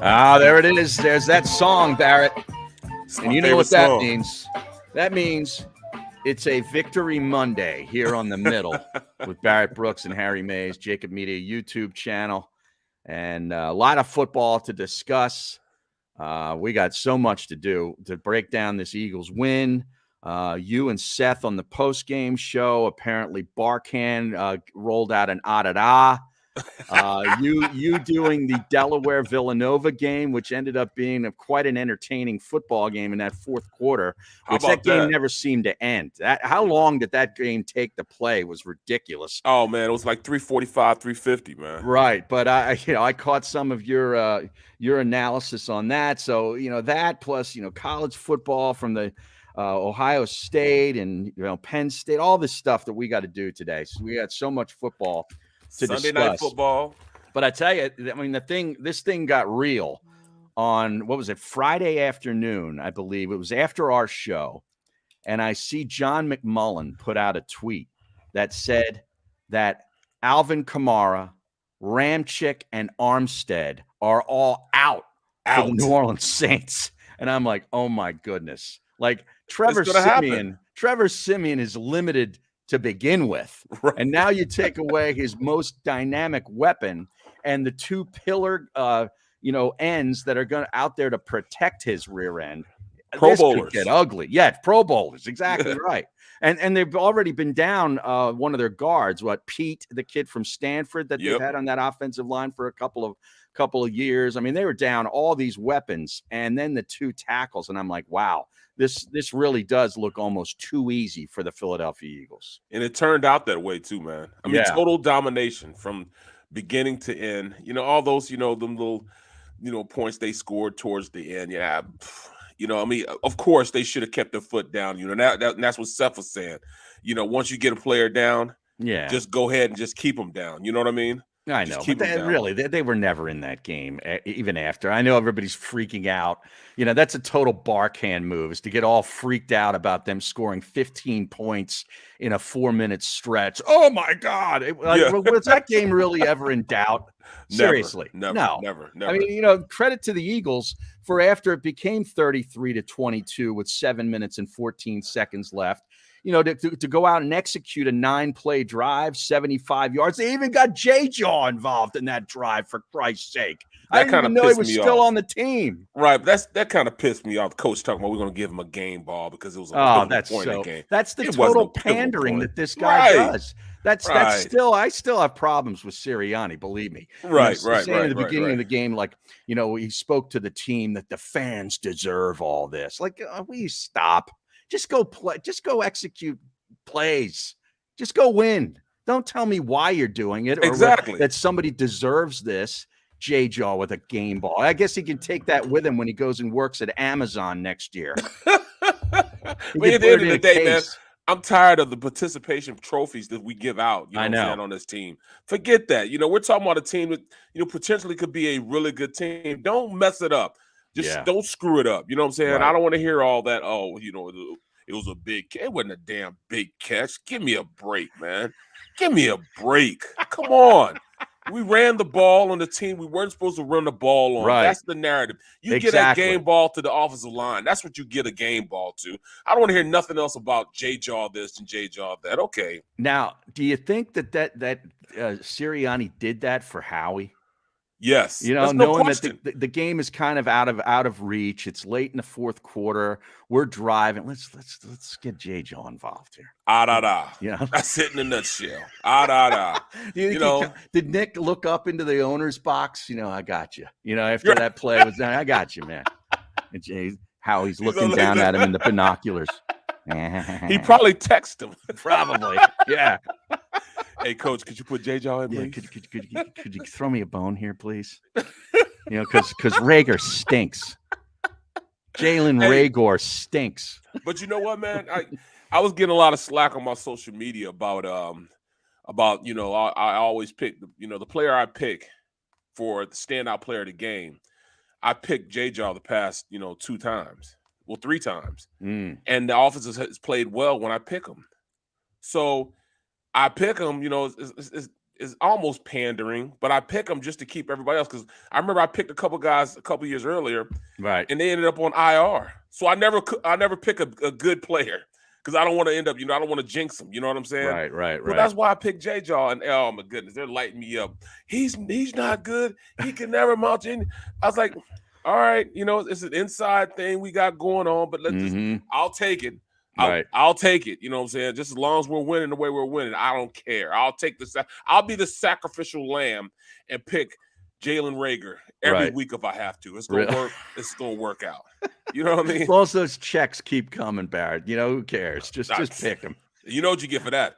Ah, there it is. There's that song, Barrett. It's And my you know favorite what that song. means? That means it's a Victory Monday here on the middle with Barrett Brooks and Harry Mays, JAKIB Media YouTube channel, and a lot of football to discuss. We got so much to do to break down this Eagles win. You and Seth on the post-game show. Apparently, Barkan rolled out an ah-da-da. You doing the Delaware Villanova game, which ended up being quite an entertaining football game in that fourth quarter, How which about that game that? never seemed to end. How long did that game take to play was ridiculous. Oh man, it was like 345, 350, man. Right, but I caught some of your analysis on that. So that plus college football from the Ohio State and Penn State, all this stuff that we got to do today. So we got so much football to Sunday night discuss. football. But I tell you, I mean, this thing got real on, what was it, Friday afternoon, I believe. It was after our show. And I see John McMullen put out a tweet that said that Alvin Kamara, Ramchick, and Armstead are all out for the New Orleans Saints. And I'm like, oh my goodness. Like Trevor Siemian is limited to begin with. Right. And now you take away his most dynamic weapon and the two pillar ends that are going out there to protect his rear end. Pro this bowlers could get ugly. Yeah, Pro Bowlers, exactly right. And they've already been down one of their guards, Pete, the kid from Stanford that they've had on that offensive line for a couple of years. I mean, they were down all these weapons and then the two tackles. And I'm like, wow, this really does look almost too easy for the Philadelphia Eagles. And it turned out that way too, man. I mean, total domination from beginning to end. All those, them little, points they scored towards the end. Yeah. I mean, of course, they should have kept their foot down. That's what Seth was saying. Once you get a player down, just go ahead and just keep them down. You know what I mean? I know, but they were never in that game, even after. I know everybody's freaking out. That's a total Barkan move, is to get all freaked out about them scoring 15 points in a 4-minute stretch. Oh, my God. Was that game really ever in doubt? Seriously. Never. I mean, credit to the Eagles for after it became 33-22 with 7 minutes and 14 seconds left. To go out and execute a 9-play drive, 75 yards. They even got J-Jaw involved in that drive, for Christ's sake. I didn't even know he was still on the team. Right, but that kind of pissed me off. The coach talking about we're going to give him a game ball because it was a point in the game. That's the total pandering that this guy does. That's still, I still have problems with Sirianni, believe me. Right. Saying at the beginning of the game, like, he spoke to the team that the fans deserve all this. Like, will you stop? Just go play. Just go execute plays. Just go win. Don't tell me why you're doing it or that somebody deserves this. J-Jaw with a game ball. I guess he can take that with him when he goes and works at Amazon next year. But at the end of the day, man, I'm tired of the participation trophies that we give out. I know. On this team. Forget that. We're talking about a team that potentially could be a really good team. Don't mess it up. Just don't screw it up. You know what I'm saying? Right. I don't want to hear all that. Oh, it was a big. It wasn't a damn big catch. Give me a break, man. Give me a break. Come on. We ran the ball on the team we weren't supposed to run the ball on. Right. That's the narrative. You get a game ball to the offensive line. That's what you get a game ball to. I don't want to hear nothing else about J-Jaw this and J-Jaw that. Okay. Now, do you think that Sirianni did that for Howie? Yes. Knowing that the game is kind of out of reach. It's late in the fourth quarter. We're driving. Let's get J-Jaw involved here. That's it in a nutshell. Did Nick look up into the owner's box? I got you. After that play was done, I got you, man. And Howie's looking down at him in the binoculars. He probably texted him. Probably. Yeah. Hey, coach, could you put J-Jaw in, please? Could you throw me a bone here, please? Because Rager stinks. Jalen Rager stinks. But you know what, man? I was getting a lot of slack on my social media about I always pick the player I pick for the standout player of the game. I picked J-Jaw the past 2 times, 3 times, and the offense has played well when I pick him. So I pick him, is almost pandering, but I pick them just to keep everybody else, because I remember I picked a couple guys a couple years earlier, right, and they ended up on IR. So I never pick a good player, because I don't want to end up, I don't want to jinx them. You know what I'm saying? Right. So that's why I picked J-Jaw, and oh my goodness, they're lighting me up. He's not good. He can never mount in. I was like, all right, it's an inside thing we got going on, but I'll take it. I'll take it. You know what I'm saying? Just as long as we're winning the way we're winning, I don't care. I'll be the sacrificial lamb and pick Jalen Reagor every week if I have to. It's gonna work. It's gonna work out. You know what I mean? As long as those checks keep coming, Barrett. Who cares? Just pick them. You know what you get for that?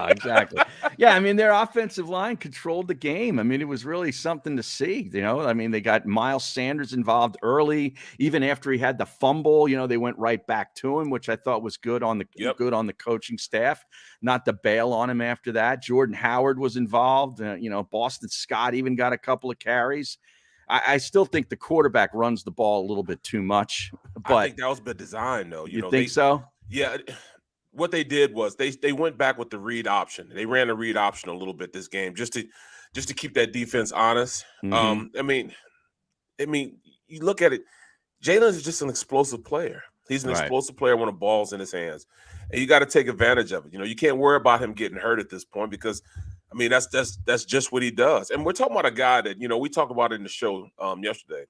Exactly. Yeah, their offensive line controlled the game. It was really something to see. They got Miles Sanders involved early, even after he had the fumble. They went right back to him, which I thought was good on the coaching staff, not to bail on him after that. Jordan Howard was involved. Boston Scott even got a couple of carries. I still think the quarterback runs the ball a little bit too much. But I think that was the design, though. You think so? Yeah. What they did was they went back with the read option. They ran the read option a little bit this game just to keep that defense honest. You look at it, Jalen is just an explosive player. He's an explosive player when the ball's in his hands, and you got to take advantage of it. You can't worry about him getting hurt at this point, because that's just what he does. And we're talking about a guy that we talked about in the show yesterday.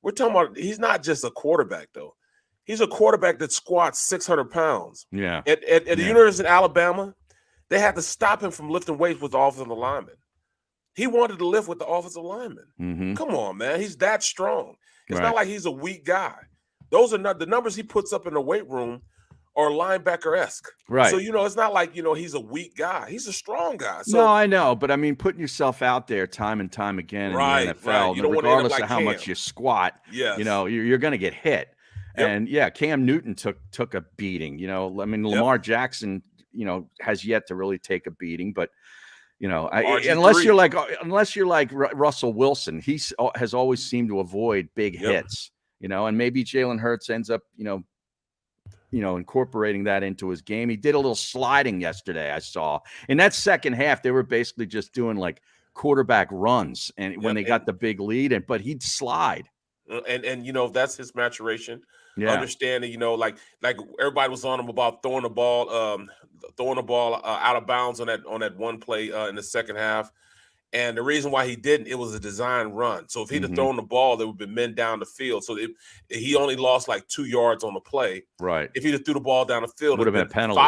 We're talking about, he's not just a quarterback, though. He's a quarterback that squats 600 pounds. Yeah. At the University of Alabama, they had to stop him from lifting weights with the offensive lineman. He wanted to lift with the offensive lineman. Come on, man. He's that strong. It's not like he's a weak guy. Those are not the numbers he puts up in the weight room are linebacker-esque. Right. So, it's not like, he's a weak guy. He's a strong guy. So, no, I know. But, putting yourself out there time and time again in the NFL, regardless of how much you squat, you're going to get hit. Yep. And Cam Newton took a beating. Lamar Jackson, has yet to really take a beating, but unless you're like Russell Wilson, he has always seemed to avoid big hits. And maybe Jalen Hurts ends up, incorporating that into his game. He did a little sliding yesterday. I saw in that second half, they were basically just doing like quarterback runs, and when they got the big lead, but he'd slide. And that's his maturation. Understanding, like everybody was on him about throwing the ball out of bounds on that one play in the second half. And the reason why he didn't, it was a design run. So if he'd have thrown the ball, there would have been men down the field. So he only lost like 2 yards on the play. Right. If he'd have threw the ball down the field, it would have been a penalty.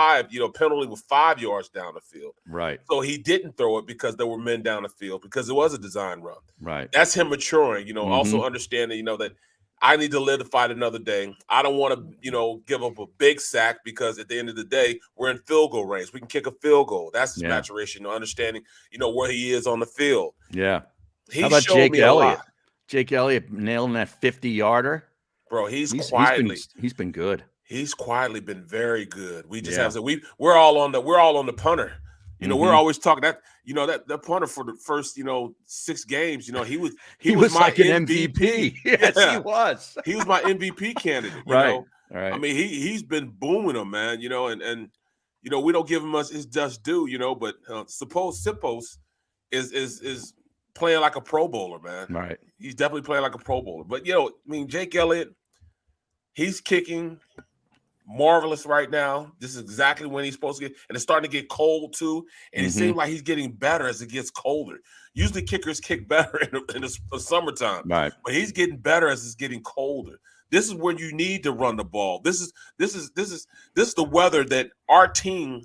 Penalty with 5 yards down the field. Right. So he didn't throw it because there were men down the field, because it was a design run. Right. That's him maturing, also understanding, that I need to live to fight another day. I don't want to, give up a big sack, because at the end of the day, we're in field goal range. We can kick a field goal. That's his maturation, understanding, where he is on the field. Yeah. How about Jake Elliott? Jake Elliott nailing that 50-yarder. Bro, he's been good. He's quietly been very good. We just have to. We're all on the punter. We're always talking that. That punter for the first 6 games. He was my like an MVP. Yes, he was. He was my MVP candidate. Right. Right. He's been booming them, man. And we don't give him his just due. But Sipos is playing like a Pro Bowler, man. Right. He's definitely playing like a Pro Bowler. But Jake Elliott, he's kicking marvelous right now. This is exactly when he's supposed to get, and it's starting to get cold too. And it seems like he's getting better as it gets colder. Usually kickers kick better in the summertime, right? But he's getting better as it's getting colder. This is when you need to run the ball. This is the weather that our team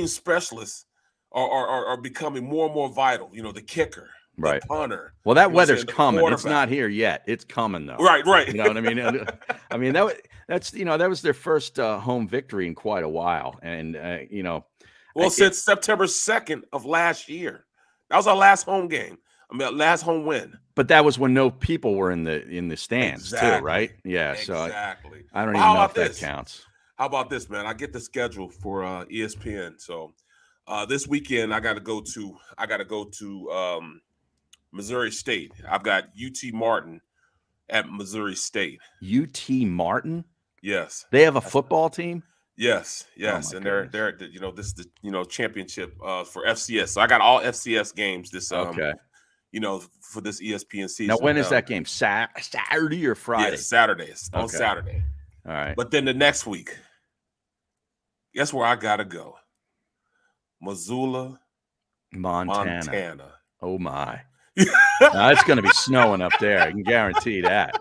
specialists are becoming more and more vital. The kicker, right? The punter. Well, that weather's coming. It's not here yet. It's coming though. Right. You know what I mean? That was their first home victory in quite a while, and since September 2nd of last year, that was our last home game. Last home win. But that was when no people were in the stands too, right? Yeah. Exactly. So I don't even know if that counts. How about this, man? I get the schedule for ESPN. So this weekend I got to go to Missouri State. I've got UT Martin at Missouri State. UT Martin? Yes. They have a football team? Yes, Oh yes, my and goodness. they're this is the championship for FCS. So I got all FCS games this Okay. for this ESPN Now, season. when is that game? Saturday or Friday? Yes, Saturdays on Okay. Saturday. All right. But then the next week, guess where I gotta go? Missoula, Montana. Oh my. Now, it's going to be snowing up there. I can guarantee that.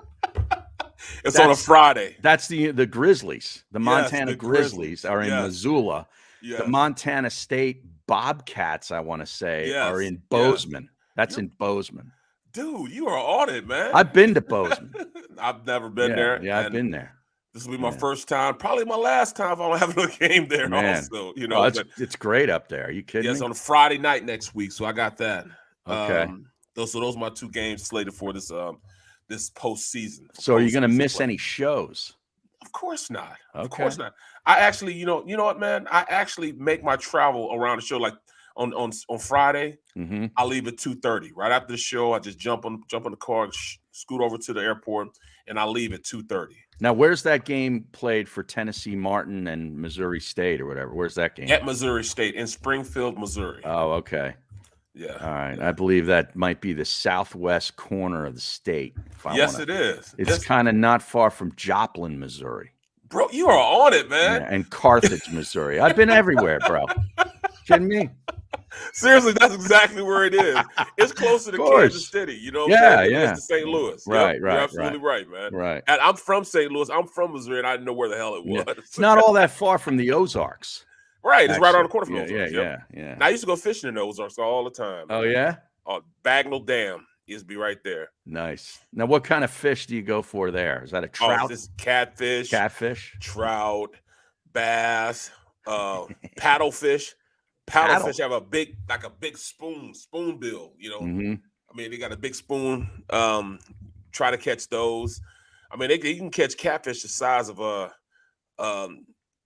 It's on a Friday. That's the Grizzlies. The Montana the Grizzlies are in Missoula. Yes. The Montana State Bobcats, I want to say, are in Yes. Bozeman. That's in Bozeman. Dude, you are on it, man. I've been to Bozeman. I've never been there. Yeah, I've been there. This will be my first time, probably my last time if I don't have a game there. Man. Also, it's great up there. Are you kidding me? Yes, on a Friday night next week, so I got that. Okay. Those are my 2 games slated for this postseason. So are you going to miss any shows? Of course not. Okay. Of course not. I actually, you know what, man? I actually make my travel around the show like on Friday. Mm-hmm. I leave at 2:30. Right after the show, I just jump on the car, scoot over to the airport, and I leave at 2:30. Now, where's that game played for Tennessee Martin and Missouri State or whatever? Where's that game? At Missouri State in Springfield, Missouri. Oh, okay. Yeah. All right. I believe that might be the southwest corner of the state. It is. It's kind of not far from Joplin, Missouri. Bro, you are on it, man. Yeah, and Carthage, Missouri. I've been everywhere, bro. Kidding me? Seriously, that's exactly where it is. It's closer to Kansas City, Yeah. It's to St. Louis. Right. You're absolutely right, man. Right. And I'm from St. Louis. I'm from Missouri, and I didn't know where the hell it was. Yeah. It's not all that far from the Ozarks. Right. It's right on the corner from Ozarks. Yeah. And I used to go fishing in the Ozarks all the time. Oh, yeah? Bagnell Dam used to be right there. Nice. Now, what kind of fish do you go for there? Is that a trout? This catfish. Trout, bass, paddlefish. Paddlefish have a big spoonbill, Mm-hmm. I mean, they got a big spoon. Try to catch those. I mean, you can catch catfish the size of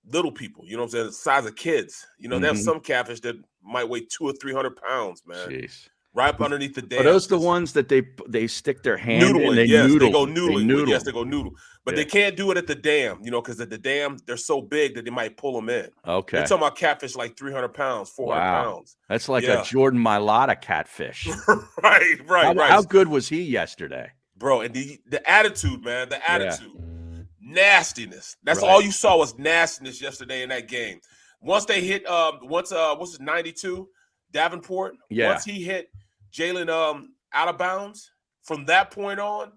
little people, you know what I'm saying? The size of kids. They have some catfish that might weigh 200 or 300 pounds, man. Jeez. Right up underneath the dam. Are those the ones that they stick their hand noodling, in? They go noodling. Yes, they go noodle. But they can't do it at the dam, because at the dam, they're so big that they might pull them in. Okay. They're talking about catfish like 300 pounds, 400 pounds. That's like a Jordan Mailata catfish. Right. How good was he yesterday? Bro, and the attitude, man, the attitude. Nastiness. That's all you saw was nastiness yesterday in that game. Once they hit, what's it, 92, Davenport? Yeah. Once he hit Jalen out of bounds, from that point on,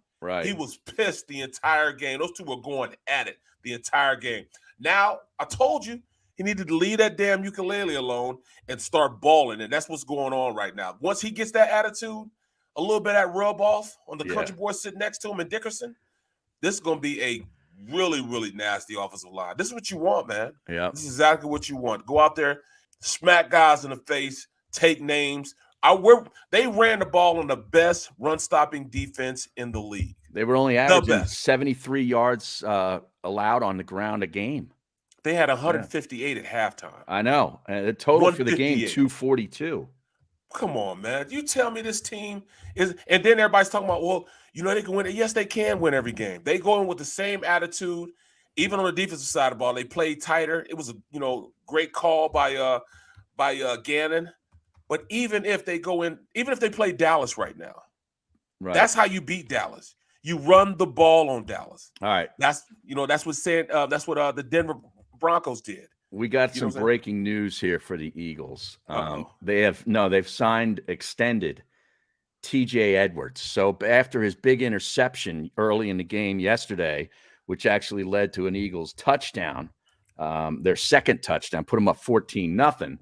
he was pissed the entire game. Those two were going at it the entire game. Now, I told you, he needed to leave that damn ukulele alone and start balling, and that's what's going on right now. Once he gets that attitude, a little bit of that rub off on the country boy sitting next to him and Dickerson, this is going to be a really, really nasty offensive line. This is what you want, man. Yeah. This is exactly what you want. Go out there, smack guys in the face, take names. They ran the ball on the best run-stopping defense in the league. They were only averaging 73 yards allowed on the ground a game. They had 158 at halftime. I know. And the total for the game, 242. Come on, man. You tell me this team is – and then everybody's talking about, well, they can win it. Yes, they can win every game. They go in with the same attitude. Even on the defensive side of the ball, they played tighter. It was a great call by Gannon. But even if they play Dallas right now, that's how you beat Dallas. You run the ball on Dallas. All right. That's what the Denver Broncos did. We got some breaking news here for the Eagles. They've extended TJ Edwards. So after his big interception early in the game yesterday, which actually led to an Eagles touchdown, their second touchdown, put them up 14-0.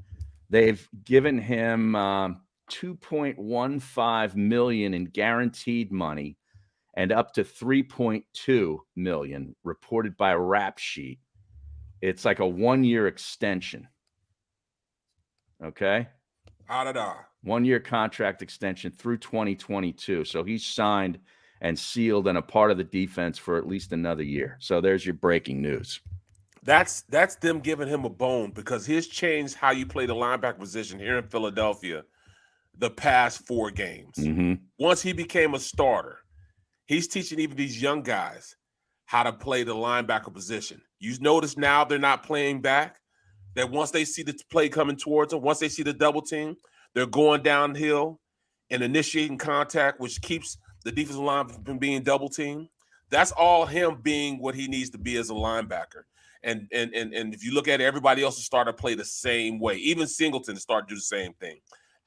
They've given him $2.15 million in guaranteed money and up to $3.2 million reported by Rap Sheet. It's like a 1-year extension. Okay? 1-year contract extension through 2022. So he's signed and sealed and a part of the defense for at least another year. So there's your breaking news. That's them giving him a bone because he's changed how you play the linebacker position here in Philadelphia the past 4 games. Mm-hmm. Once he became a starter, he's teaching even these young guys how to play the linebacker position. You notice now they're not playing back, that once they see the play coming towards them, once they see the double team, they're going downhill and initiating contact, which keeps the defensive line from being double teamed. That's all him being what he needs to be as a linebacker. And if you look at it, everybody else is starting to play the same way. Even Singleton is starting to do the same thing.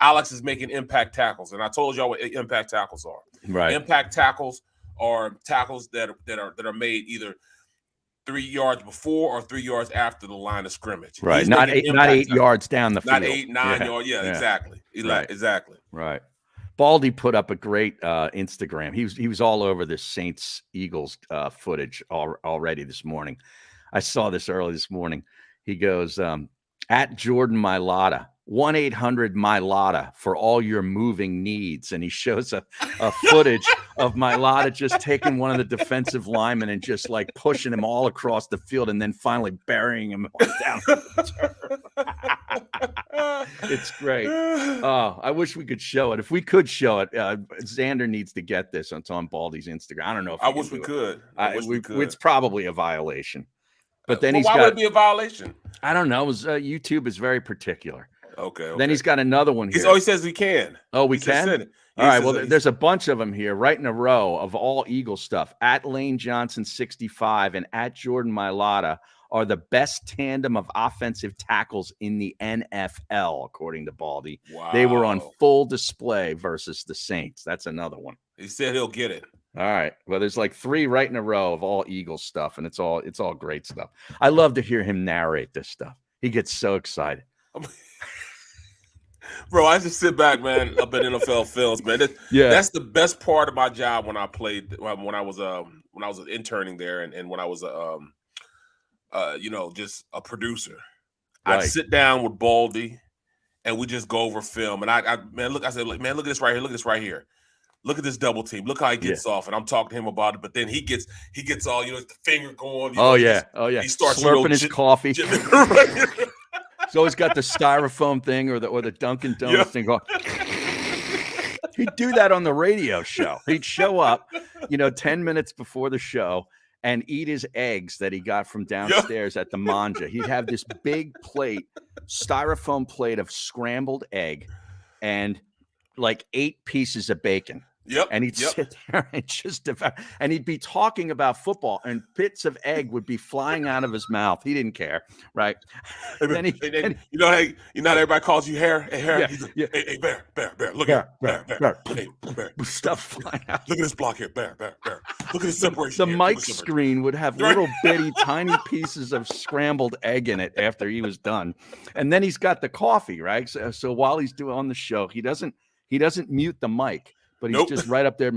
Alex is making impact tackles, and I told y'all what impact tackles are. Right. Impact tackles are tackles that are made either 3 yards before or 3 yards after the line of scrimmage. Right. Not 8 yards down the field. Not 8, 9 yards. Yeah, exactly. Right. Exactly. Right. Baldy put up a great Instagram. He was all over this Saints Eagles footage already this morning. I saw this early this morning. He goes, at Jordan Mailata, 1-800-MILATA for all your moving needs. And he shows a footage of Mailata just taking one of the defensive linemen and just like pushing him all across the field and then finally burying him down. It's great. Oh, I wish we could show it. If we could show it, Xander needs to get this. It's on Baldy's Instagram. I don't know if I wish we could. It's probably a violation. But then why would it be a violation? I don't know. YouTube is very particular. Okay. Then he's got another one here. He says we can. Oh, we can? All right. Well, there's a bunch of them here right in a row of all Eagle stuff. At Lane Johnson 65 and at Jordan Mailata are the best tandem of offensive tackles in the NFL, according to Baldy. Wow. They were on full display versus the Saints. That's another one. He said he'll get it. All right. Well, there's like 3 right in a row of all Eagles stuff, and it's all great stuff. I love to hear him narrate this stuff. He gets so excited. Bro, I just sit back, man, up at NFL Films, man. That's the best part of my job when I played, when I was interning there, and when I was just a producer. Right. I'd sit down with Baldy, and we just go over film. And I said, look at this right here. Look at this right here. Look at this double team. Look how he gets off. And I'm talking to him about it. But then he gets all, the finger going. He starts slurping his coffee. He's always got the styrofoam thing or the Dunkin' Donuts thing going. He'd do that on the radio show. He'd show up, 10 minutes before the show and eat his eggs that he got from downstairs at the Manja. He'd have this big styrofoam plate of scrambled egg and like 8 pieces of bacon. Yep. And he'd sit there and just devour, and he'd be talking about football, and bits of egg would be flying out of his mouth. He didn't care, right? And then you know how everybody calls you Hair? Hey, Hair. Yeah. Hey, Bear. Look at Bear. Hey, Bear. Stuff flying out. Look at this block here, Bear. Look at the separation. The mic screen would have little bitty tiny pieces of scrambled egg in it after he was done. And then he's got the coffee, right? So while he's doing on the show, he doesn't mute the mic. But he's just right up there.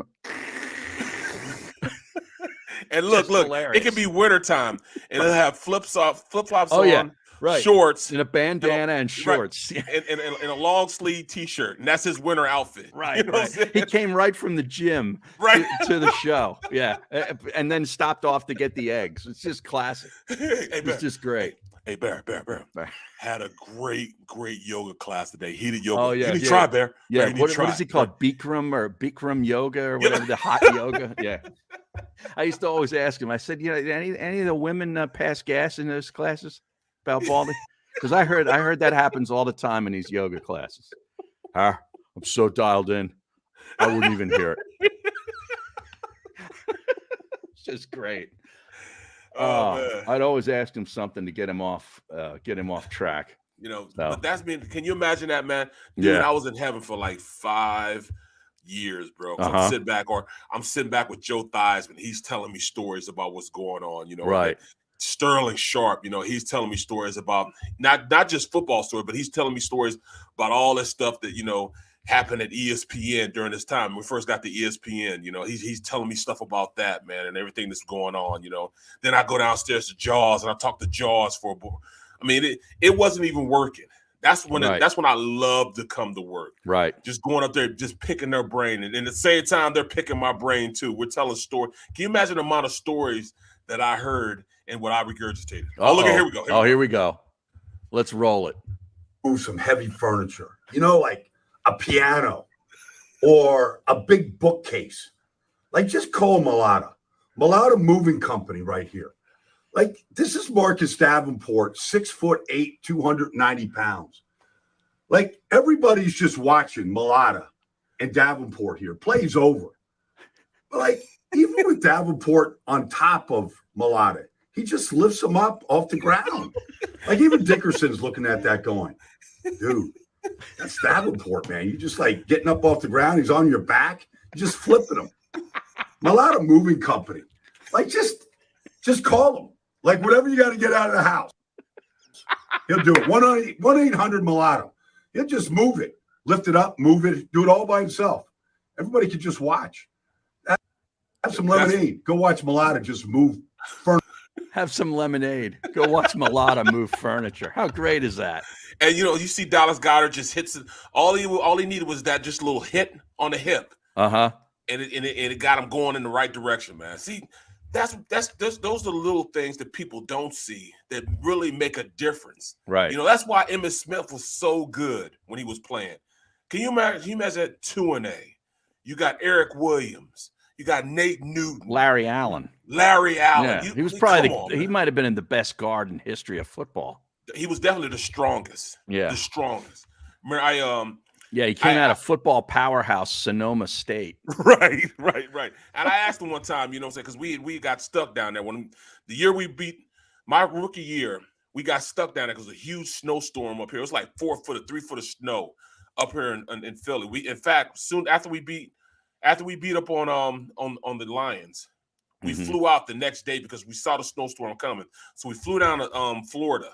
And look, it can be wintertime, and it'll have flip-flops on, shorts. And a bandana and shorts. Right, and a long sleeve T-shirt. And that's his winter outfit. Right, He came right from the gym to the show. Yeah. And then stopped off to get the eggs. It's just classic. It's just great. Hey, Bear. Had a great yoga class today. Heated yoga. Oh, yeah. You need to try, Bear. Yeah. Bear, what is he called? Bikram yoga or whatever, the hot yoga. Yeah. I used to always ask him, I said, any of the women pass gas in those classes about Baldy? Because I heard that happens all the time in these yoga classes. I'm so dialed in. I wouldn't even hear it. It's just great. Man. I'd always ask him something to get him off track. But that's been. Can you imagine that, man? Dude, I was in heaven for like 5 years, bro. I'm sitting back with Joe Theismann. He's telling me stories about what's going on. Right. Like Sterling Sharp. He's telling me stories about not just football stories, but he's telling me stories about all this stuff that happened at ESPN during this time. When we first got to ESPN, he's telling me stuff about that, man, and everything that's going on, Then I go downstairs to Jaws and I talk to Jaws for it wasn't even working. That's when I love to come to work. Right. Just going up there, just picking their brain. And at the same time, they're picking my brain too. We're telling stories. Can you imagine the amount of stories that I heard and what I regurgitated? Oh, look, here we go. Here we go. Let's roll it. Move some heavy furniture, like a piano or a big bookcase. Like, just call Mailata. Mulatto Moving Company right here. Like, this is Marcus Davenport, 6'8", 290 pounds. Like, everybody's just watching Mulatto and Davenport here. Play's over. But, like, even with Davenport on top of Mulatto, he just lifts him up off the ground. Like, even Dickerson's looking at that going, dude, that's Davenport, man. You just, like, getting up off the ground. He's on your back. You're just flipping him. Mulatto Moving Company. Like, just call him. Like, whatever you got to get out of the house. He'll do it. 1-800-Mulatto. He'll just move it. Lift it up, move it, do it all by himself. Everybody can just watch. Have some lemonade. Go watch Mulatto just move furniture. Have some lemonade. Go watch Mulatto move furniture. How great is that? And, you see Dallas Goedert just hits it. All he needed was that just little hit on the hip. Uh-huh. And it got him going in the right direction, man. See, those are the little things that people don't see that really make a difference. Right. That's why Emmitt Smith was so good when he was playing. Can you imagine that 2-A? You got Eric Williams. You got Nate Newton. Larry Allen. Yeah. He was probably he might have been in the best guard in history of football. He was definitely the strongest. Yeah. The strongest. Remember, he came out of football powerhouse Sonoma State. Right. And I asked him one time, because we got stuck down there. When the year we beat my rookie year, we got stuck down there because of a huge snowstorm up here. It was like 4 foot or 3 foot of snow up here in Philly. In fact, soon after we beat up on the Lions, we flew out the next day because we saw the snowstorm coming. So we flew down to Florida.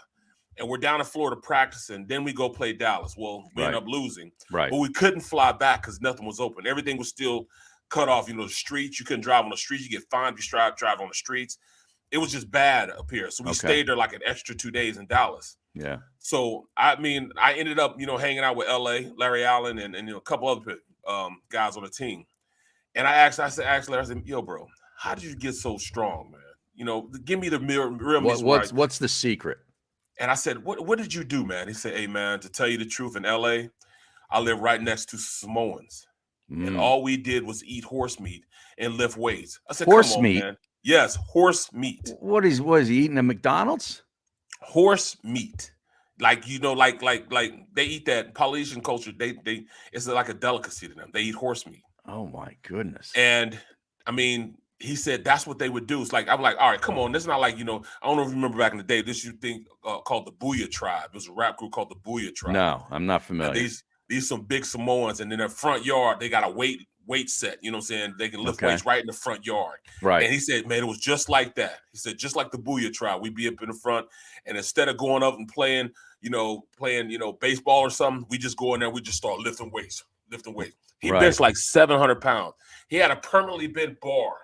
And we're down in Florida practicing. Then we go play Dallas. Well, we end up losing. Right. But we couldn't fly back because nothing was open. Everything was still cut off. The streets. You couldn't drive on the streets. You get fined if you drive on the streets. It was just bad up here. So we stayed there like an extra 2 days in Dallas. Yeah. So, I ended up, hanging out with L.A., Larry Allen, and a couple other guys on the team. And I said, yo, bro, how did you get so strong, man? Give me the real what's the secret? And I said, what did you do, man? He said, hey, man, to tell you the truth, in L.A., I live right next to Samoans. And all we did was eat horse meat and lift weights. I said, horse come on, meat? Man. Yes, horse meat. What is he eating at McDonald's? Horse meat. Like, like they eat that Polynesian culture. It's like a delicacy to them. They eat horse meat. Oh, my goodness. And, he said that's what they would do. It's like, I'm like, all right, come on. This is not like, I don't know if you remember back in the day, this thing called the Booyah Tribe. It was a rap group called the Booyah Tribe. No, I'm not familiar. These some big Samoans, and in their front yard, they got a weight set. You know what I'm saying? They can lift weights right in the front yard. Right. And he said, man, it was just like that. He said, just like the Booyah Tribe, we'd be up in the front, and instead of going up and playing baseball or something, we just go in there, we just start lifting weights. He benched like 700 pounds. He had a permanently bent bar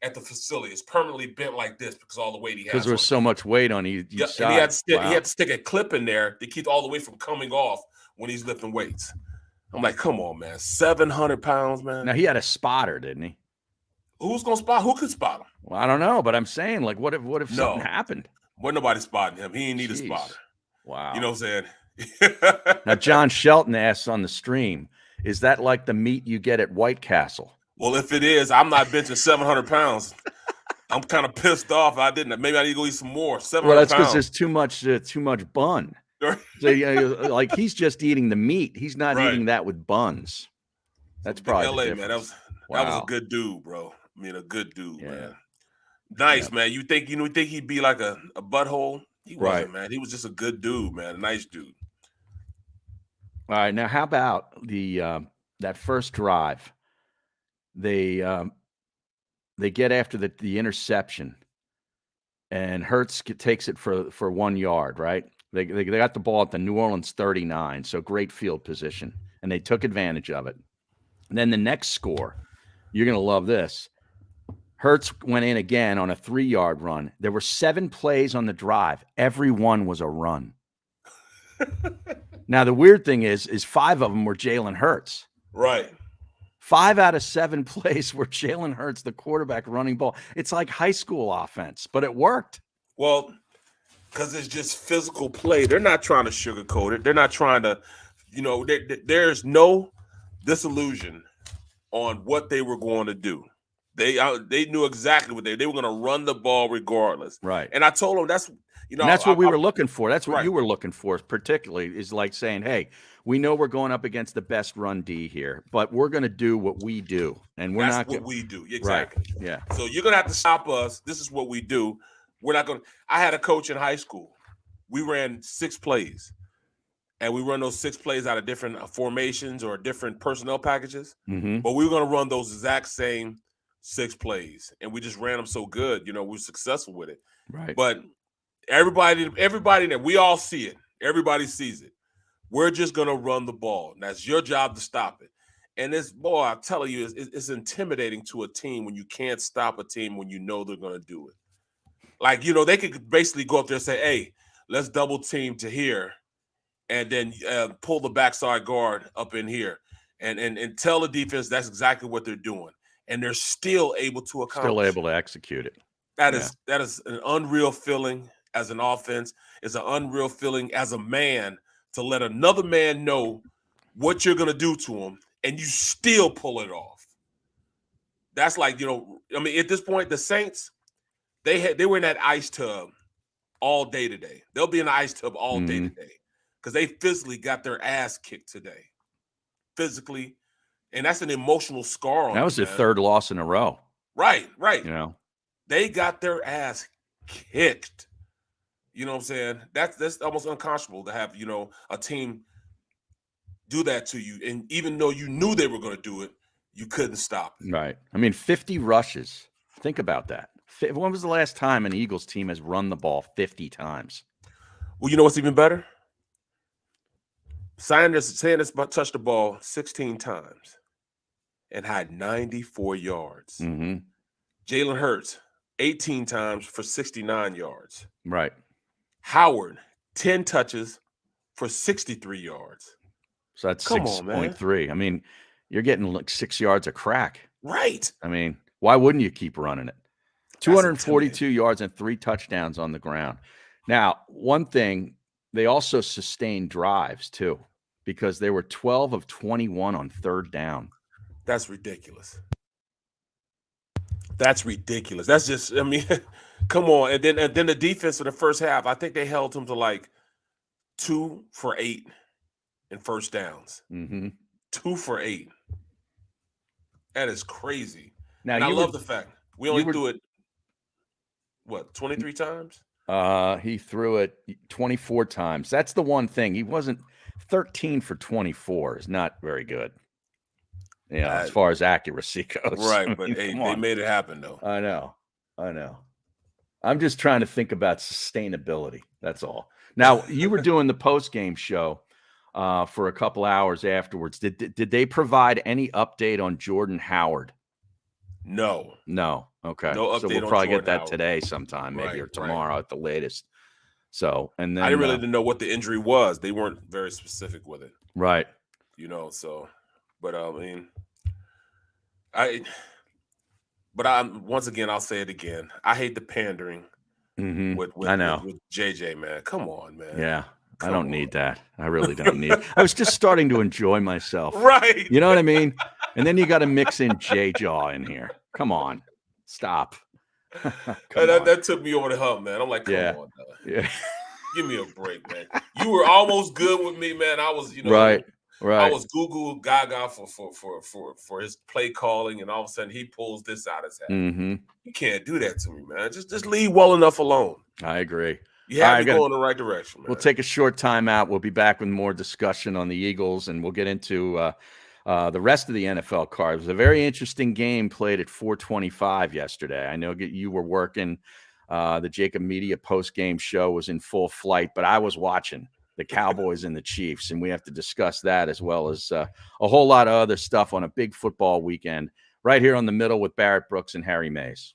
at the facility. It's permanently bent like this because all the weight he has. Because there was so much weight on each side. And he had to stick a clip in there to keep all the weight from coming off when he's lifting weights. I'm like, come on, man. 700 pounds, man. Now, he had a spotter, didn't he? Who's going to spot? Who could spot him? Well, I don't know, but I'm saying, like, what if something happened? Wasn't nobody spotting him. He ain't need a spotter. Wow. You know what I'm saying? Now, John Shelton asks on the stream, is that like the meat you get at White Castle? Well, if it is, I'm not benching 700 pounds. I'm kind of pissed off. Maybe I need to go eat some more. 700 Well, that's because pounds. there's too much bun. So, like, he's just eating the meat. He's not eating that with buns. That's probably LA, man. That was a good dude, bro. A good dude, man. Nice, man. You think he'd be like a butthole? He wasn't, man. He was just a good dude, man. A nice dude. All right, now how about that first drive? They get after the interception, and Hurts takes it for 1 yard, right? They got the ball at the New Orleans 39, so great field position, and they took advantage of it. And then the next score, you're going to love this. Hurts went in again on a 3-yard run. There were 7 plays on the drive. Every one was a run. Now, the weird thing is 5 of them were Jalen Hurts. Right. 5 out of 7 plays were Jalen Hurts, the quarterback, running ball. It's like high school offense, but it worked. Well, because it's just physical play. They're not trying to sugarcoat it. They're not trying to, there's no disillusion on what they were going to do. They knew exactly what they were going to run the ball regardless. Right. And I told them that's what we were looking for. That's what you were looking for, particularly, is like saying, hey, we know we're going up against the best run D here, but we're going to do what we do. And that's what we do. Exactly. Right. Yeah. So you're going to have to stop us. This is what we do. We're not going to. I had a coach in high school. We ran 6 plays, and we run those 6 plays out of different formations or different personnel packages. Mm-hmm. But we were going to run those exact same 6 plays, and we just ran them so good. We were successful with it. Right. But everybody that we all see it. Everybody sees it. We're just going to run the ball. And that's your job to stop it. And I'm telling you, it's intimidating to a team when you can't stop a team when you know they're going to do it. Like, they could basically go up there and say, hey, let's double team to here and then pull the backside guard up in here and tell the defense that's exactly what they're doing. And they're still able to accomplish. Still able to execute it. That is an unreal feeling as an offense. It's an unreal feeling as a man to let another man know what you're going to do to him, and you still pull it off. That's like, at this point, the Saints, they were in that ice tub all day today. They'll be in the ice tub all day today because they physically got their ass kicked today. Physically. And that's an emotional scar on That was their 3rd loss in a row. Right. They got their ass kicked. You know what I'm saying? That's almost unconscionable to have, a team do that to you. And even though you knew they were going to do it, you couldn't stop it. Right. I mean, 50 rushes. Think about that. When was the last time an Eagles team has run the ball 50 times? Well, you know what's even better? Sanders touched the ball 16 times and had 94 yards. Mm-hmm. Jalen Hurts, 18 times for 69 yards. Right. Howard, 10 touches for 63 yards. So that's 6.3. I mean, you're getting like 6 yards a crack. Right. I mean, why wouldn't you keep running it? 242 yards and 3 touchdowns on the ground. Now, one thing, they also sustained drives too, because they were 12 of 21 on 3rd down. That's ridiculous. That's ridiculous. That's just, come on. And then the defense in the first half, I think they held them to like 2 for 8 in first downs. Mm-hmm. 2 for 8. That is crazy. Now, I love the fact we only threw it, 23 times? He threw it 24 times. That's the one thing. He wasn't 13 for 24 is not very good. As far as accuracy goes. Right, but they made it happen, though. I know. I'm just trying to think about sustainability. That's all. Now, you were doing the post-game show for a couple hours afterwards. Did they provide any update on Jordan Howard? No. Okay. No update. So we'll probably get that Howard today sometime, maybe, or tomorrow at the latest. So, and then I didn't know what the injury was. They weren't very specific with it. Right. But once again, I'll say it again. I hate the pandering with JJ, man. Come on, man. Yeah. I don't need that. I really don't need it. I was just starting to enjoy myself. Right. You know what I mean? And then you got to mix in J-Jaw in here. Come on. Stop. That took me over the hump, man. I'm like, come on. Yeah. Give me a break, man. You were almost good with me, man. I was, Right. I was goo gaga for his play calling, and all of a sudden he pulls this out his hat. Mm-hmm. You can't do that to me, man. Just leave well enough alone. I agree. You have to go in the right direction, man. We'll take a short time out. We'll be back with more discussion on the Eagles, and we'll get into the rest of the NFL card. It was a very interesting game played at 4:25 yesterday. I know you were working. The JAKIB Media post-game show was in full flight, but I was watching the Cowboys and the Chiefs, and we have to discuss that as well as a whole lot of other stuff on a big football weekend right here on The Middle with Barrett Brooks and Harry Mays.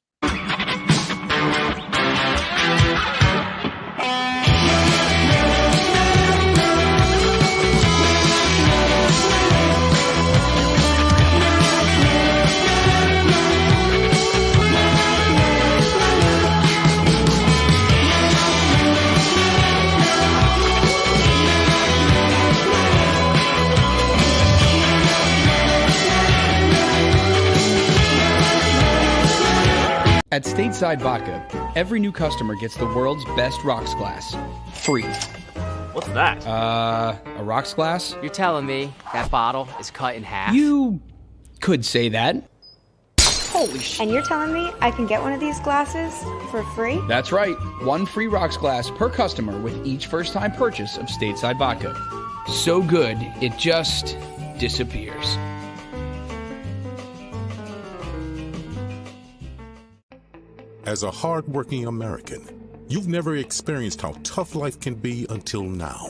At Stateside Vodka, every new customer gets the world's best rocks glass, free. What's that? A rocks glass? You're telling me that bottle is cut in half? You could say that. Holy shit. And you're telling me I can get one of these glasses for free? That's right. One free rocks glass per customer with each first-time purchase of Stateside Vodka. So good, it just disappears. As a hard-working American, you've never experienced how tough life can be until now.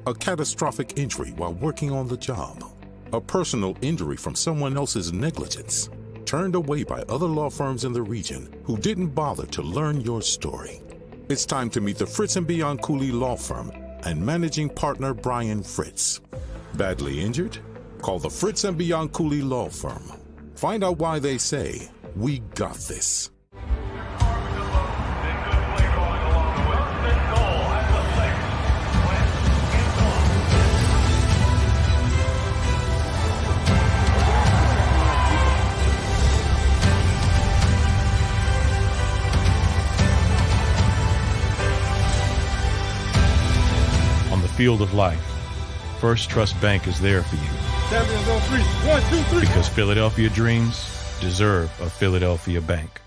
A catastrophic injury while working on the job. A personal injury from someone else's negligence. Turned away by other law firms in the region who didn't bother to learn your story. It's time to meet the Fritz & Bianculli Law Firm and managing partner Brian Fritz. Badly injured? Call the Fritz & Bianculli Law Firm. Find out why they say, "We got this." Field of life, First Trust Bank is there for you. Champions on 3. 1, 2, 3. Because Philadelphia dreams deserve a Philadelphia bank.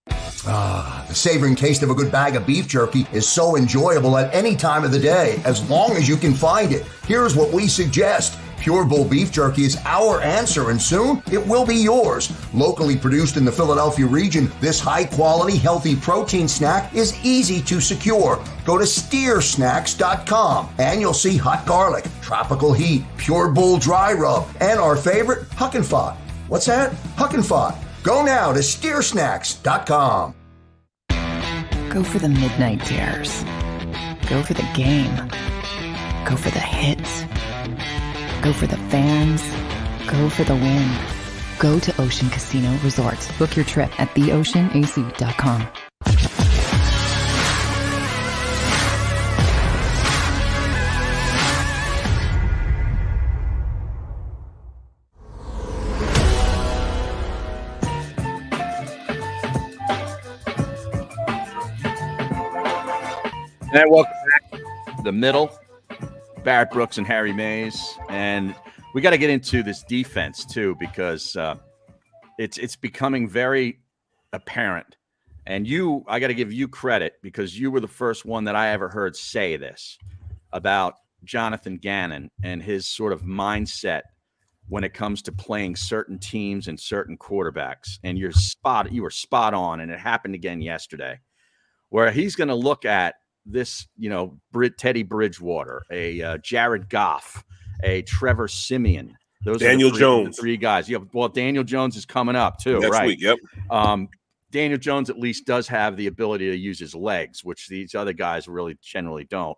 The savoring taste of a good bag of beef jerky is so enjoyable at any time of the day, as long as you can find it. Here's what we suggest. Pure Bull Beef Jerky is our answer, and soon it will be yours. Locally produced in the Philadelphia region, this high-quality, healthy protein snack is easy to secure. Go to steersnacks.com, and you'll see hot garlic, tropical heat, Pure Bull dry rub, and our favorite, Huck and Fod. What's that? Huck and Fod. Go now to steersnacks.com. Go for the midnight dares. Go for the game. Go for the hits. Go for the fans. Go for the win. Go to Ocean Casino Resorts. Book your trip at theoceanac.com. And welcome back to the middle. Barrett Brooks and Harry Mays. And we got to get into this defense, too, because it's becoming very apparent. And I got to give you credit because you were the first one that I ever heard say this about Jonathan Gannon and his sort of mindset when it comes to playing certain teams and certain quarterbacks. And you were spot on. And it happened again yesterday, where he's going to look at this, Teddy Bridgewater, a Jared Goff, a Trevor Siemian. Those Daniel are Jones. the three guys. Yeah, well, Daniel Jones is coming up too, next right? week. Yep. Daniel Jones at least does have the ability to use his legs, which these other guys really generally don't.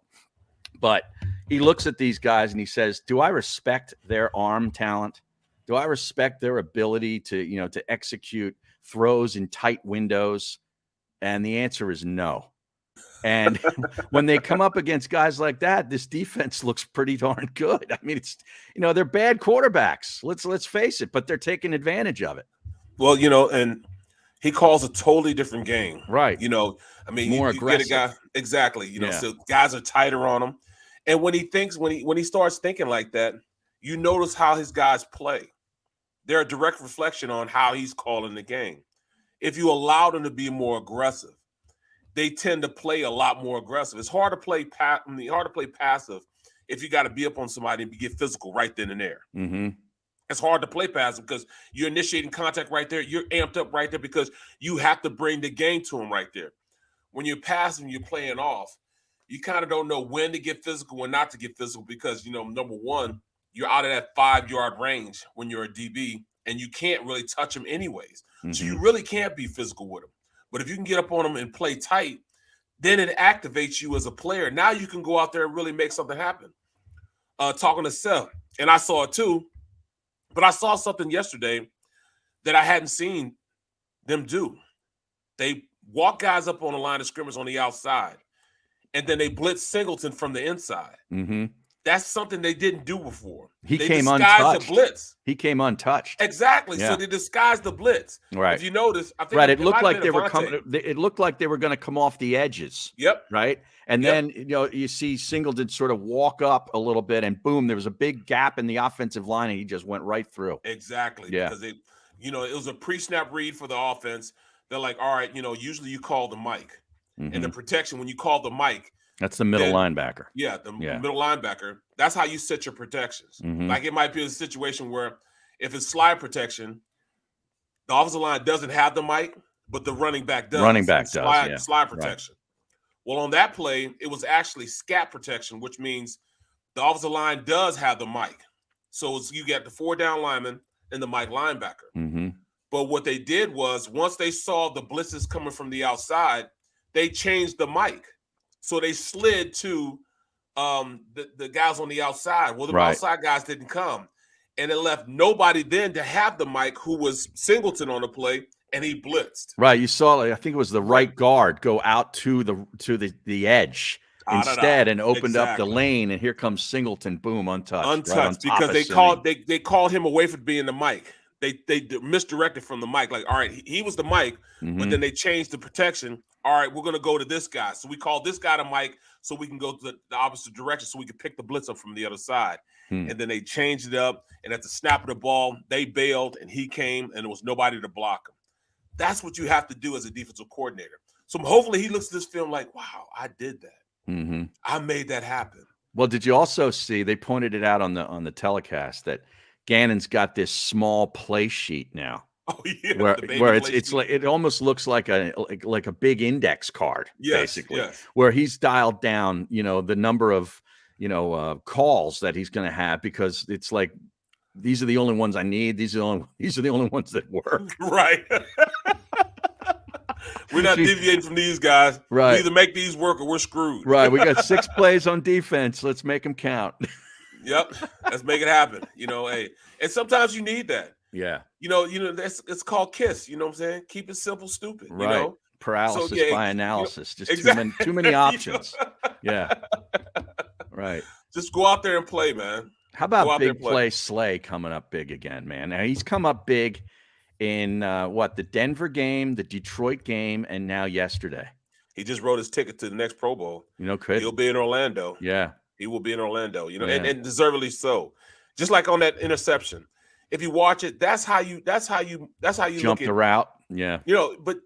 But he looks at these guys and he says, "Do I respect their arm talent? Do I respect their ability to execute throws in tight windows?" And the answer is no. And when they come up against guys like that, this defense looks pretty darn good. I mean, it's they're bad quarterbacks. Let's face it, but they're taking advantage of it. Well, and he calls a totally different game, right? I mean, more you aggressive. get a guy exactly. So guys are tighter on him, and when he starts thinking like that, you notice how his guys play. They're a direct reflection on how he's calling the game. If you allow them to be more aggressive, they tend to play a lot more aggressive. It's hard to play passive if you got to be up on somebody and get physical right then and there. Mm-hmm. It's hard to play passive because you're initiating contact right there. You're amped up right there because you have to bring the game to them right there. When you're passing, you're playing off. You kind of don't know when to get physical, when not to get physical because, number one, you're out of that 5-yard range when you're a DB and you can't really touch them anyways. Mm-hmm. So you really can't be physical with them. But if you can get up on them and play tight, then it activates you as a player. Now you can go out there and really make something happen. Talking to Seth, and I saw it too, but I saw something yesterday that I hadn't seen them do. They walk guys up on the line of scrimmage on the outside, and then they blitz Singleton from the inside. Mm-hmm. That's something they didn't do before. He They came disguised untouched. the blitz. He came untouched. Exactly. Yeah. So they disguised He came untouched. Exactly. Yeah. So they disguised the blitz. Right. If you notice, I think Right. It might looked have like been they were Avonte. coming. It looked like they were going to come off the edges. Yep. Right. And Yep. then, you see Singleton sort of walk up a little bit and boom, there was a big gap in the offensive line and he just went right through. Exactly. Yeah. Because it was a pre-snap read for the offense. They're like, all right, usually you call the mic. And the protection, when you call the mic, that's the middle linebacker. Yeah, the middle linebacker. That's how you set your protections. Like it might be a situation where if it's slide protection, the offensive line doesn't have the mic, but the running back does. Slide protection. Right. Well, on that play, it was actually scat protection, which means the offensive line does have the mic. So you got the 4 down lineman and the mic linebacker. But what they did was once they saw the blitzes coming from the outside, they changed the mic. So they slid to the guys on the outside. Well, the outside guys didn't come. And it left nobody then to have the mic who was Singleton on the play, and he blitzed. Right. You saw, I think it was the right guard go out to the edge instead and opened up the lane, and here comes Singleton, boom, untouched. Because they called him away from being the mic. They misdirected from the mic. Like, all right, he was the mic, but then they changed the protection. All right, we're going to go to this guy. So we call this guy the mic so we can go to the opposite direction so we can pick the blitz up from the other side. And then they changed it up. And at the snap of the ball, they bailed and he came and there was nobody to block him. That's what you have to do as a defensive coordinator. So hopefully he looks at this film like, wow, I did that. I made that happen. Well, did you also see, they pointed it out on the telecast that Gannon's got this small play sheet now. Oh yeah, where it's like it almost looks like a big index card, basically, where he's dialed down, the number of calls that he's going to have, because it's like these are the only ones I need. These are the only ones that work. Right. We're not deviating from these guys. Right. We either make these work or we're screwed. Right. We got 6 plays on defense. Let's make them count. Yep. Let's make it happen. Hey, and sometimes you need that. Yeah. It's called KISS. You know what I'm saying? Keep it simple, stupid. Right. Paralysis by analysis. Just too many options. Yeah. Right. Just go out there and play, man. How about big play Slay coming up big again, man? Now he's come up big in the Denver game, the Detroit game, and now yesterday. He just wrote his ticket to the next Pro Bowl. He'll be in Orlando. Yeah. He will be in Orlando, and deservedly so. Just like on that interception. If you watch it, that's how you jump the route. Yeah. But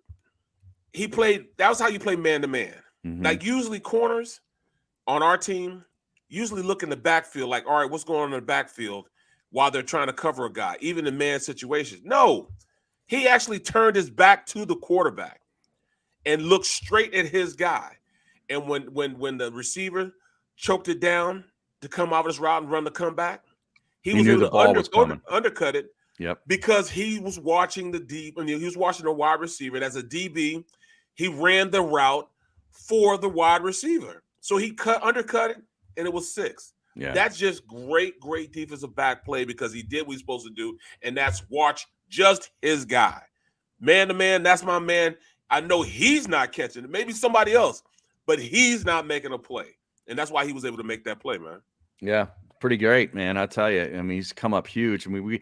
that was how you play man to man. Like usually corners on our team usually look in the backfield like, all right, what's going on in the backfield while they're trying to cover a guy, even in man situations. No, he actually turned his back to the quarterback and looked straight at his guy. And when the receiver choked it down to come out of his route and run the comeback, he was able to undercut it. Yep. Because he was watching he was watching the wide receiver. And as a DB, he ran the route for the wide receiver. So he undercut it, and it was 6. Yeah. That's just great defensive back play because he did what he's supposed to do, and that's watch just his guy. Man to man, that's my man. I know he's not catching it. Maybe somebody else, but he's not making a play. And that's why he was able to make that play, man. Yeah, pretty great, man. I'll tell you. I mean, he's come up huge. I mean,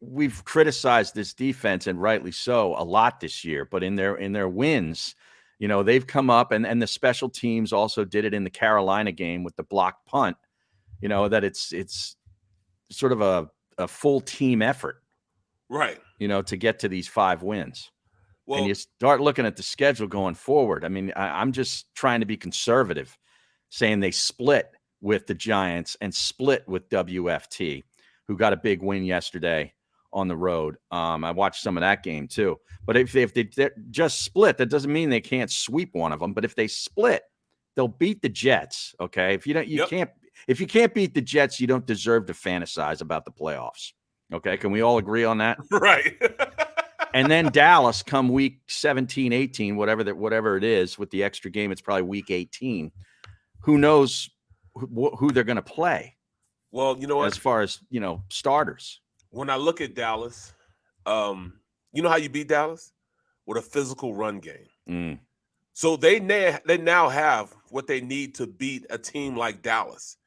we've criticized this defense, and rightly so, a lot this year. But in their wins, they've come up, and the special teams also did it in the Carolina game with the blocked punt. That it's sort of a full team effort, right? To get to these 5 wins. Well, and you start looking at the schedule going forward. I mean, I'm just trying to be conservative, saying they split with the Giants and split with WFT, who got a big win yesterday on the road. I watched some of that game too. But if they just split, that doesn't mean they can't sweep one of them. But if they split, they'll beat the Jets. Okay, if you can't beat the Jets, you don't deserve to fantasize about the playoffs. Okay, can we all agree on that? Right. And then Dallas come week 17, 18, whatever it is, with the extra game, it's probably week 18. Who knows who they're going to play? Well, you know what? As far as, starters. When I look at Dallas, you know how you beat Dallas? With a physical run game. So they now have what they need to beat a team like Dallas.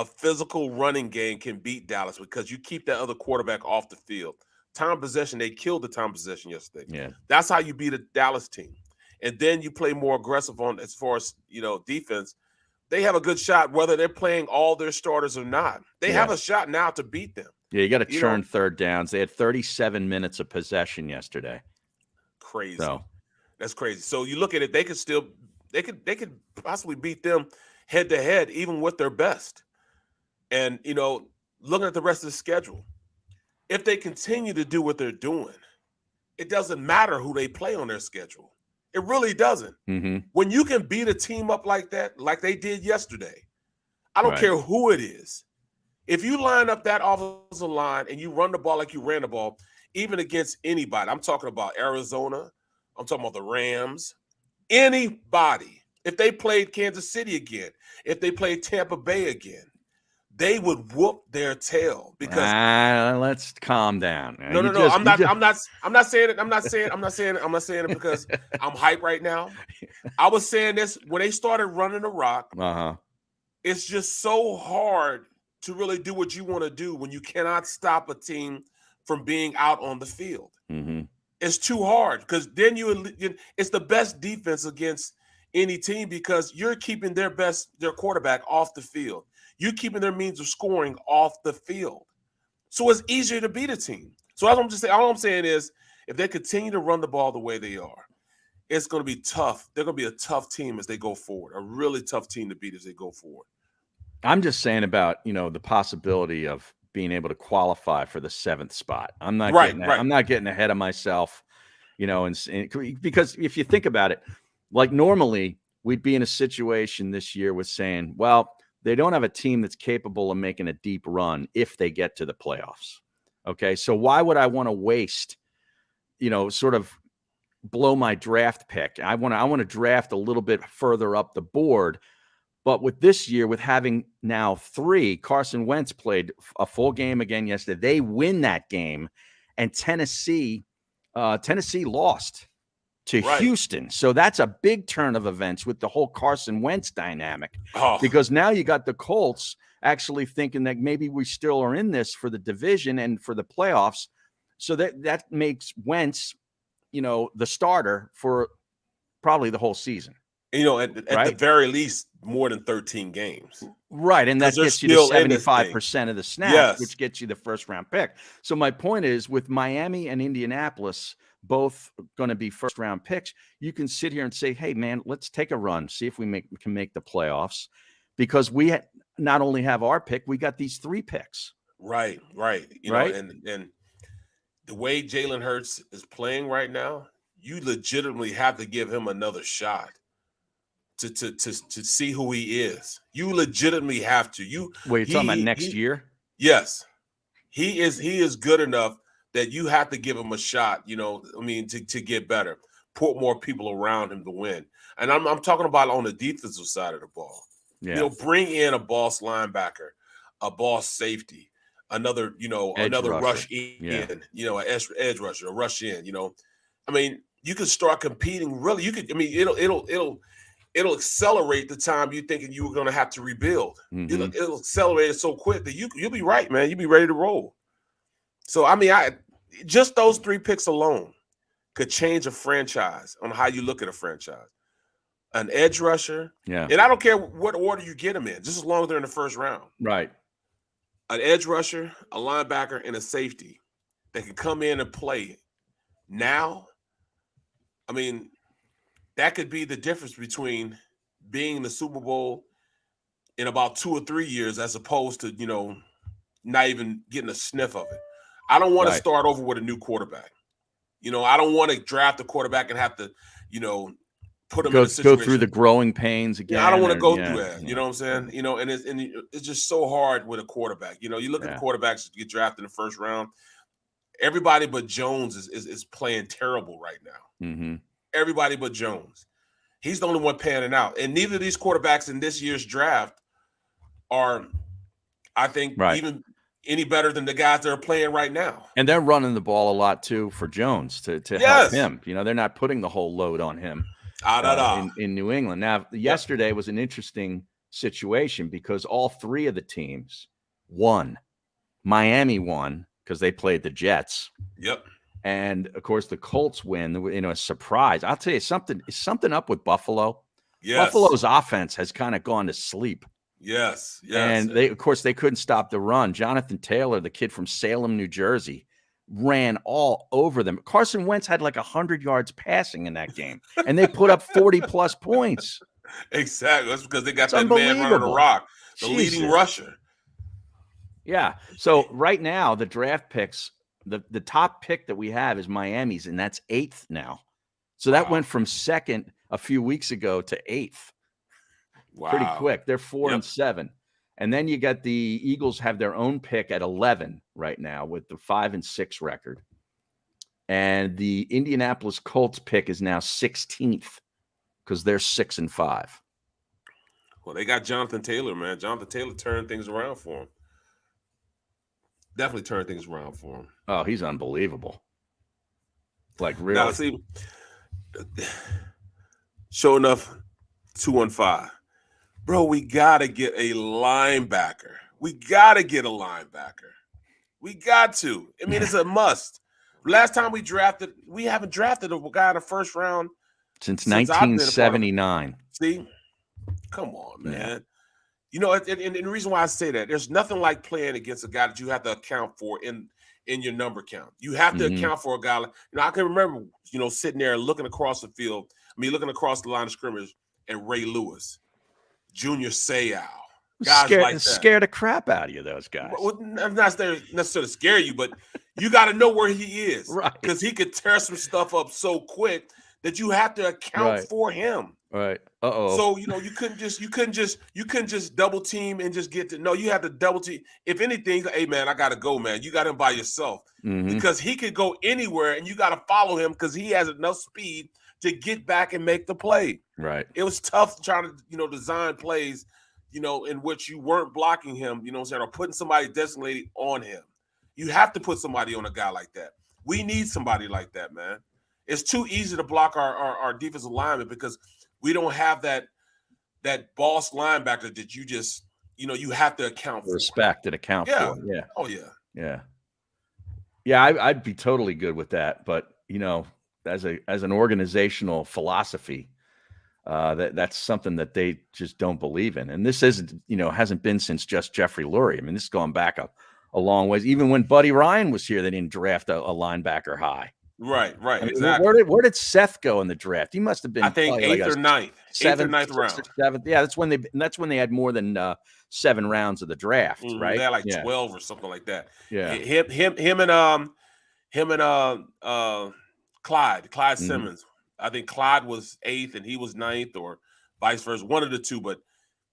a physical running game can beat Dallas because you keep that other quarterback off the field. Time possession, they killed the time possession yesterday. Yeah. That's how you beat a Dallas team. And then you play more aggressive on as far as, defense. They have a good shot whether they're playing all their starters or not. They have a shot now to beat them. Yeah, you got to churn third downs. They had 37 minutes of possession yesterday. Crazy. So. That's crazy. So you look at it, they could possibly beat them head to head, even with their best. And, looking at the rest of the schedule, if they continue to do what they're doing, it doesn't matter who they play on their schedule. It really doesn't. Mm-hmm. When you can beat a team up like that, like they did yesterday, I don't care who it is. If you line up that offensive line and you run the ball like you ran the ball, even against anybody, I'm talking about Arizona, I'm talking about the Rams, anybody, if they played Kansas City again, if they played Tampa Bay again, they would whoop their tail because let's calm down. No. I'm not saying it because I'm hyped right now. I was saying this when they started running the rock. It's just so hard to really do what you want to do when you cannot stop a team from being out on the field. Mm-hmm. It's too hard because then it's the best defense against any team because you're keeping their quarterback off the field. You're keeping their means of scoring off the field. So it's easier to beat a team. So all I'm saying is if they continue to run the ball the way they are, it's going to be tough. They're going to be a tough team as they go forward, a really tough team to beat as they go forward. I'm just saying about, the possibility of being able to qualify for the 7th spot. I'm not getting ahead of myself, and because if you think about it, like normally we'd be in a situation this year with saying, well, they don't have a team that's capable of making a deep run if they get to the playoffs. Okay. So why would I want to waste, sort of blow my draft pick? I want to draft a little bit further up the board. But with this year, with having now 3, Carson Wentz played a full game again yesterday. They win that game, and Tennessee lost to Houston. So that's a big turn of events with the whole Carson Wentz dynamic. Because now you got the Colts actually thinking that maybe we still are in this for the division and for the playoffs. So that makes Wentz, the starter for probably the whole season. At the very least, more than 13 games. Right, and that gets you to 75% of the snaps, which gets you the first-round pick. So my point is, with Miami and Indianapolis both going to be first-round picks, you can sit here and say, hey, man, let's take a run, see if we can make the playoffs, because we not only have our pick, we got these 3 picks. Right. And the way Jalen Hurts is playing right now, you legitimately have to give him another shot. To see who he is. You legitimately have to. You're talking about next year? Yes. He is good enough that you have to give him a shot, to get better. Put more people around him to win. And I'm talking about on the defensive side of the ball. Yeah. Bring in a boss linebacker, a boss safety, another rush in, an edge rusher, a rush in, you can start competing really. It'll accelerate the time you thinking you were going to have to rebuild. Mm-hmm. It'll accelerate it so quick that you'll be right, man. You'll be ready to roll. So, just those 3 picks alone could change a franchise on how you look at a franchise. An edge rusher. Yeah. And I don't care what order you get them in, just as long as they're in the first round. Right. An edge rusher, a linebacker, and a safety that can come in and play now. That could be the difference between being in the Super Bowl in about 2 or 3 years as opposed to, not even getting a sniff of it. I don't want to start over with a new quarterback. I don't want to draft a quarterback and have to, put him in a situation. Go through the growing pains again. I don't want to go through that. You know what I'm saying? And it's just so hard with a quarterback. You look at the quarterbacks that get drafted in the first round. Everybody but Jones is playing terrible right now. Mm-hmm. Everybody but Jones. He's the only one panning out. And neither of these quarterbacks in this year's draft are, I think, even any better than the guys that are playing right now. And they're running the ball a lot, too, for Jones to help him. They're not putting the whole load on him in New England. Now, yesterday was an interesting situation because all three of the teams won. Miami won because they played the Jets. Yep. And of course the Colts win, a surprise. I'll tell you something up with Buffalo. Yes. Buffalo's offense has kind of gone to sleep. Yes. And they couldn't stop the run. Jonathan Taylor, the kid from Salem, New Jersey, ran all over them. Carson Wentz had like 100 yards passing in that game, and they put up 40+ points. Exactly. That's because they got that man running the rock, the leading rusher. Yeah. So right now, the draft picks, the top pick that we have is Miami's, and that's 8th now. So that went from 2nd a few weeks ago to 8th. Wow. Pretty quick. They're 4 and 7. And then you got the Eagles have their own pick at 11 right now with the 5 and 6 record. And the Indianapolis Colts pick is now 16th because they're 6 and 5. Well, they got Jonathan Taylor, man. Jonathan Taylor turned things around for him. Definitely turned things around for him. Oh, he's unbelievable. Like, really. Now, see, sure enough, 2-15. Bro, we got to get a linebacker. We got to get a linebacker. We got to. I mean, it's a must. Last time we haven't drafted a guy in the first round since 1979. See? Come on, man. Yeah. You know, and the reason why I say that, there's nothing like playing against a guy that you have to account for in your number count. You have to account for a guy. I can remember, sitting there looking across the field. Looking across the line of scrimmage and Ray Lewis, Junior Seau, guys like that. Scare the crap out of you, those guys. Well, I'm not necessarily scare you, but you got to know where he is, right? Because he could tear some stuff up so quick that you have to account for him. Right. Uh-oh. So, you couldn't just double team and just get to no, you have to double team. If anything, hey man, I gotta go, man. You got him by yourself. Because he could go anywhere and you gotta follow him because he has enough speed to get back and make the play. Right. It was tough trying to, design plays, in which you weren't blocking him, or putting somebody designated on him. You have to put somebody on a guy like that. We need somebody like that, man. It's too easy to block our defensive lineman because we don't have that boss linebacker that you just, you have to account for. Respect and account for. Yeah. Oh, yeah. Yeah. Yeah, I'd be totally good with that. But, as an organizational philosophy, that's something that they just don't believe in. And this hasn't been since just Jeffrey Lurie. This has gone back a long ways. Even when Buddy Ryan was here, they didn't draft a linebacker high. Right, exactly. Where did Seth go in the draft? He must have been, I think, 8th or 9th. 8th or 9th round. 7th. Yeah, that's when they had more than 7 rounds of the draft, right? They had like 12 or something like that. Yeah. Him and Clyde Simmons. I think Clyde was 8th and he was 9th, or vice versa, one of the two. But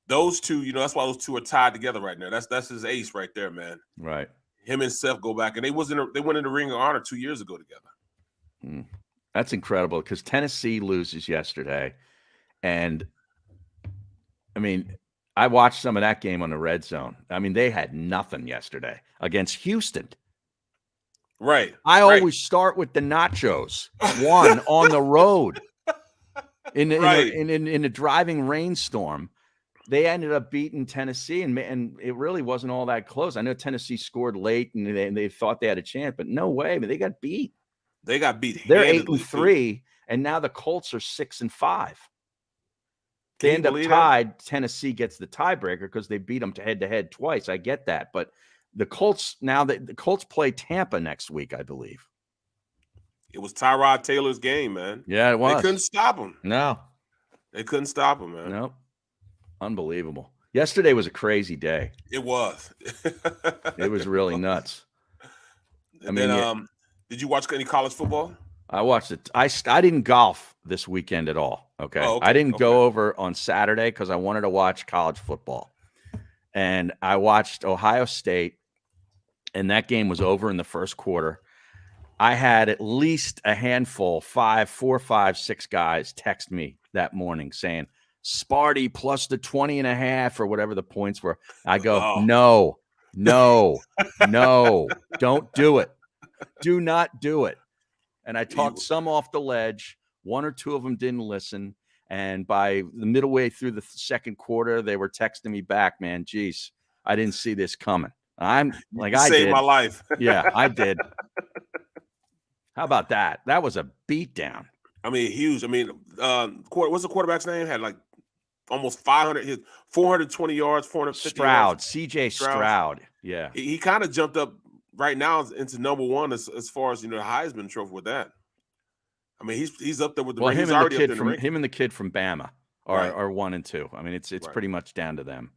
those two, that's why those two are tied together right now. That's his ace right there, man. Right. Him and Seth go back, and they went in the Ring of Honor 2 years ago together. That's incredible because Tennessee loses yesterday, and I watched some of that game on the Red Zone. They had nothing yesterday against Houston. Right. I always start with the nachos. One on the road in a driving rainstorm. They ended up beating Tennessee, and it really wasn't all that close. I know Tennessee scored late, and they thought they had a chance, but no way. They got beat. They got beat. They're 8-3, and now the Colts are 6-5. They end up tied. Tennessee gets the tiebreaker because they beat them head-to-head twice. I get that, but the Colts the Colts play Tampa next week, I believe. It was Tyrod Taylor's game, man. Yeah, it was. They couldn't stop him. No, they couldn't stop him, man. Nope. Unbelievable. Yesterday was a crazy day. It was. It was really nuts. Did you watch any college football? I watched it. I didn't golf this weekend at all. Okay. I didn't go over on Saturday because I wanted to watch college football. And I watched Ohio State, and that game was over in the first quarter. I had at least a handful, 4, 5, 6 guys text me that morning saying, Sparty plus the 20.5 or whatever the points were. I go, no, don't do it. Do not do it. And I talked some off the ledge. 1 or 2 of them didn't listen. And by the middle way through the second quarter, they were texting me back, man, geez, I didn't see this coming. I'm like, you I saved did. my life. Yeah, I did. How about that? That was a beatdown. I mean, huge. I mean, what's the quarterback's name? Had like almost 500, 420 yards, 450 Stroud, yards. CJ Stroud. Yeah. He kind of jumped up right now into number one as far as, the Heisman Trophy with that. I mean, he's up there with the well, he's him already and up there him and the kid from Bama are 1 and 2. I mean, it's Right. pretty much down to them.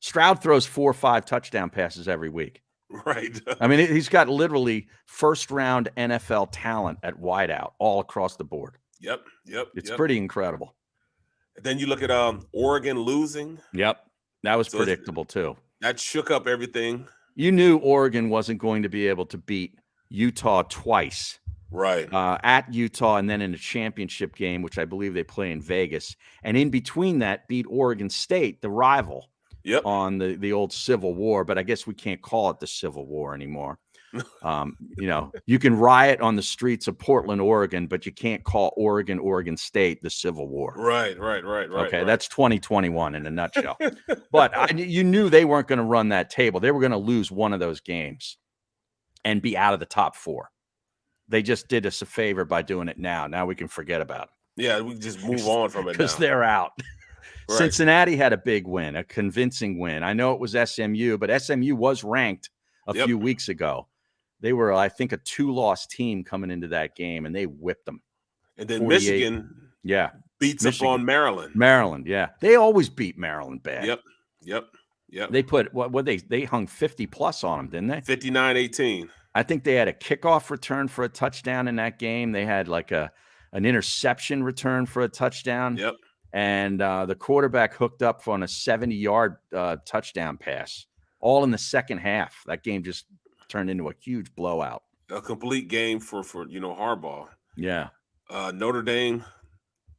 Stroud throws 4 or 5 touchdown passes every week. Right. I mean, he's got literally first-round NFL talent at wideout all across the board. Yep. It's pretty incredible. Then you look at Oregon losing. Yep. That was So predictable too. That shook up everything. You knew Oregon wasn't going to be able to beat Utah twice. Right. At Utah and then in a championship game, which I believe they play in Vegas. And in between that, beat Oregon State, the rival, on the old Civil War. But I guess we can't call it the Civil War anymore. You can riot on the streets of Portland, Oregon, but you can't call Oregon State the Civil War. Right. Okay, that's 2021 in a nutshell. But you knew they weren't going to run that table. They were going to lose one of those games and be out of the top 4. They just did us a favor by doing it now. Now we can forget about it. Yeah, we just move on from it because now. they're out. Right. Cincinnati had a big win, a convincing win. I know it was SMU, but SMU was ranked a few weeks ago. They were, I think, a 2-loss team coming into that game, and they whipped them. And then 48. Michigan beats Michigan. up on Maryland. Maryland, yeah. They always beat Maryland bad. Yep. They put, they hung 50+ on them, didn't they? 59-18. I think they had a kickoff return for a touchdown in that game. They had like an interception return for a touchdown. Yep. And the quarterback hooked up on a 70-yard touchdown pass, all in the second half. That game just turned into a huge blowout. A complete game for Harbaugh. Yeah. Notre Dame,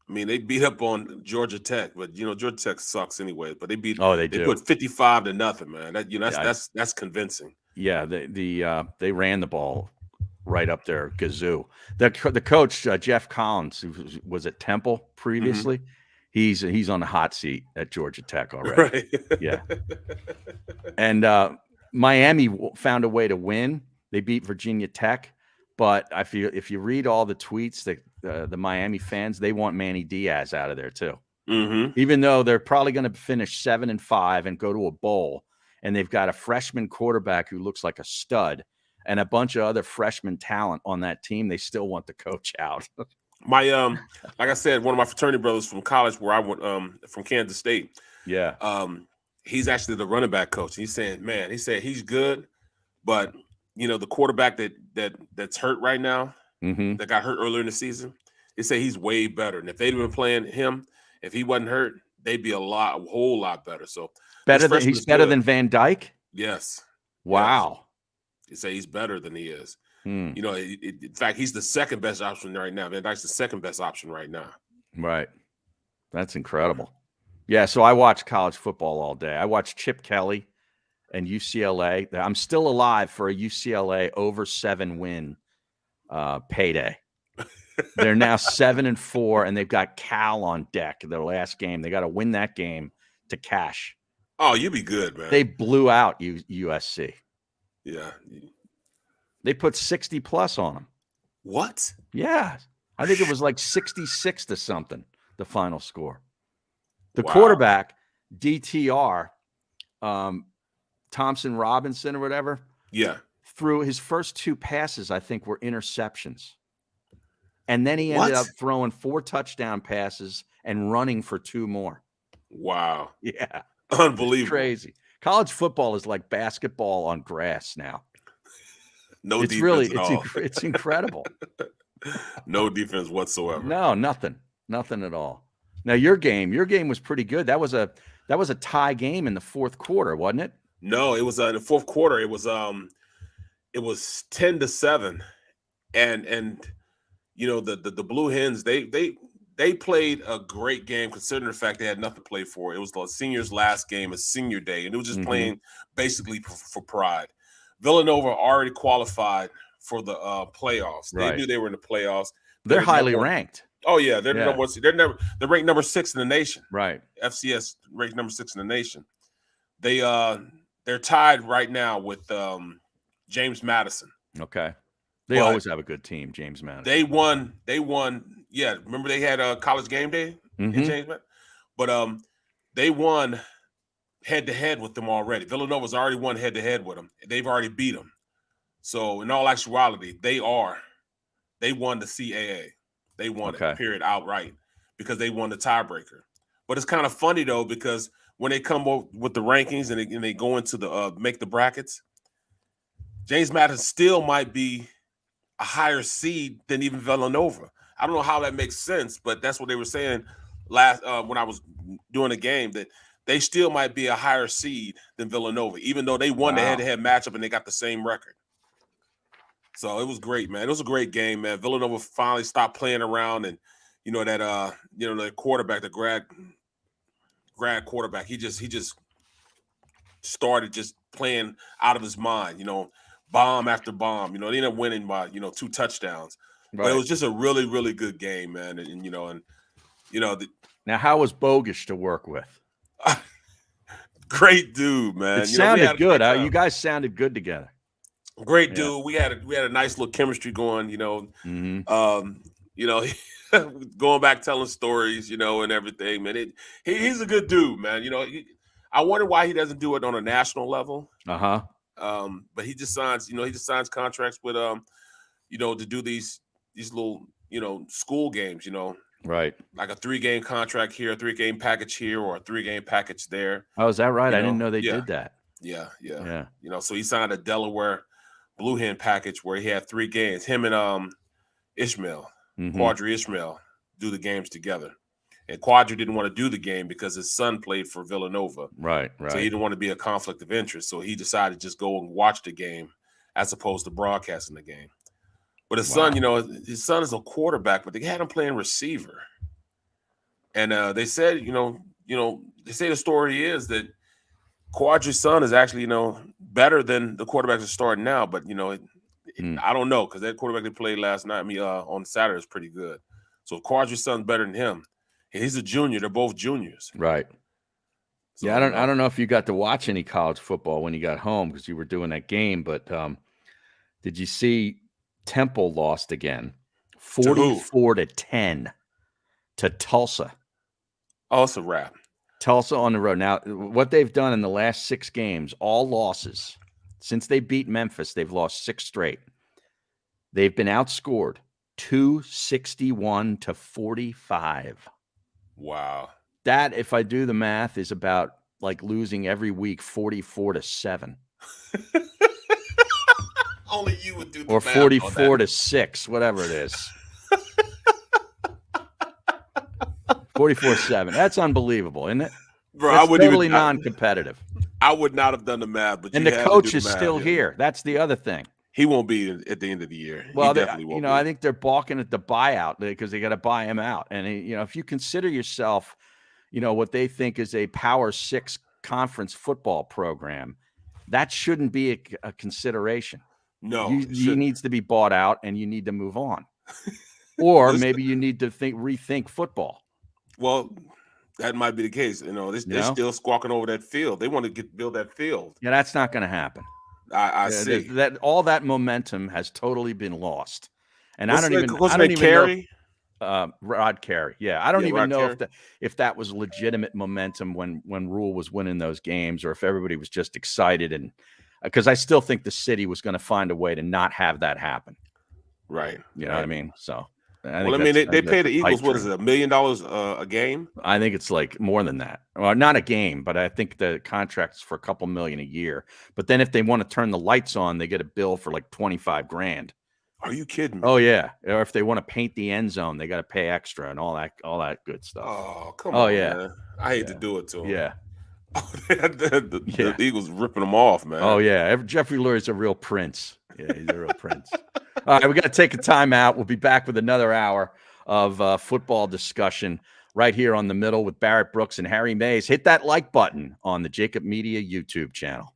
I mean, they beat up on Georgia Tech, but Georgia Tech sucks anyway. But they beat. Oh, they do. They put 55-0, man. That's convincing. Yeah, they ran the ball right up their gazoo. The coach Jeff Collins, who was at Temple previously, he's on the hot seat at Georgia Tech already. Right. Yeah. And Miami found a way to win. They beat Virginia Tech, but if you read all the tweets that the Miami fans, they want Manny Diaz out of there too. Mm-hmm. Even though they're probably going to finish 7-5 and go to a bowl. And they've got a freshman quarterback who looks like a stud and a bunch of other freshman talent on that team. They still want the coach out. My like I said, one of my fraternity brothers from college where I went from Kansas State. Yeah. He's actually the running back coach. He's saying, man, he said he's good, but the quarterback that's hurt right now, that got hurt earlier in the season, they say he's way better. And if they'd been playing him, if he wasn't hurt, they'd be a whole lot better. So he's better than Van Dyke? Yes. Wow. Yes. You say he's better than he is. In fact, he's the second best option right now. Van Dyke's the second best option right now. Right. That's incredible. Yeah, so I watch college football all day. I watch Chip Kelly and UCLA. I'm still alive for a UCLA over 7 win payday. They're now 7-4, and they've got Cal on deck. Their last game, they got to win that game to cash. Oh, you'll be good, man. They blew out USC. Yeah, they put 60+ on them. What? Yeah, I think it was like 66 to something. The final score. The quarterback, DTR, Thompson Robinson or whatever. Yeah, threw his first 2 passes. I think were interceptions. And then he ended up throwing 4 touchdown passes and running for 2 more. Wow. Yeah. Unbelievable. Crazy. College football is like basketball on grass now. No it's defense really, at all. It's incredible. No defense whatsoever. No, nothing at all. Now your game was pretty good. That was a tie game in the fourth quarter, wasn't it? No, it was in the fourth quarter. It was 10-7, and the Blue Hens they played a great game considering the fact they had nothing to play for. It was the seniors' last game, a senior day, and it was just playing basically for pride. Villanova already qualified for the playoffs. They knew they were in the playoffs. They're highly ranked. Oh yeah, they're they're ranked number 6 in the nation. Right. FCS ranked number 6 in the nation. They're tied right now with James Madison. Okay. They always have a good team, James Madison. They won. Yeah, remember they had a college game day in James Madison? But they won head-to-head with them already. Villanova's already won head-to-head with them. They've already beat them. So in all actuality, they won the CAA. They won it, period, outright, because they won the tiebreaker. But it's kind of funny, though, because when they come up with the rankings and they go into the make the brackets, James Madison still might be a higher seed than even Villanova. I don't know how that makes sense, but that's what they were saying last when I was doing the game, that they still might be a higher seed than Villanova, even though they won the head-to-head matchup and they got the same record. So it was great, man. It was a great game, man. Villanova finally stopped playing around, and the quarterback, the grad quarterback, he just started just playing out of his mind, bomb after bomb. They ended up winning by 2 touchdowns. Right. But it was just a really, really good game, man. Now, how was Bogish to work with? Great dude, man. It sounded good. You guys sounded good together. Great dude. We had a nice little chemistry going. Going back telling stories, and everything, man. He's a good dude, man. I wonder why he doesn't do it on a national level. But he just signs, contracts with to do these little school games, right, like a 3-game contract here, a 3-game package here, or a 3-game package there. Oh, is that right? I didn't know they did that. Yeah. So he signed a Delaware Blue Hen package where he had 3 games. Him and Ishmael, Quadri Ishmael, do the games together. And Quadri didn't want to do the game because his son played for Villanova. Right. So he didn't want to be a conflict of interest. So he decided to just go and watch the game as opposed to broadcasting the game. But his son, his son is a quarterback, but they had him playing receiver. And they said, they say the story is that Quadri's son is actually, better than the quarterback that's starting now. But, I don't know, because that quarterback they played last night, on Saturday, is pretty good. So Quadri's son's better than him. And he's a junior. They're both juniors. Right. So, yeah, I don't know if you got to watch any college football when you got home because you were doing that game, but did you see Temple lost again? 44-10 to Tulsa. Oh, it's a wrap. Tulsa on the road. Now, what they've done in the last 6 games, all losses. Since they beat Memphis, they've lost 6 straight. They've been outscored 261-45. Wow. That, if I do the math, is about like losing every week 44-7. Only you would do the or math 44-6, whatever it is. 44-7. That's unbelievable, isn't it? Bro, that's I wouldn't totally even non-competitive. I would not have done the math, but and the coach is still here. That's the other thing. He won't be at the end of the year. Well, I think they're balking at the buyout because they got to buy him out. And if you consider yourself, what they think is a Power 6 conference football program, that shouldn't be a consideration. No, he needs to be bought out, and you need to move on, or maybe you need to rethink football. Well, that might be the case. They're still squawking over that field. They want to build that field. Yeah, that's not going to happen. I see that all that momentum has totally been lost, and I don't even know. Rod Carey. Yeah, I don't even know if that was legitimate momentum when Rule was winning those games, or if everybody was just excited, and because I still think the city was going to find a way to not have that happen. Right. You know what I mean? So. They pay the Eagles, what is it, $1 million a game? I think it's like more than that. Well, not a game, but I think the contract's for a couple million a year. But then if they want to turn the lights on, they get a bill for like $25,000. Are you kidding me? Oh yeah. Or if they want to paint the end zone, they got to pay extra and all that good stuff. Oh, come on. Yeah. Man. I hate to do it to them. Yeah. The Eagles ripping them off, man. Oh yeah. Jeffrey Lurie's a real prince. Yeah, he's a real prince. All right, we got to take a time out. We'll be back with another hour of football discussion right here on The Middle with Barrett Brooks and Harry Mays. Hit that like button on the JAKIB Media YouTube channel.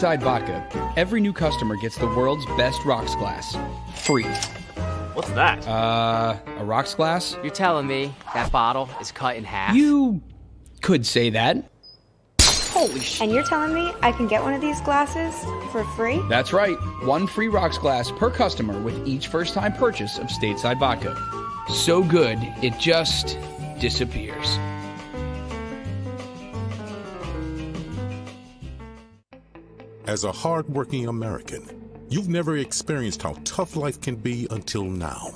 Stateside Vodka, every new customer gets the world's best rocks glass. Free. What's that? A rocks glass? You're telling me that bottle is cut in half? You could say that. Holy shit. And you're telling me I can get one of these glasses for free? That's right. One free rocks glass per customer with each first-time purchase of Stateside Vodka. So good, it just disappears. As a hardworking American, you've never experienced how tough life can be until now.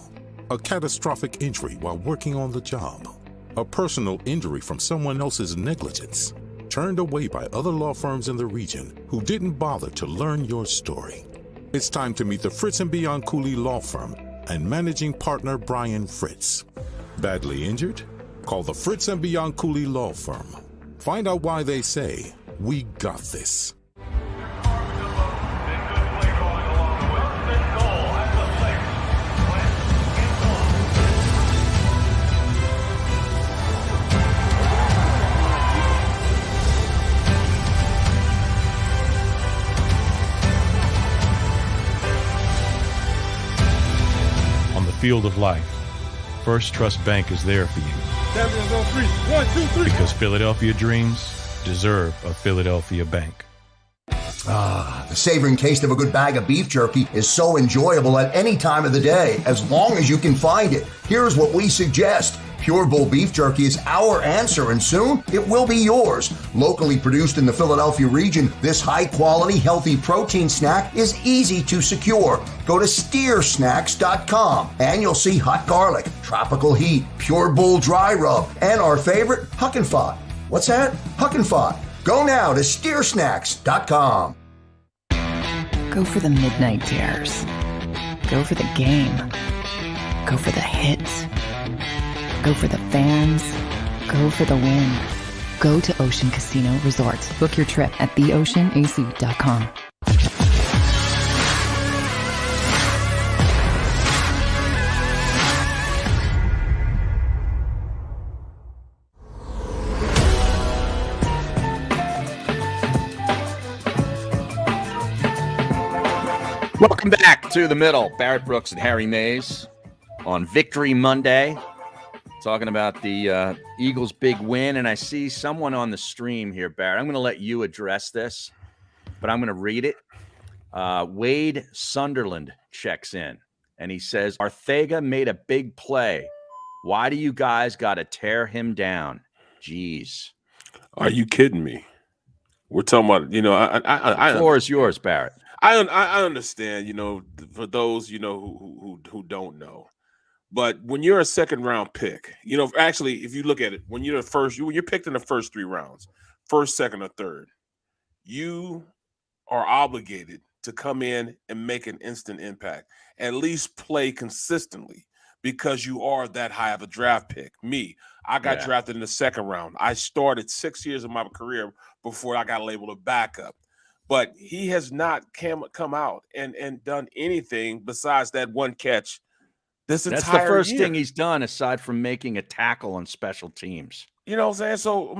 A catastrophic injury while working on the job. A personal injury from someone else's negligence. Turned away by other law firms in the region who didn't bother to learn your story. It's time to meet the Fritz & Bianculli Law Firm and managing partner Brian Fritz. Badly injured? Call the Fritz & Bianculli Law Firm. Find out why they say, "We got this." Field of life, First Trust Bank is there for you. Champions on 3. 1, 2, 3. Because Philadelphia dreams deserve a Philadelphia bank. The savoring taste of a good bag of beef jerky is so enjoyable at any time of the day, as long as you can find it. Here's what we suggest. Pure Bull Beef Jerky is our answer, and soon it will be yours. Locally produced in the Philadelphia region, this high-quality, healthy protein snack is easy to secure. Go to steersnacks.com, and you'll see hot garlic, tropical heat, Pure Bull dry rub, and our favorite, Huck and Fought. What's that? Huck and Fought. Go now to steersnacks.com. Go for the midnight dares. Go for the game. Go for the hits. Go for the fans. Go for the win. Go to Ocean Casino Resort. Book your trip at theoceanac.com. Welcome back to the middle. Barrett Brooks and Harry Mays on Victory Monday, talking about the Eagles' big win. And I see someone on the stream here, Barrett. I'm going to let you address this, but I'm going to read it. Wade Sunderland checks in, and he says, Arthega made a big play. Why do you guys got to tear him down? Jeez. Are you kidding me? We're talking about, the floor is yours, Barrett. I understand, for those, who don't know. But when you're a second round pick, actually, if you look at it, when you're picked in the first 3 rounds, first, second, or third, you are obligated to come in and make an instant impact, at least play consistently, because you are that high of a draft pick. I got drafted in the second round. I started 6 years of my career before I got labeled a backup. But he has not come out and done anything besides that one catch this entire year. That's the first thing he's done aside from making a tackle on special teams. You know what I'm saying? So,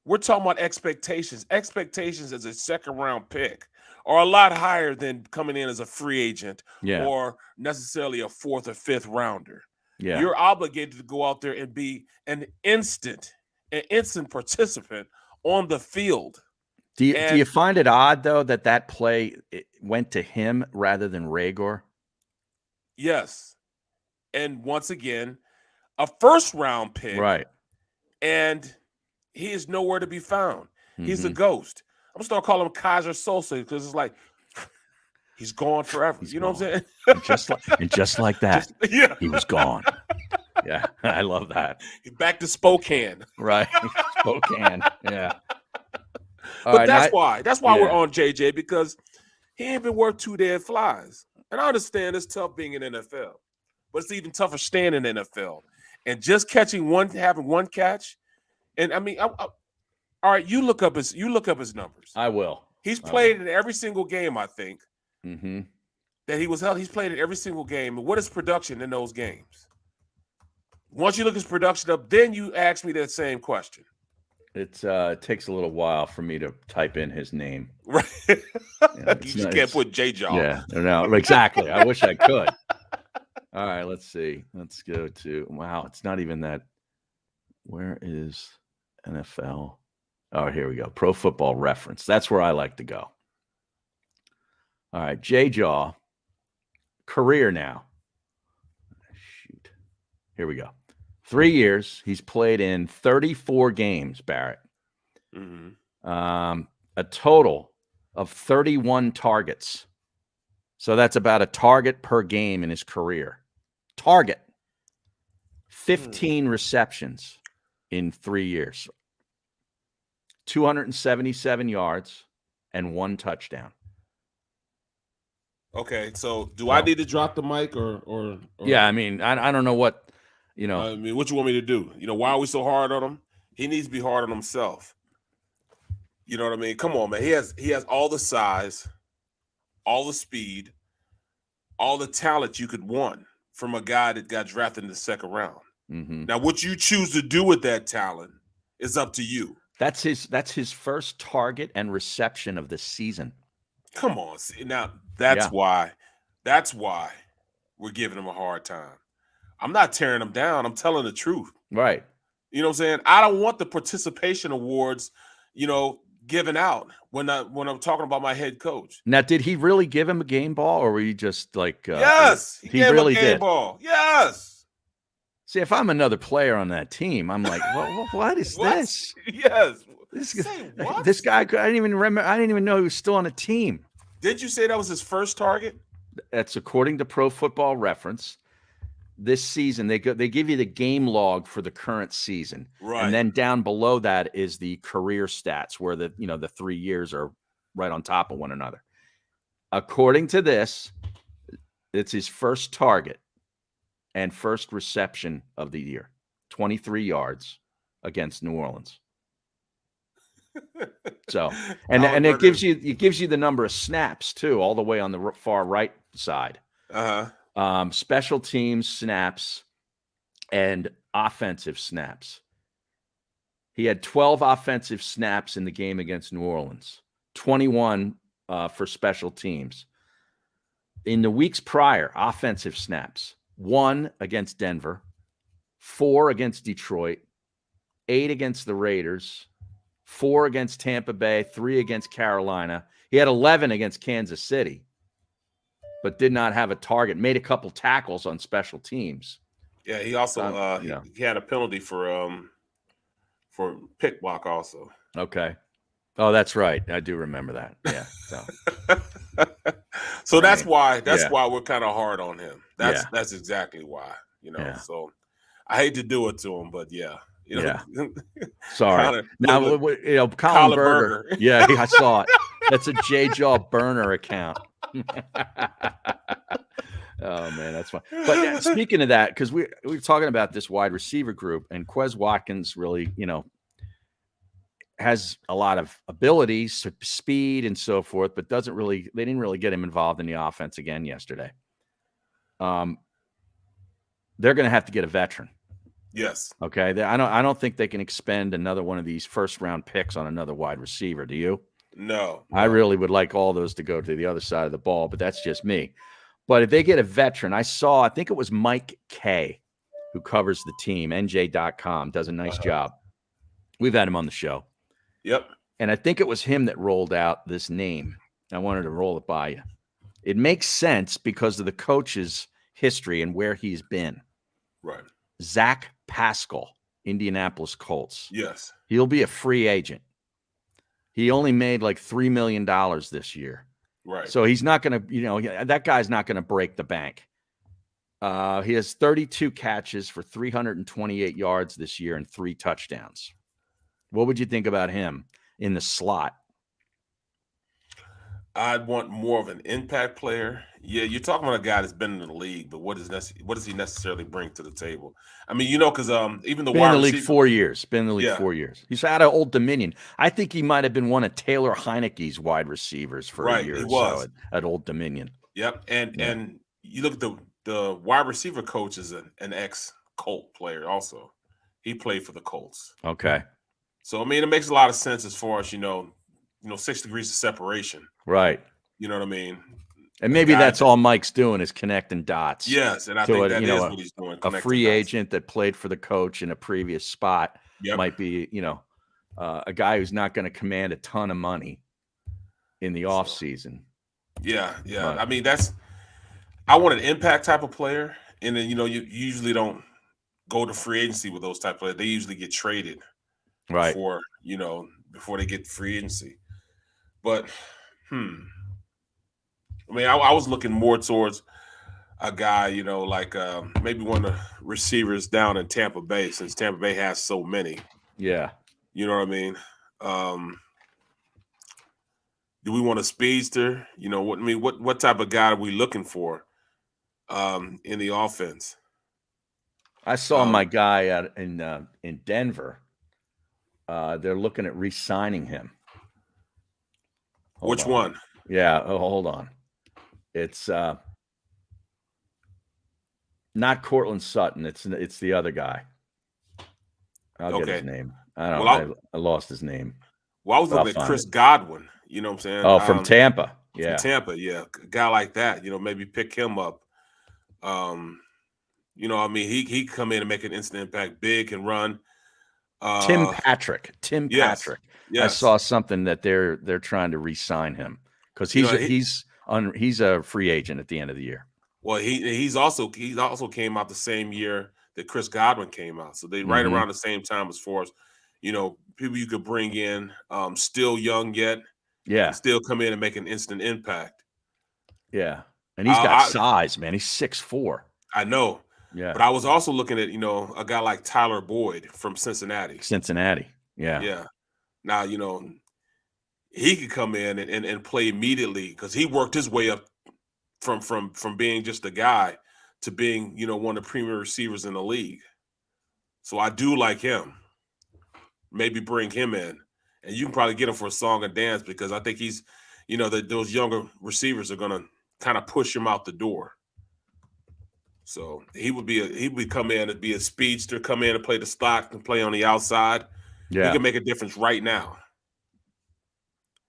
we're talking about expectations. Expectations as a second-round pick are a lot higher than coming in as a free agent or necessarily a 4th or 5th rounder. Yeah. You're obligated to go out there and be an instant participant on the field. Do you find it odd, though, that play went to him rather than Rager? Yes. And once again, a first-round pick. Right. And he is nowhere to be found. Mm-hmm. He's a ghost. I'm going to start calling him Kaiser Sosa because it's like he's gone forever. Know what I'm saying? just like that, he was gone. Yeah, I love that. He's back to Spokane. Right. Spokane, yeah. But that's why we're on JJ, because he ain't been worth 2 dead flies. And I understand it's tough being in NFL, but it's even tougher staying in NFL. And just having one catch, and all right, you look up his numbers. I will. He's played in every single game, I think. Mm-hmm. That he was held. He's played in every single game. And what is production in those games? Once you look his production up, then you ask me that same question. It takes a little while for me to type in his name. Right. You just can't put J-Jaw. Yeah, no, exactly. I wish I could. All right, let's see. Let's go to, wow, it's not even that. Where is NFL? Oh, here we go. Pro Football Reference. That's where I like to go. All right, J-Jaw, career now. Shoot. Here we go. 3 years. He's played in 34 games, Barrett. A total of 31 targets. So that's about a target per game in his career. Target. 15 receptions in 3 years. 277 yards and 1 touchdown. Okay, so do I need to drop the mic or Yeah, I mean, I don't know what, you know. I mean, what you want me to do? You know, why are we so hard on him? He needs to be hard on himself. You know what I mean? Come on, man. He has all the size, all the speed, all the talent you could want from a guy that got drafted in the second round. Now, what you choose to do with that talent is up to you. That's his first target and reception of the season. Come on. See, now that's why we're giving him a hard time. I'm not tearing him down. I'm telling the truth. Right. You know what I'm saying? I don't want the participation awards, you know, given out when I'm talking about my head coach. Now, did he really give him a game ball, or were you just like? Yes, he really him a game did. Ball. Yes. See, if I'm another player on that team, I'm like, what is this? Yes. This guy, I didn't even remember. I didn't even know he was still on a team. Did you say that was his first target? That's according to Pro Football Reference. This season, they give you the game log for the current season, right? And then down below that is the career stats, where the 3 years are right on top of one another. According to this, it's his first target and first reception of the year, 23 yards against New Orleans. So, and it gives you the number of snaps too, all the way on the far right side. Special teams snaps and offensive snaps. He had 12 offensive snaps in the game against New Orleans, 21 for special teams. In the weeks prior, offensive snaps, 1 against Denver, 4 against Detroit, 8 against the Raiders, 4 against Tampa Bay, 3 against Carolina. He had 11 against Kansas City, but did not have a target. Made a couple tackles on special teams. Yeah, he also he had a penalty for pick block also. Okay. Oh, that's right. I do remember that. Yeah. So that's why we're kind of hard on him. That's exactly why. You know. So I hate to do it to him, but yeah. You know, Sorry. Now, Colin Berger. Yeah, I saw it. That's a J-Jaw burner account. Oh man, that's fun. But speaking of that, because we were talking about this wide receiver group, and Quez Watkins really, has a lot of abilities, speed, and so forth, but they didn't really get him involved in the offense again yesterday. They're going to have to get a veteran. Yes. Okay. I don't think they can expend another one of these first round picks on another wide receiver. Do you? No. I really would like all those to go to the other side of the ball, but that's just me. But if they get a veteran, I think it was Mike Kay, who covers the team, NJ.com, does a nice job. We've had him on the show. Yep. And I think it was him that rolled out this name. I wanted to roll it by you. It makes sense because of the coach's history and where he's been. Right. Zach Pascal, Indianapolis Colts. Yes. He'll be a free agent. He only made like $3 million this year. Right. So he's not going to, that guy's not going to break the bank. He has 32 catches for 328 yards this year and 3 touchdowns. What would you think about him in the slot? I'd want more of an impact player. Yeah, you're talking about a guy that's been in the league, but what does he necessarily bring to the table? I mean, because even the been wide in the league receiver, 4 years. Been in the league 4 years. He's out of Old Dominion. I think he might have been one of Taylor Heineke's wide receivers for a year or so at Old Dominion. Yep, and you look at the wide receiver coach is an ex-Colt player also. He played for the Colts. Okay. So I mean, it makes a lot of sense as far as 6 degrees of separation. Right. You know what I mean? And maybe that's all Mike's doing is connecting dots. Yes, and I think that is what he's doing. A free agent that played for the coach in a previous spot might be, a guy who's not going to command a ton of money in the offseason. Yeah. But, I mean, I want an impact type of player, and then you usually don't go to free agency with those type of players. They usually get traded before they get free agency. But I mean, I was looking more towards a guy, like maybe one of the receivers down in Tampa Bay, since Tampa Bay has so many. Yeah. You know what I mean? Do we want a speedster? What type of guy are we looking for in the offense? I saw my guy out in Denver. They're looking at re-signing him. Which one? Yeah. Oh, hold on. It's not Cortland Sutton. It's the other guy. I'll get his name. I don't know. I lost his name. Well, I was looking at Chris Godwin. You know what I'm saying? Oh, from Tampa. Yeah. From Tampa, yeah. A guy like that, maybe pick him up. I mean, he come in and make an instant impact, big and run. Tim Patrick. Patrick. Yes. I saw something that they're trying to re-sign him because he's a free agent at the end of the year. Well, he also came out the same year that Chris Godwin came out, so they right around the same time as far as people you could bring in, still young yet, still come in and make an instant impact. Yeah, and he's got size, man. He's 6'4". I know. Yeah, but I was also looking at a guy like Tyler Boyd from Cincinnati. Yeah. Yeah. Now he could come in and play immediately because he worked his way up from being just a guy to being one of the premier receivers in the league. So I do like him. Maybe bring him in, and you can probably get him for a song and dance because I think he's those younger receivers are going to kind of push him out the door. So he would come in and be a speedster, come in and play the slot and play on the outside. Yeah, he can make a difference right now.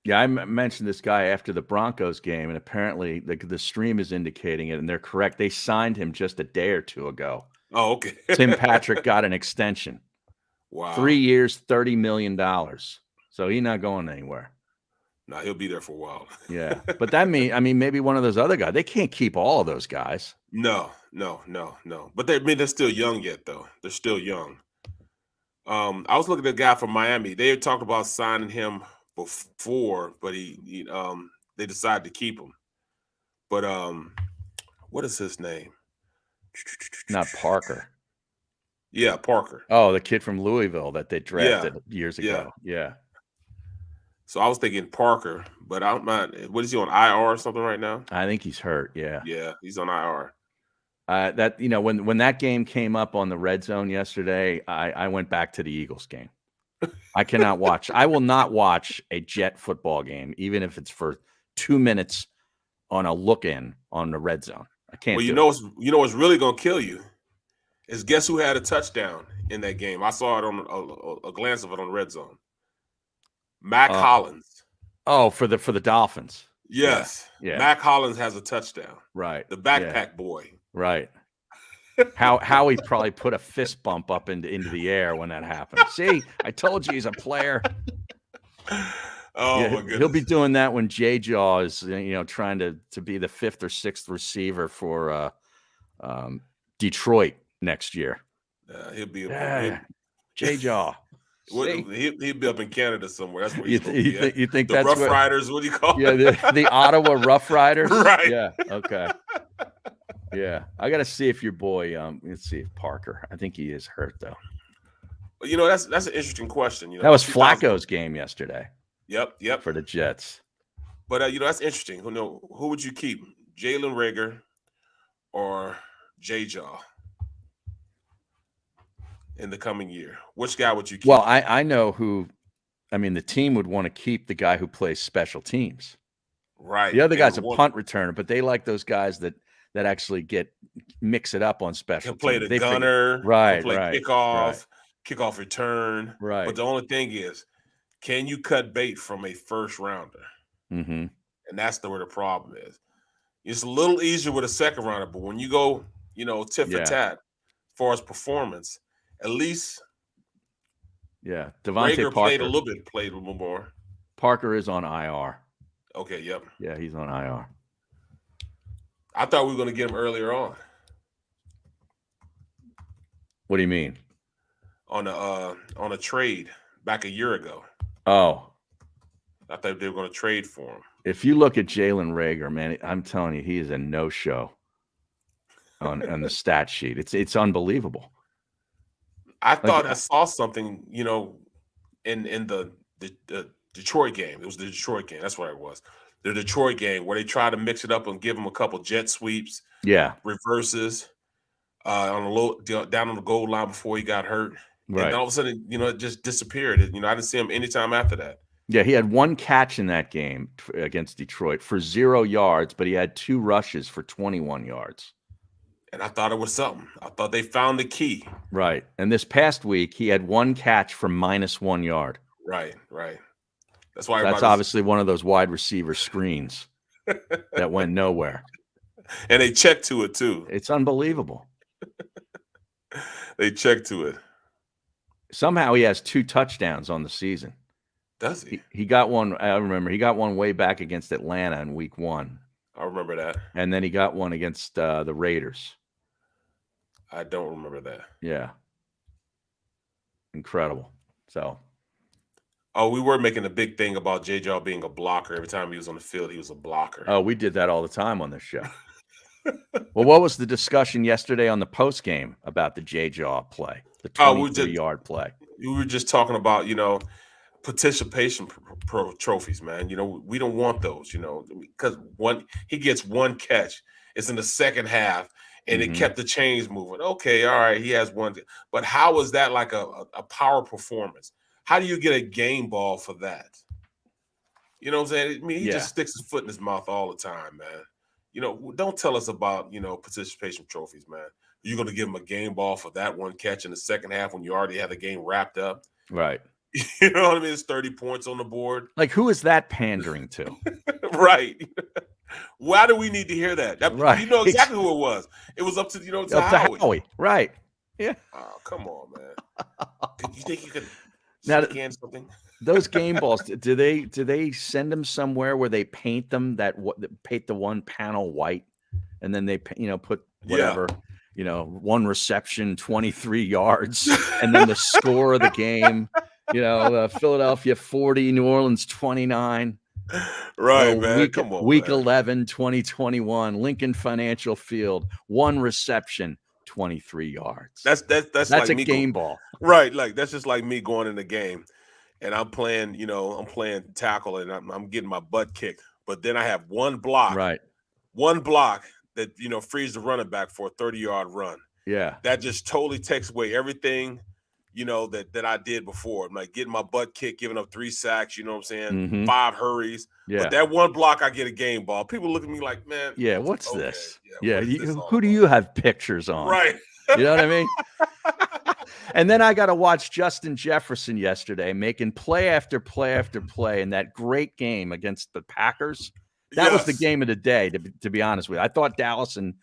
Yeah, I mentioned this guy after the Broncos game, and apparently the stream is indicating it, and they're correct. They signed him just a day or two ago. Oh, okay. Tim Patrick got an extension. Wow. 3 years, $30 million. So he's not going anywhere. No, he'll be there for a while. Yeah, but maybe one of those other guys. They can't keep all of those guys. No. But they're still young yet, though. They're still young. I was looking at a guy from Miami. They had talked about signing him before, but they decided to keep him. But what is his name? Not Parker. Yeah, Parker. Oh, the kid from Louisville that they drafted years ago. Yeah. So I was thinking Parker, but I don't mind. What is he on IR or something right now? I think he's hurt. Yeah. Yeah, he's on IR. When that game came up on the red zone yesterday, I went back to the Eagles game. I cannot watch. I will not watch a Jet football game, even if it's for 2 minutes on a look-in on the red zone. I can't. Well, what's really gonna kill you is guess who had a touchdown in that game? I saw it on a glance of it on the red zone. Mac Hollins. Oh, for the Dolphins. Yes. Yeah. Mac Hollins has a touchdown. Right. The backpack boy. Right. How he probably put a fist bump up into the air when that happened. See, I told you he's a player. Oh my goodness. He'll be doing that when J-Jaw is trying to be the 5th or 6th receiver for Detroit next year. He'll be J-Jaw. He'll be up in Canada somewhere. That's where he's going to be. You think the that's Rough Riders? What do you call it? Yeah, the Ottawa Rough Riders. Right. Yeah. Okay. Yeah, I got to see if your boy. Let's see if Parker. I think he is hurt though. That's an interesting question. That was Flacco's game yesterday. Yep. For the Jets. But that's interesting. Who would you keep? Jalen Reagor or J-Jaw in the coming year? Which guy would you keep? Well, I know who. I mean, the team would want to keep the guy who plays special teams. Right. The other guy's a punt returner, but they like those guys that actually mix it up on special. Can play teams. The gunner. Right. Play kickoff. Right. kickoff return. Right. But the only thing is, can you cut bait from a first rounder? Mm-hmm. And that's where the problem is. It's a little easier with a second rounder, but when you go, tit for tat, as far as performance, at least Devontae Rager Parker played a little more. Parker is on IR. Okay, yep. Yeah, he's on IR. I thought we were going to get him earlier on. What do you mean? On a trade back a year ago. Oh. I thought they were going to trade for him. If you look at Jalen Rager, man, I'm telling you, he is a no-show on the stat sheet. It's unbelievable. I thought I saw something, in the Detroit game. It was the Detroit game. That's what it was. The Detroit game where they tried to mix it up and give him a couple jet sweeps, reverses down on the goal line before he got hurt. Right. And all of a sudden, it just disappeared. I didn't see him anytime after that. Yeah, he had one catch in that game against Detroit for 0 yards, but he had 2 rushes for 21 yards. And I thought it was something. I thought they found the key. Right. And this past week, he had 1 catch for -1 yard. Right. That's why that's obviously one of those wide receiver screens that went nowhere. And they checked to it, too. It's unbelievable. They checked to it. Somehow he has 2 touchdowns on the season. Does he? He got one. I remember he got one way back against Atlanta in week 1. I remember that. And then he got one against the Raiders. I don't remember that. Yeah. Incredible. So. Oh, we were making a big thing about J-Jaw being a blocker. Every time he was on the field, he was a blocker. Oh, we did that all the time on this show. Well, what was the discussion yesterday on the post game about the J-Jaw play, the 23-yard play? We were just talking about, participation trophies, man. We don't want those, because he gets 1 catch. It's in the second half, and it kept the chains moving. Okay, all right, he has 1. But how is that like a power performance? How do you get a game ball for that? You know what I'm saying? I mean, he just sticks his foot in his mouth all the time, man. Don't tell us about, participation trophies, man. You're going to give him a game ball for that 1 catch in the second half when you already have the game wrapped up. Right. You know what I mean? It's 30 points on the board. Like, who is that pandering to? Right. Why do we need to hear that? Right. You know exactly who it was. It was up to, to Howie. Right. Yeah. Oh, come on, man. You think you could scan something? Those game balls, do they send them somewhere where they paint them paint the one panel white, and then they put whatever, 1 reception, 23 yards, and then the score of the game, Philadelphia 40, New Orleans 29. Right, man. Come on. Week 11, 2021, Lincoln Financial Field, 1 reception, 23 yards. That's like a game ball. Right. Like, that's just like me going in the game. And I'm playing, I'm playing tackle, and I'm getting my butt kicked. But then I have 1 block. Right. 1 block that, frees the running back for a 30-yard run. Yeah. That just totally takes away everything, that I did before. I'm like getting my butt kicked, giving up 3 sacks, you know what I'm saying? Mm-hmm. 5 hurries. Yeah. But that 1 block, I get a game ball. People look at me like, man. Yeah, what's this? Yeah. Who do you have pictures on? Right. You know what I mean? And then I got to watch Justin Jefferson yesterday making play after play after play in that great game against the Packers. That was the game of the day, to be honest with you. I thought Dallas and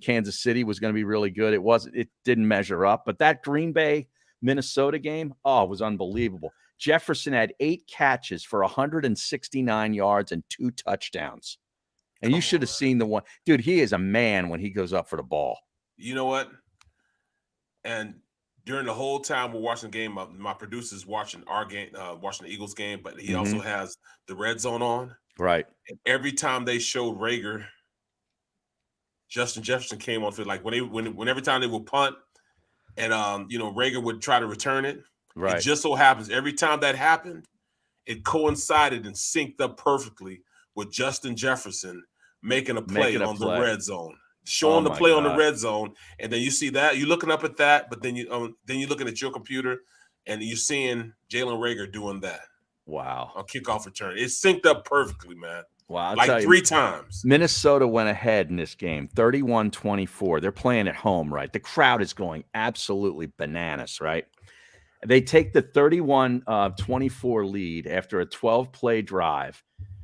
Kansas City was going to be really good. It didn't measure up. But that Green Bay, Minnesota game, it was unbelievable. Jefferson had 8 catches for 169 yards and 2 touchdowns. And you should have seen the one. Dude, he is a man when he goes up for the ball. You know what? And during the whole time we're watching the game, my producer's watching our game, watching the Eagles game, but he also has the red zone on. Right. And every time they showed Rager, Justin Jefferson came on field. Like when every time they would punt, and Rager would try to return it. Right. It just so happens every time that happened, it coincided and synced up perfectly with Justin Jefferson making a play on the red zone. Showing the play on the red zone, and then you see that you're looking up at that, but then you're looking at your computer, and you're seeing Jalen Rager doing that. Wow! On kickoff return, it's synced up perfectly, man. Wow! Like 3 times. Minnesota went ahead in this game, 31-24. They're playing at home, right? The crowd is going absolutely bananas, right? They take the 31-24 lead after a 12-play drive.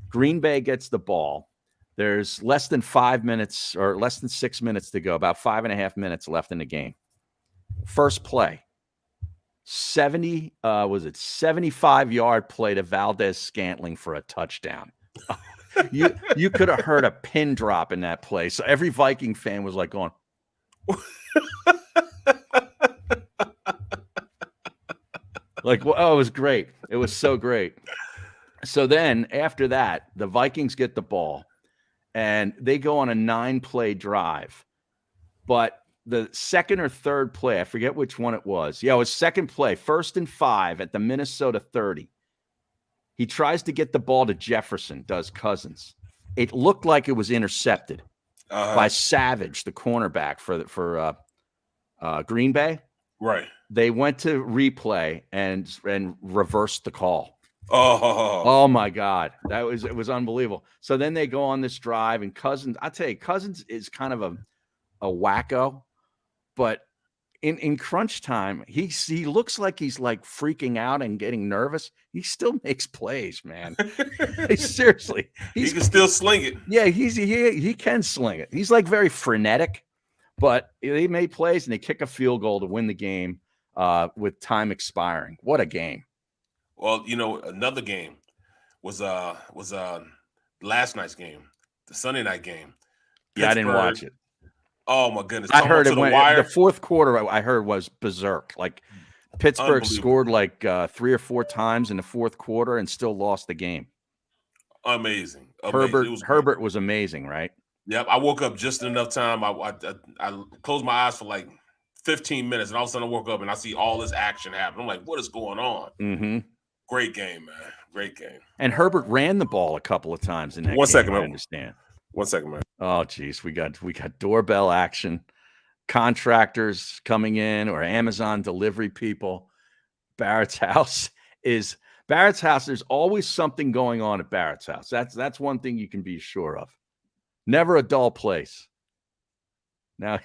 Green Bay gets the ball. There's less than 5 minutes or less than 6 minutes to go, about 5.5 minutes left in the game. First play, 75-yard play to Valdez-Scantling for a touchdown. You could have heard a pin drop in that play. So every Viking fan was like going, like, well, oh, it was great. It was so great. So then after that, the Vikings get the ball and they go on a 9-play drive. But the second or third play, I forget which one it was. Yeah, it was second play, 1st and 5 at the Minnesota 30. He tries to get the ball to Jefferson, does Cousins. It looked like it was intercepted by Savage, the cornerback for Green Bay. Right. They went to replay and reversed the call. Oh my God. It was unbelievable. So then they go on this drive and Cousins, I tell you, Cousins is kind of a wacko, but in crunch time, he looks like he's like freaking out and getting nervous. He still makes plays, man. Seriously. He can still sling it. Yeah, he can sling it. He's like very frenetic, but they made plays and they kick a field goal to win the game with time expiring. What a game. Well, another game was last night's game, the Sunday night game. Yeah, I didn't watch it. Oh my goodness! I heard it went. The fourth quarter, I heard, was berserk. Like Pittsburgh scored like 3 or 4 times in the fourth quarter and still lost the game. Amazing. Herbert was amazing, right? Yep. I woke up just enough time. I closed my eyes for like 15 minutes, and all of a sudden I woke up and I see all this action happen. I'm like, what is going on? Mm-hmm. Great game, man. Great game. And Herbert ran the ball a couple of times in that game. 1 second, I man. understand. 1 second, man. Oh, geez, we got doorbell action, contractors coming in or Amazon delivery people. Barrett's house. There's always something going on at Barrett's house. That's one thing you can be sure of. Never a dull place. Now,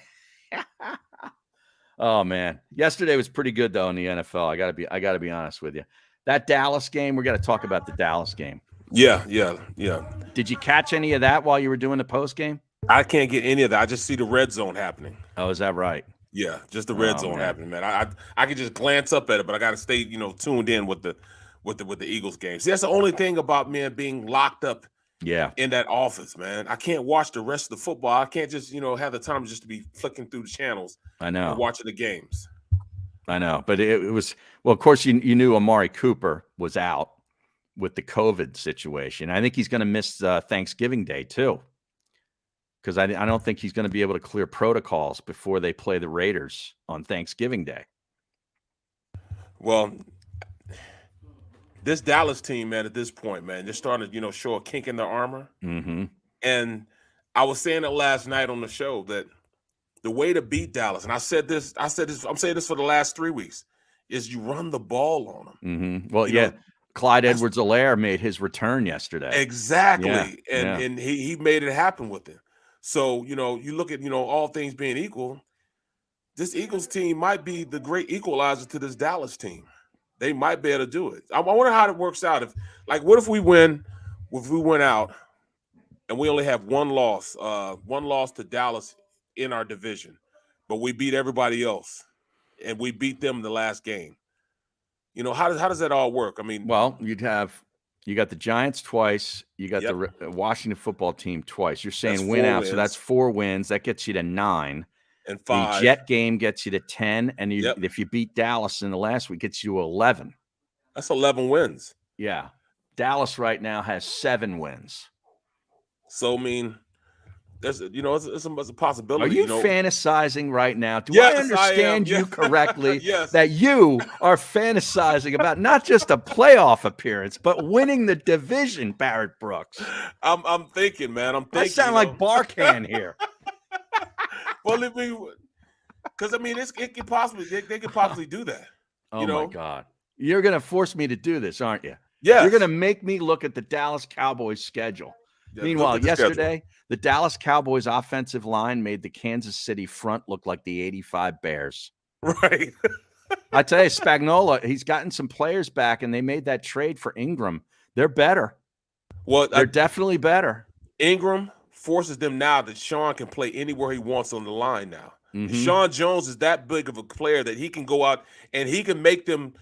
oh man, yesterday was pretty good though in the NFL. I gotta be honest with you. That Dallas game, we're gonna talk about the Dallas game. Yeah. Did you catch any of that while you were doing the post game? I can't get any of that. I just see the red zone happening. Oh, is that right? Yeah, just the red zone happening, man. I can just glance up at it, but I got to stay, tuned in with the Eagles game. See, that's the only thing about me being locked up. Yeah. In that office, man. I can't watch the rest of the football. I can't just, have the time just to be flicking through the channels. I know. And watching the games. I know, but it was of course you knew Amari Cooper was out with the COVID situation. I think he's going to miss Thanksgiving Day too, because I don't think he's going to be able to clear protocols before they play the Raiders on Thanksgiving Day. Well, this Dallas team, man, at this point, man, they're starting to, show a kink in their armor. Mm-hmm. And I was saying it last night on the show that the way to beat Dallas, and I'm saying this for the last 3 weeks, is you run the ball on them. Mm-hmm. Well, Clyde Edwards-Helaire made his return yesterday. Exactly. And he made it happen with it. So, you look at, all things being equal, this Eagles team might be the great equalizer to this Dallas team. They might be able to do it. I wonder how it works out. What if we went out and we only have one loss to Dallas in our division, but we beat everybody else and we beat them in the last game. How does that all work? I mean, well, you got the Giants twice, you got the Washington football team twice. You're saying win out, so that's 4 wins. That gets you to 9. And 5. The Jet game gets you to 10, and if you beat Dallas in the last week, gets you to 11. That's 11 wins. Yeah, Dallas right now has 7 wins. So I mean, there's it's a possibility. Are you fantasizing right now? Do yes, I understand you correctly? Yes. That you are fantasizing about not just a playoff appearance, but winning the division, Barrett Brooks? I'm thinking, man. I sound like Barkan here. Well, because it could possibly they could possibly do that. Oh my God! You're going to force me to do this, aren't you? Yeah. You're going to make me look at the Dallas Cowboys schedule. Yeah, meanwhile, yesterday, the Dallas Cowboys offensive line made the Kansas City front look like the '85 Bears. Right. I tell you, Spagnuolo, he's gotten some players back, and they made that trade for Ingram. They're better. Well, they're definitely better. Ingram forces them now that Sean can play anywhere he wants on the line now. Sean Jones is that big of a player that he can go out and he can make them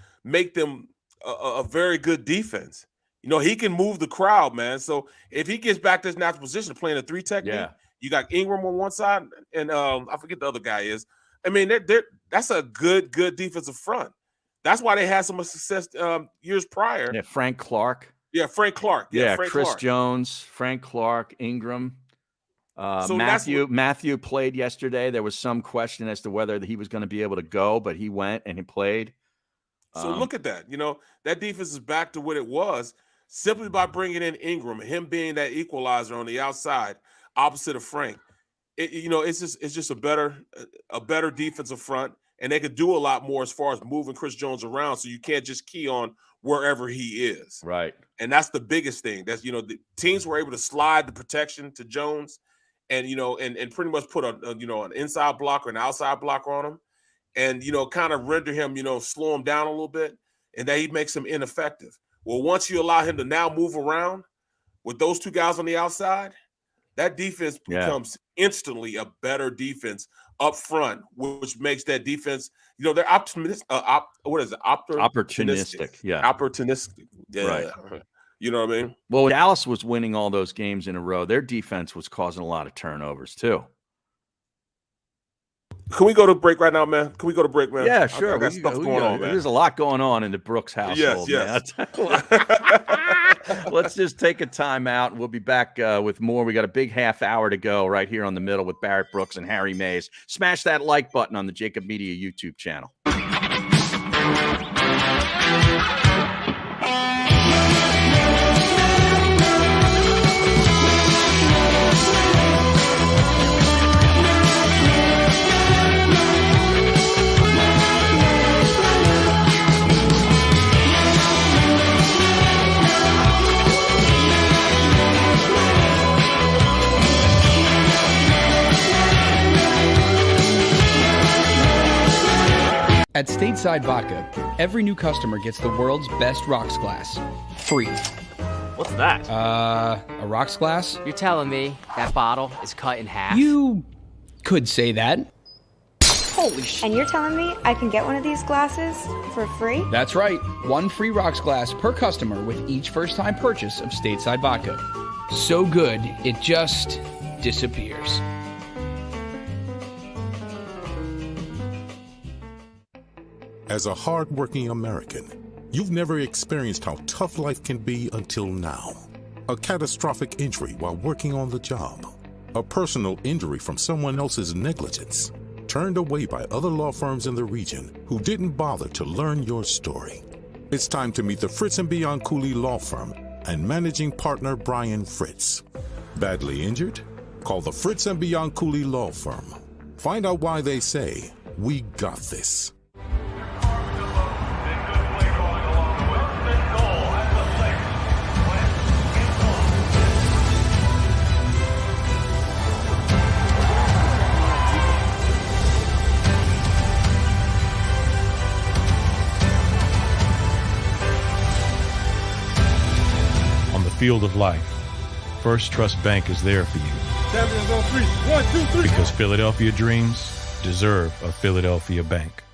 a very good defense. You know, he can move the crowd, man. So if he gets back to his natural position, playing a 3 technique, you got Ingram on one side, and I forget the other guy is. I mean, that's a good defensive front. That's why they had so much success years prior. Yeah, Frank Clark. Yeah, Frank Clark. Yeah, Frank Chris Clark. Jones, Frank Clark, Ingram. So Matthew played yesterday. There was some question as to whether he was going to be able to go, but he went and he played. So look at that. You know, that defense is back to what it was simply by bringing in Ingram, him being that equalizer on the outside, opposite of Frank. It's just a better defensive front, and they could do a lot more as far as moving Chris Jones around. So you can't just key on wherever he is. Right. And that's the biggest thing. That's, the teams were able to slide the protection to Jones, and and pretty much put an inside blocker, an outside blocker on him, and kind of render him, slow him down a little bit, and that he makes him ineffective. Well, once you allow him to now move around with those two guys on the outside, that defense becomes instantly a better defense up front, which makes that defense, they're optimistic. What is it? Opportunistic. Yeah. Opportunistic. Yeah. Right. You know what I mean? Well, Dallas was winning all those games in a row. Their defense was causing a lot of turnovers too. Can we go to break right now, man? Can we go to break, man? Yeah, sure. I got stuff going on, man. There's a lot going on in the Brooks household. Yes. Let's just take a time out. We'll be back with more. We got a big half hour to go right here on the middle with Barrett Brooks and Harry Mays. Smash that like button on the JAKIB Media YouTube channel. At Stateside Vodka, every new customer gets the world's best rocks glass, free. What's that? A rocks glass? You're telling me that bottle is cut in half? You could say that. Holy shit. And you're telling me I can get one of these glasses for free? That's right. One free rocks glass per customer with each first-time purchase of Stateside Vodka. So good, it just disappears. As a hard-working American, you've never experienced how tough life can be until now. A catastrophic injury while working on the job. A personal injury from someone else's negligence. Turned away by other law firms in the region who didn't bother to learn your story. It's time to meet the Fritz & Bianculli Law Firm and managing partner Brian Fritz. Badly injured? Call the Fritz & Bianculli Law Firm. Find out why they say, "We got this." Field of life, First Trust Bank is there for you. Champions on 3. 1, 2, 3. Because Philadelphia dreams deserve a Philadelphia bank.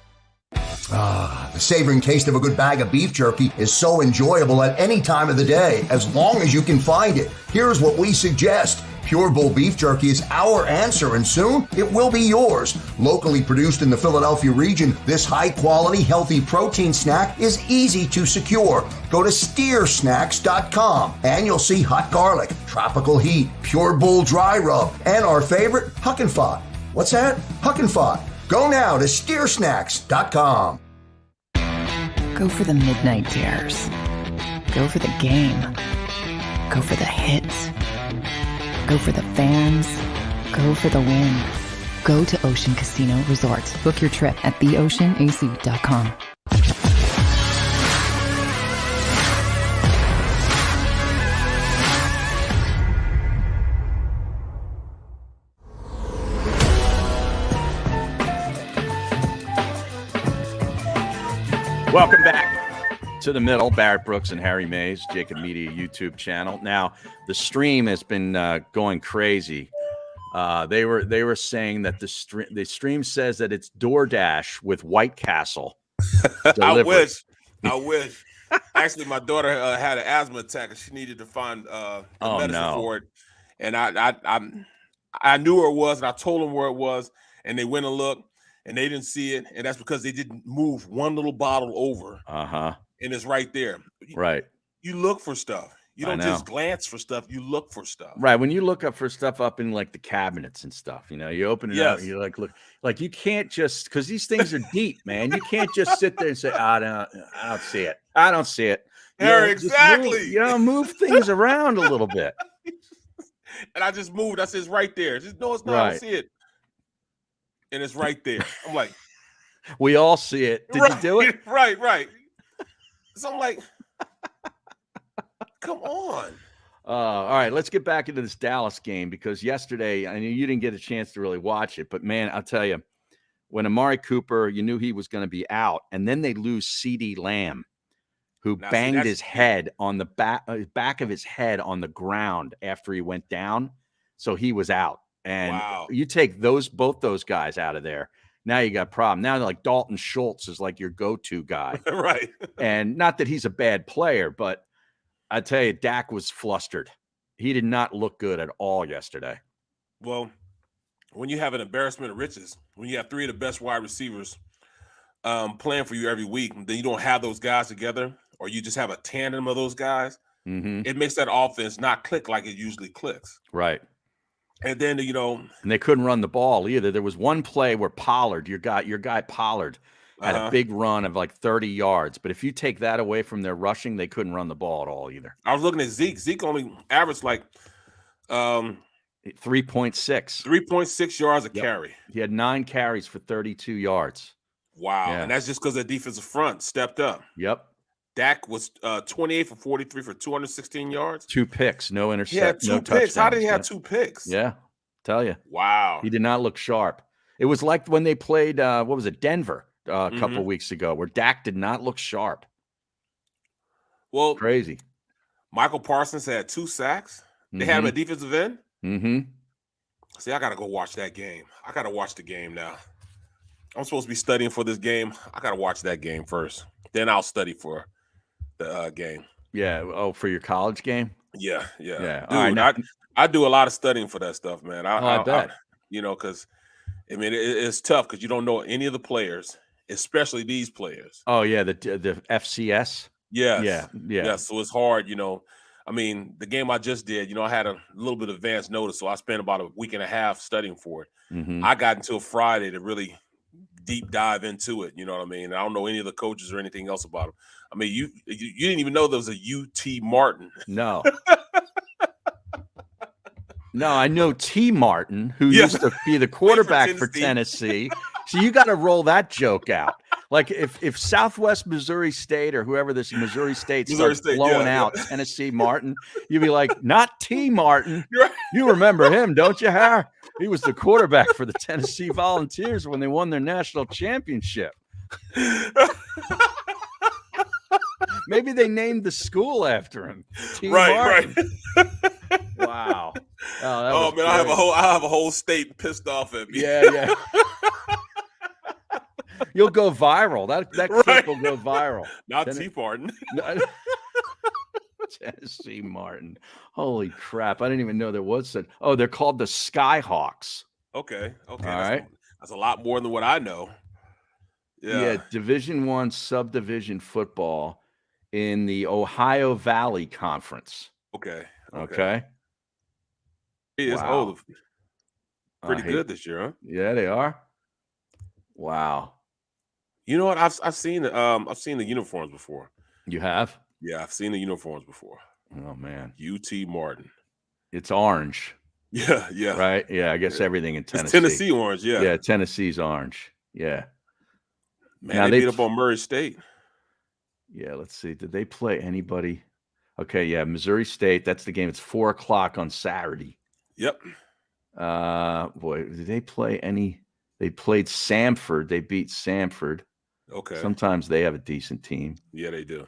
The savoring taste of a good bag of beef jerky is so enjoyable at any time of the day, as long as you can find it. Here's what we suggest. Pure Bull beef jerky is our answer, and soon it will be yours. Locally produced in the Philadelphia region, this high-quality, healthy protein snack is easy to secure. Go to steersnacks.com, and you'll see hot garlic, tropical heat, Pure Bull dry rub, and our favorite, Huck and Fod. What's that? Huck and Fod. Go now to steersnacks.com. Go for the midnight dares. Go for the game. Go for the hits. Go for the fans. Go for the win. Go to Ocean Casino Resort. Book your trip at theoceanac.com. Welcome back to the middle. Barrett Brooks and Harry Mays, JAKIB Media YouTube channel. Now, the stream has been going crazy. They were saying that the stream says that it's DoorDash with White Castle. I wish. Actually, my daughter had an asthma attack and she needed to find medicine for it. And I knew where it was, and I told them where it was, and they went and looked, and they didn't see it, and that's because they didn't move one little bottle over. And it's right there. Right. You look for stuff. You don't just glance for stuff. You look for stuff. Right. When you look up for stuff up in like the cabinets and stuff, you know, you open it up, and you like look, like you can't just, because these things are deep, man. You can't just sit there and say, I don't see it. I don't see it. Harry, exactly. Move things around a little bit. And I just moved. I said, it's right there. Just no, it's not. I don't see it. And it's right there. I'm like, we all see it. Did you do it? Right. So I'm like, come on. All right, let's get back into this Dallas game, because yesterday, I mean, you didn't get a chance to really watch it, but man, I'll tell you, when Amari Cooper, you knew he was going to be out, and then they lose CeeDee Lamb, who banged his head on the back of his head on the ground after he went down, so he was out. And you take both those guys out of there, now you got a problem. Now, like Dalton Schultz is like your go-to guy, right? And not that he's a bad player, but I tell you, Dak was flustered. He did not look good at all yesterday. Well, when you have an embarrassment of riches, when you have three of the best wide receivers playing for you every week, then you don't have those guys together, or you just have a tandem of those guys, it makes that offense not click like it usually clicks. Right. And then, and they couldn't run the ball either. There was one play where Pollard, your guy Pollard, had a big run of like 30 yards. But if you take that away from their rushing, they couldn't run the ball at all either. I was looking at Zeke. Zeke only averaged like 3.6. 3.6 yards a carry. He had 9 carries for 32 yards. Wow. Yeah. And that's just because the defensive front stepped up. Yep. Dak was 28 for 43 for 216 yards. 2 picks, no interceptions. He had 2 picks. How did he have 2 picks? Yeah. Tell you. Wow. He did not look sharp. It was like when they played, Denver a couple of weeks ago, where Dak did not look sharp. Well, crazy. Michael Parsons had 2 sacks. They had him at defensive end. See, I got to go watch that game. I got to watch the game now. I'm supposed to be studying for this game. I got to watch that game first. Then I'll study for the game. Yeah. Oh, for your college game? Yeah. Dude, all right, I do a lot of studying for that stuff, man. I bet. Because, I mean, it's tough because you don't know any of the players, especially these players. Oh, yeah, the FCS? Yes. Yeah. So it's hard, I mean, the game I just did, I had a little bit of advance notice, so I spent about a week and a half studying for it. I got until Friday to really deep dive into it. You know what I mean? I don't know any of the coaches or anything else about them. I mean, you didn't even know there was a UT Martin. No. No, I know T. Martin, who used to be the quarterback for Tennessee. So you got to roll that joke out. Like if Southwest Missouri State or whoever this Missouri State starts blowing out Tennessee Martin, you'd be like, not T. Martin. You remember him, don't you, Har? He was the quarterback for the Tennessee Volunteers when they won their national championship. Maybe they named the school after him. T. Martin. Right. Wow. Oh man, I have a whole state pissed off at me. Yeah. You'll go viral. That clip will go viral. Not T. Martin. Tennessee Martin. Holy crap. I didn't even know there was such. Oh, they're called the Skyhawks. Okay. All right. That's a lot more than what I know. Yeah. Division I subdivision football in the Ohio Valley Conference. Okay. He is pretty good this year, huh? Yeah, they are. Wow. You know what? I've seen the uniforms before. You have? Yeah, I've seen the uniforms before. Oh man. UT Martin. It's orange. Yeah. Right? Yeah, I guess everything in Tennessee. It's Tennessee orange, yeah. Yeah, Tennessee's orange. Yeah. Man, now, they beat up on Murray State. Yeah, let's see. Did they play anybody? Okay, yeah, Missouri State. That's the game. It's 4:00 on Saturday. Yep. Boy, did they play any? They played Samford. They beat Samford. Okay. Sometimes they have a decent team. Yeah, they do.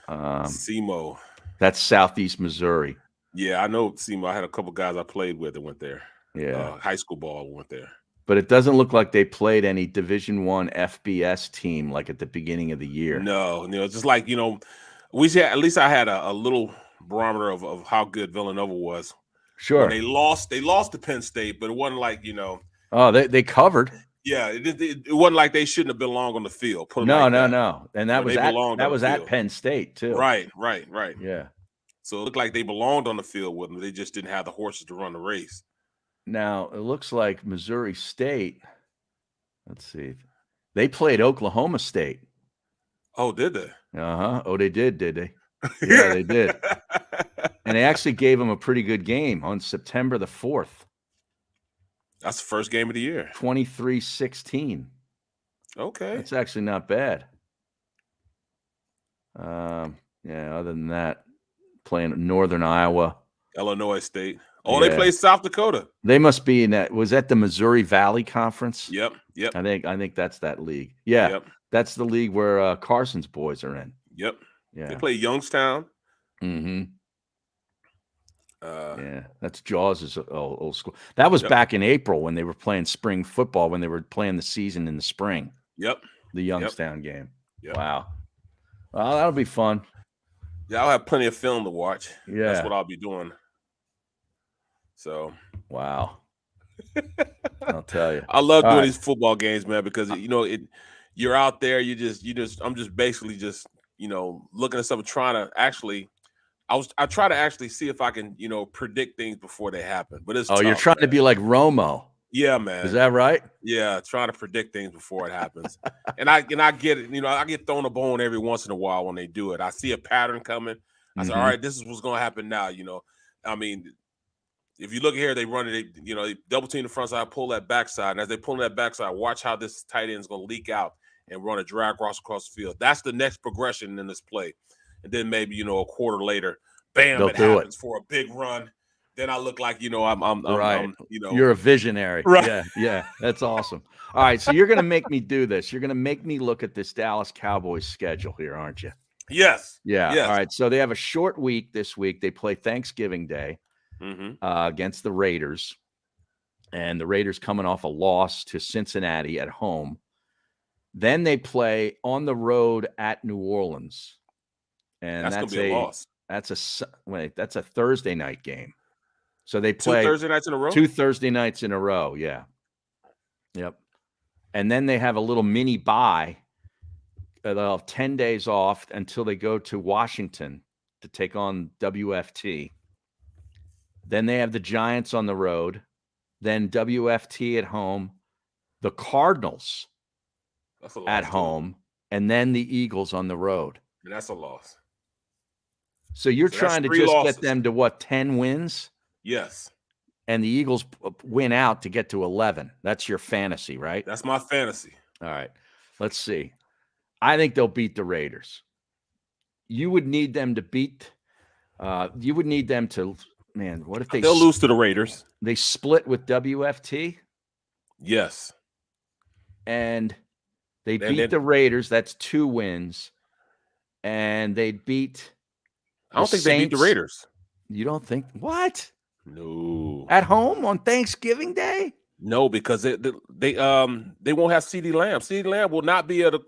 SEMO. That's Southeast Missouri. Yeah, I know SEMO. I had a couple guys I played with that went there. Yeah. High school ball went there. But it doesn't look like they played any Division I FBS team like at the beginning of the year. No, just like, we had, at least I had a little barometer of how good Villanova was. Sure. When they lost to Penn State, but it wasn't like, Oh, they covered. Yeah, it wasn't like they shouldn't have been long on the field. No. And that was at Penn State too. Right. Yeah. So it looked like they belonged on the field with them. They just didn't have the horses to run the race. Now, it looks like Missouri State, let's see, they played Oklahoma State. Oh, did they? Uh-huh. Oh, they did they? Yeah, they did. And they actually gave them a pretty good game on September the 4th. That's the first game of the year. 23-16. Okay. That's actually not bad. Yeah, other than that, playing Northern Iowa. Illinois State. Oh, yeah. They played South Dakota. They must be in that. Was that the Missouri Valley Conference? Yep. I think that's that league. Yeah. Yep. That's the league where Carson's boys are in. Yep. Yeah. They play Youngstown. Mm-hmm. Yeah, that's Jaws' old school. That was back in April when they were playing spring football, when they were playing the season in the spring. Yep. The Youngstown game. Yep. Wow. Well, that'll be fun. Yeah, I'll have plenty of film to watch. Yeah. That's what I'll be doing. So. Wow. I'll tell you. I love doing these football games, man, because you're out there, I'm just basically just, looking at something, trying to actually I try to actually see if I can, predict things before they happen. But it's you're trying to be like Romo. Yeah, man. Is that right? Yeah, trying to predict things before it happens. and I get it, I get thrown a bone every once in a while when they do it. I see a pattern coming. I say, all right, this is what's gonna happen now. I mean, if you look here, they run it, they double team the front side, pull that backside. And as they pull that backside, watch how this tight end is gonna leak out and run a drag across the field. That's the next progression in this play. And then maybe, a quarter later, bam, it happens for a big run. Then I look like, I'm you're a visionary. Right. Yeah. That's awesome. All right. So you're going to make me do this. You're going to make me look at this Dallas Cowboys schedule here, aren't you? Yes. Yeah. Yes. All right. So they have a short week this week. They play Thanksgiving Day against the Raiders. And the Raiders coming off a loss to Cincinnati at home. Then they play on the road at New Orleans. And that's gonna be a loss. That's a Thursday night game. So they play 2 Thursday nights in a row? 2 Thursday nights in a row, yeah. Yep. And then they have a little mini bye. They'll have 10 days off until they go to Washington to take on WFT. Then they have the Giants on the road. Then WFT at home. The Cardinals at home. And then the Eagles on the road. And that's a loss. So you're trying to just get them to what, 10 wins? Yes. And the Eagles win out to get to 11. That's your fantasy, right? That's my fantasy. All right. Let's see. I think they'll beat the Raiders. You would need them to beat what if they'll lose to the Raiders? They split with WFT? Yes. And they beat the Raiders. That's 2 wins. And they beat I don't think they beat the Raiders. You don't think? What? No. At home on Thanksgiving Day? No, because they won't have CeeDee Lamb. CeeDee Lamb will not be able to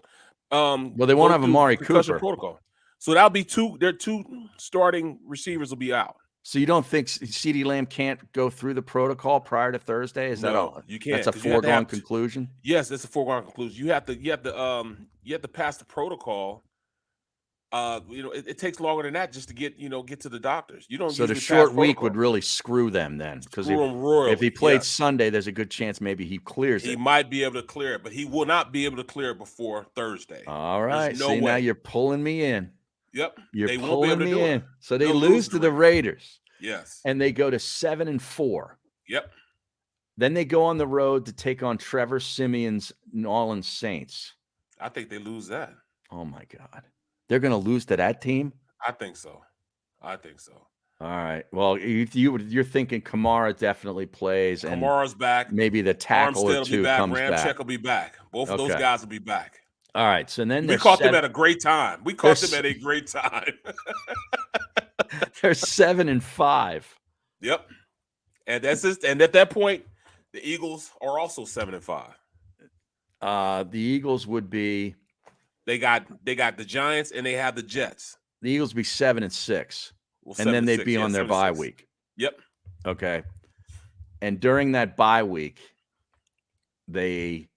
well, they won't have Amari Cooper protocol. So that'll be their 2 starting receivers will be out. So you don't think CeeDee Lamb can't go through the protocol prior to Thursday? Is that all? You can't. That's a foregone conclusion? Yes, it's a foregone conclusion. You have to pass the protocol. It takes longer than that just to get to the doctors. You don't. So the short week would really screw them then, because if he played Sunday, there's a good chance maybe he clears it. He might be able to clear it, but he will not be able to clear it before Thursday. All right. See, now you're pulling me in. Yep. You're pulling me in. So they lose to the Raiders. Yes. And they go to 7-4. Yep. Then they go on the road to take on Trevor Simeon's New Orleans Saints. I think they lose that. Oh my God. They're going to lose to that team? I think so. All right. Well, you're thinking Kamara definitely plays. Kamara's back. Maybe the tackle or two comes back. Ramczyk will be back. Both of those guys will be back. All right. So then we caught them at a great time. We caught them at a great time. They're 7-5. Yep. And that's just, and at that point, the Eagles are also 7-5. The Eagles would be. They got the Giants and they have the Jets. The Eagles would be 7-6, well, and then they'd be on their bye week. Yep. Okay. And during that bye week, they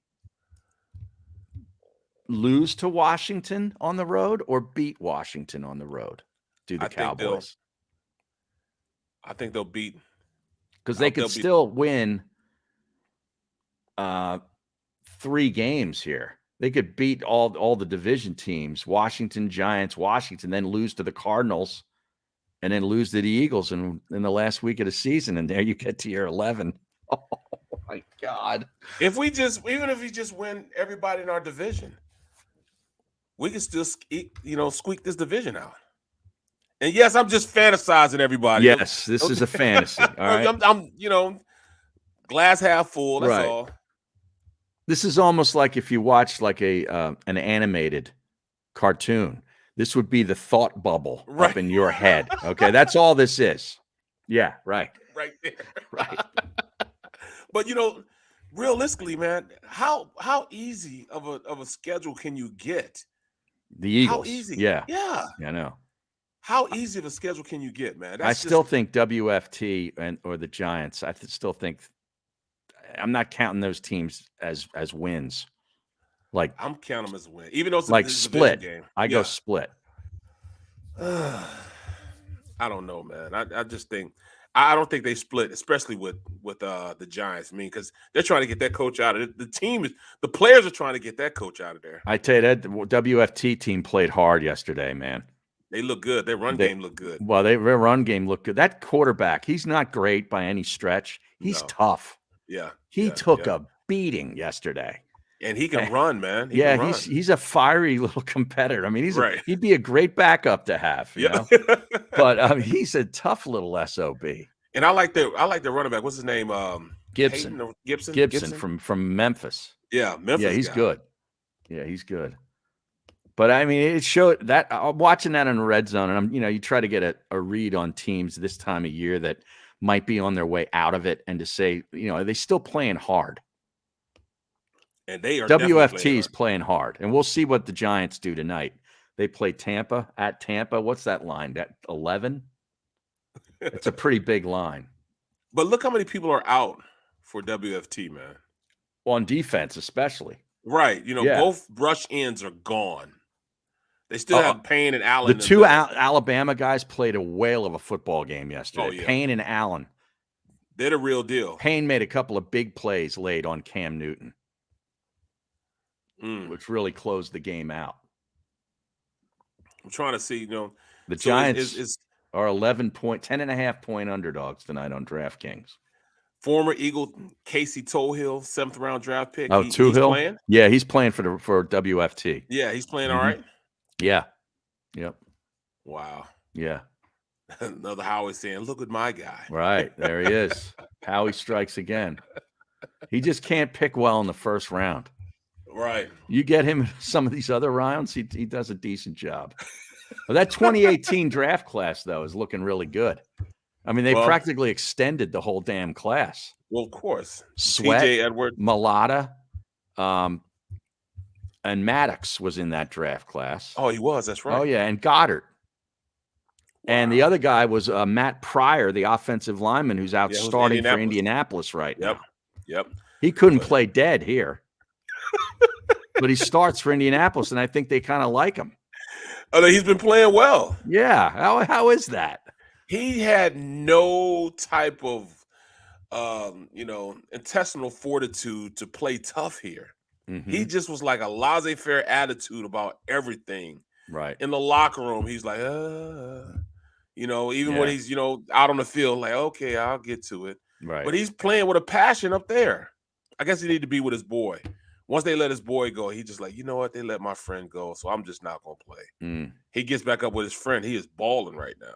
lose to Washington on the road or beat Washington on the road. Do the Cowboys? I think they'll beat. Because they could still win 3 games here. They could beat all the division teams, Washington, Giants, Washington, then lose to the Cardinals, and then lose to the Eagles in the last week of the season. And there you get to your 11. Oh, my God. Even if we just win everybody in our division, we can still, squeak this division out. And yes, I'm just fantasizing, everybody. Yes, this is a fantasy. All right. I'm glass half full. That's right. all. This is almost like if you watch like an animated cartoon. This would be the thought bubble up in your head. Okay, that's all this is. Yeah, right. Right there. Right. But realistically, man, how easy of a schedule can you get? The Eagles. How easy? Yeah. Yeah. I know. How easy of a schedule can you get, man? I still think WFT or the Giants. I still think I'm not counting those teams as wins. Like I'm counting them as a win, even though it's like a split. Game. I go split. I don't know, man. I just think I don't think they split, especially with the Giants. I mean, because they're trying to get that coach out of it. The players are trying to get that coach out of there. I tell you, that WFT team played hard yesterday, man. They look good. Their run game looked good. Well, their run game looked good. That quarterback, he's not great by any stretch. He's tough. Yeah. He took a beating yesterday. And he can run, man. He's a fiery little competitor. I mean, he'd be a great backup to have, you know. But he's a tough little SOB. And I like the running back. What's his name? Gibson. Gibson from Memphis. Yeah, Memphis. Yeah, he's good. Yeah, he's good. But I mean, it showed that watching that on Red Zone, and you try to get a read on teams this time of year that might be on their way out of it, and to say, are they still playing hard? And they are WFT's playing hard, and we'll see what the Giants do tonight. They play Tampa at Tampa. What's that line? That 11? It's a pretty big line. But look how many people are out for WFT, man. On defense, especially. Right. Both rush ends are gone. They still have Payne and Allen. The two Alabama guys played a whale of a football game yesterday. Oh, yeah. Payne and Allen. They're the real deal. Payne made a couple of big plays late on Cam Newton, which really closed the game out. I'm trying to see, the Giants are 10.5 point underdogs tonight on DraftKings. Former Eagle Casey Tohill, 7th round draft pick. Oh, Tohill? Playing? Yeah, he's playing for WFT. Yeah, he's playing all right. Yeah. Yep. Wow. Yeah. Another Howie saying, "Look at my guy." Right. There he is. Howie strikes again. He just can't pick well in the first round. Right. You get him some of these other rounds, he does a decent job. Well, that 2018 draft class, though, is looking really good. I mean, they practically extended the whole damn class. Well, of course. Sweat, T.J. Edwards, Mulata, and Maddox was in that draft class. Oh, he was. That's right. Oh, yeah, and Goddard. Wow. And the other guy was Matt Pryor, the offensive lineman who's out starting for Indianapolis right now. Yep. He couldn't play dead here. But he starts for Indianapolis, and I think they kind of like him. Oh, he's been playing well. Yeah. How is that? He had no type of, intestinal fortitude to play tough here. Mm-hmm. He just was like a laissez-faire attitude about everything. Right. In the locker room, he's like, even when he's, out on the field, like, okay, I'll get to it. Right. But he's playing with a passion up there. I guess he need to be with his boy. Once they let his boy go, he just like, you know what? They let my friend go, so I'm just not going to play. He gets back up with his friend. He is balling right now.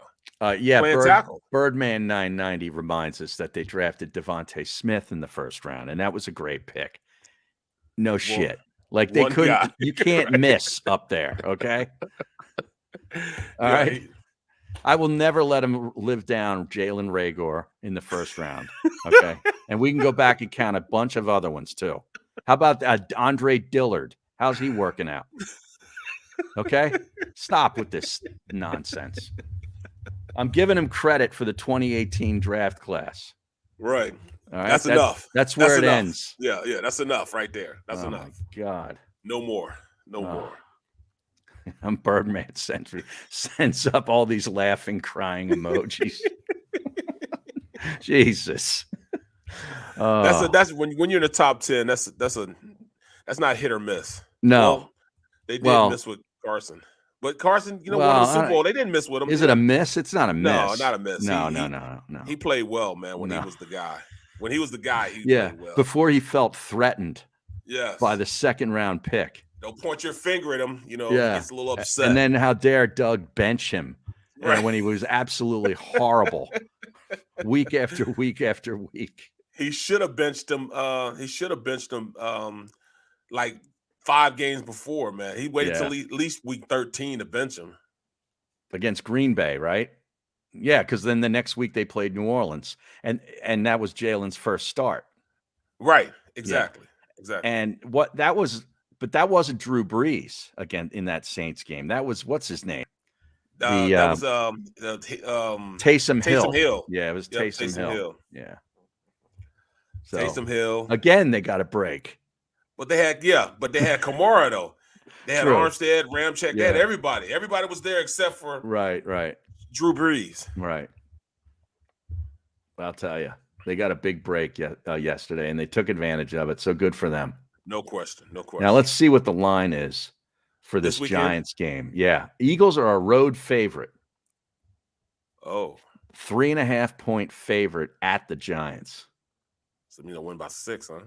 Birdman 990 reminds us that they drafted Devontae Smith in the first round, and that was a great pick. No shit. Like they One couldn't. guy. You can't miss up there. Okay. All right. I will never let him live down Jalen Reagor in the first round. Okay. And we can go back and count a bunch of other ones too. How about Andre Dillard? How's he working out? Okay. Stop with this nonsense. I'm giving him credit for the 2018 draft class. Right. All right. That's enough. That's where it enough. ends. Yeah. That's enough right there. That's enough. My God. No more. No more. I'm Birdman sends up all these laughing, crying emojis. Jesus. That's when you're in the top 10. That's not hit or miss. No, well, they did miss with Carson, but Carson, won the Super Bowl. They didn't miss with him. Is it a miss? It's not a miss. No, not a miss. No. He played well, man. When he was the guy. When he was the guy, he played well. Before he felt threatened. Yes. By the second round pick. Don't point your finger at him. He gets a little upset. And then how dare Doug bench him when he was absolutely horrible week after week after week. He should have benched him. Like 5 games before, man. He waited till at least week 13 to bench him. Against Green Bay, right? Yeah, because then the next week they played New Orleans. And that was Jalen's first start. Right. Exactly. Yeah. Exactly. And that wasn't Drew Brees again in that Saints game. That was what's his name? That was Taysom Hill. Hill. Yeah, it was Taysom Hill. Yeah. So, Taysom Hill. Again, they got a break. But they had Kamara though. They had Armstead, Ramczyk. They had everybody. Everybody was there except for right. Drew Brees. Right. I'll tell you, they got a big break yesterday, and they took advantage of it. So good for them. No question. Now let's see what the line is for this Giants game. Yeah, Eagles are a road favorite. Oh, 3.5 point favorite at the Giants. So win by 6, huh?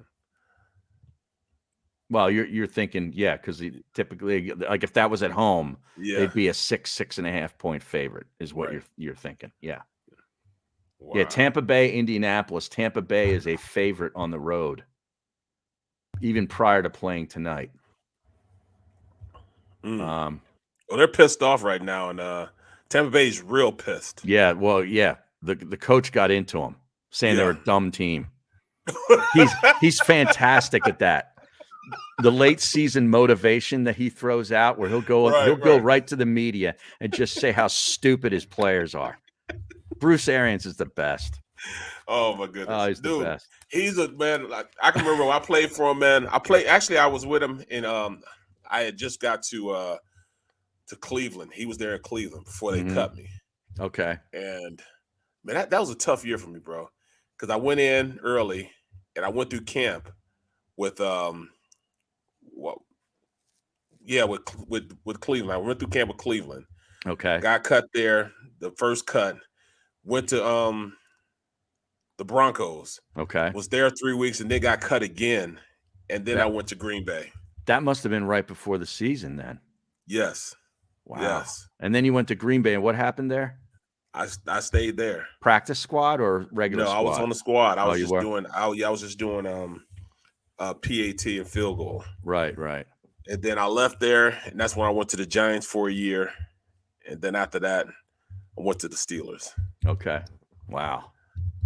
Well, you're thinking, because typically, like if that was at home, they'd be a 6.5 point favorite, is what you're thinking. Yeah. Wow. Yeah, Tampa Bay, Indianapolis. Tampa Bay is a favorite on the road, even prior to playing tonight. Well, they're pissed off right now, and Tampa Bay's real pissed. Yeah, well, the coach got into them, saying they're a dumb team. He's fantastic at that. The late season motivation that he throws out, where he'll go right to the media and just say how stupid his players are. Bruce Arians is the best. Oh my goodness! Oh, he's the best. He's a man. Like, I can remember when I played for him, man. I was with him, and I had just got to Cleveland. He was there in Cleveland before they cut me. Okay. And man, that was a tough year for me, bro, because I went in early and I went through camp with with Cleveland. I went through camp with Cleveland. Okay. Got cut there, the first cut. Went to the Broncos. Okay. Was there 3 weeks and then got cut again. And then I went to Green Bay. That must have been right before the season then. Yes. Wow. Yes. And then you went to Green Bay, and what happened there? I stayed there. Practice squad or regular squad? No, I was on the squad. I was just doing PAT and field goal. Right. And then I left there, and that's when I went to the Giants for a year. And then after that, I went to the Steelers. Okay. Wow.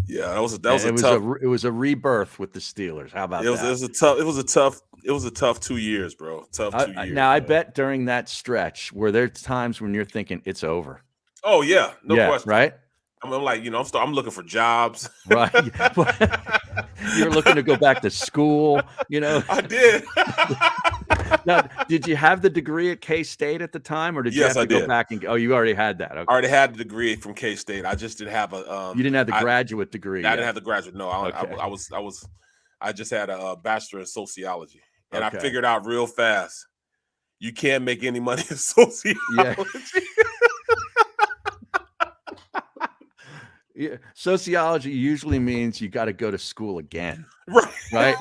Yeah, it was a rebirth with the Steelers. How about that? It was a tough 2 years, bro. Tough 2 years. Now I bet during that stretch were there times when you're thinking it's over. Oh yeah, no question. Right. I'm like, I'm looking for jobs. Right. You're looking to go back to school. I did. Now, did you have the degree at K-State at the time, or did you have to go back and? Oh, you already had that. Okay. I already had the degree from K-State. I just didn't have a. You didn't have the graduate degree. I didn't have the graduate. No, I just had a bachelor in sociology, and I figured out real fast you can't make any money in sociology. Yeah. Sociology usually means you got to go to school again. Right.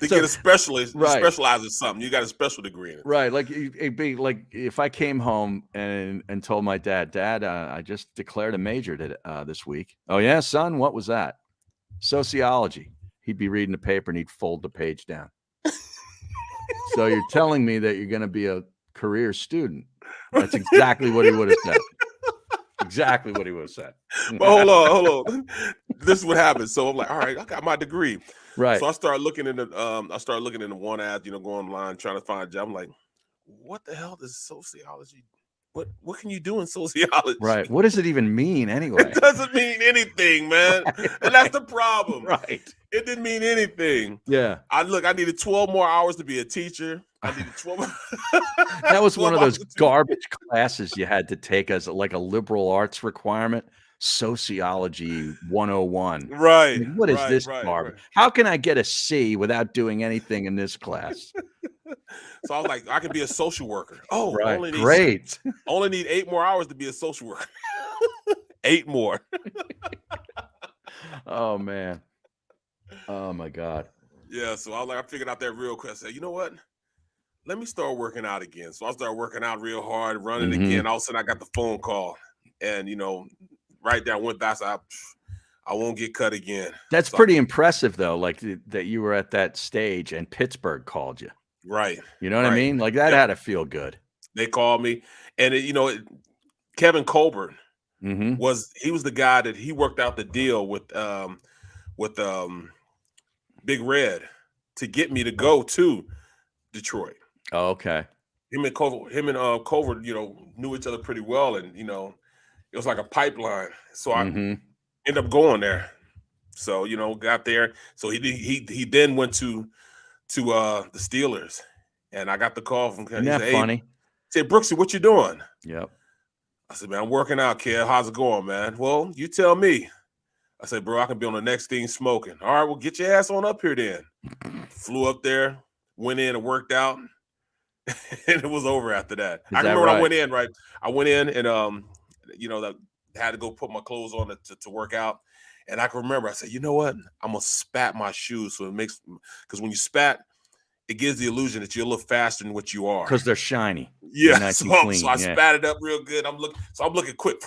To get a specialist, specialize in something, you got a special degree in it. Right. Like it'd be like if I came home and told my dad, I just declared a major this week. Oh yeah, son, what was that? Sociology. He'd be reading the paper and he'd fold the page down. So you're telling me that you're going to be a career student. That's exactly what he would have said. Exactly what he would have said. But hold on. This is what happened. So I'm like, all right, I got my degree. Right. So I started looking into one ad, going online, trying to find a job. I'm like, what the hell is sociology? What can you do in sociology? Right. What does it even mean anyway? It doesn't mean anything, man. Right. And that's the problem. Right. It didn't mean anything. Yeah. I needed 12 more hours to be a teacher. I needed 12 more. That was one of those garbage classes you had to take as like a liberal arts requirement. Sociology 101. Right. I mean, what is this garbage? Right. How can I get a C without doing anything in this class? So I was like, I can be a social worker. Oh, right. Great. Only need 8 more hours to be a social worker. 8 more. Oh, man. Oh, my God. Yeah, so I figured out that real quick. I said, you know what? Let me start working out again. So I started working out real hard, running again. All of a sudden, I got the phone call. And, right there, I went back. So I won't get cut again. That's pretty impressive, though, like that you were at that stage and Pittsburgh called you. Right. You know what I mean? Like that had to feel good. They called me. And, Kevin Colbert was the guy that he worked out the deal with Big Red to get me to go to Detroit. Oh, okay. Him and Colbert, knew each other pretty well. And, it was like a pipeline. So I ended up going there. So, got there. So he then went to the Steelers, and I got the call from him. Isn't that funny? He said, Brooksy, what you doing? Yep. I said, man, I'm working out, kid. How's it going, man? Well, you tell me. I said, bro, I can be on the next thing smoking. All right, well, get your ass on up here then. Flew up there, went in and worked out, and it was over after that. I remember when I went in, right? I went in and had to go put my clothes on to work out. And I can remember, I said, you know what? I'm going to spat my shoes. So because when you spat, it gives the illusion that you're a little faster than what you are. Because they're shiny. Yeah. Nice So yeah. I spat it up real good. I'm looking quick.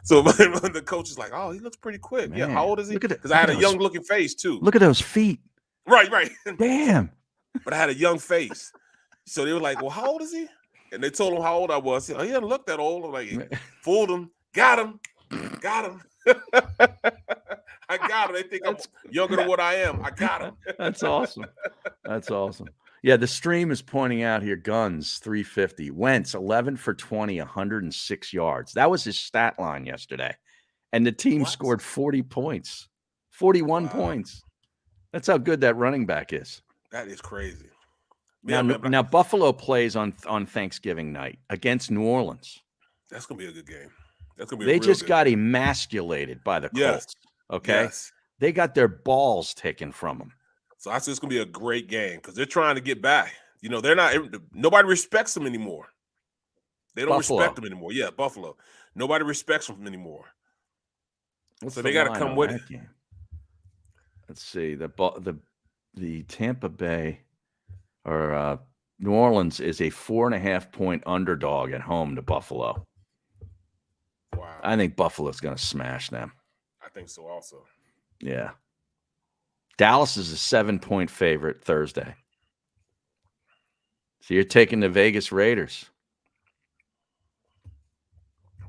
So the coach is like, oh, he looks pretty quick. Man, yeah. How old is he? Because I had a young looking face too. Look at those feet. Right. Damn. But I had a young face. So they were like, well, how old is he? And they told him how old I was. He didn't look that old. I'm like, fooled him. Got him. I got him. They think I'm younger than what I am. I got him. That's awesome. Yeah, the stream is pointing out here, Guns, 350. Wentz, 11 for 20, 106 yards. That was his stat line yesterday. And the team scored 40 points, 41 points. That's how good that running back is. That is crazy. Now Buffalo plays on Thanksgiving night against New Orleans. That's going to be a good game. They just got emasculated by the Colts. Yes. Okay. Yes. They got their balls taken from them. So I think it's going to be a great game because they're trying to get back. They're not, nobody respects them anymore. They don't respect them anymore. Yeah, Buffalo. Nobody respects them anymore. So they got to come with it. Game? Let's see. The Tampa Bay or New Orleans is a 4.5-point underdog at home to Buffalo. Wow. I think Buffalo's going to smash them. I think so also. Yeah. Dallas is a 7-point favorite Thursday. So you're taking the Vegas Raiders.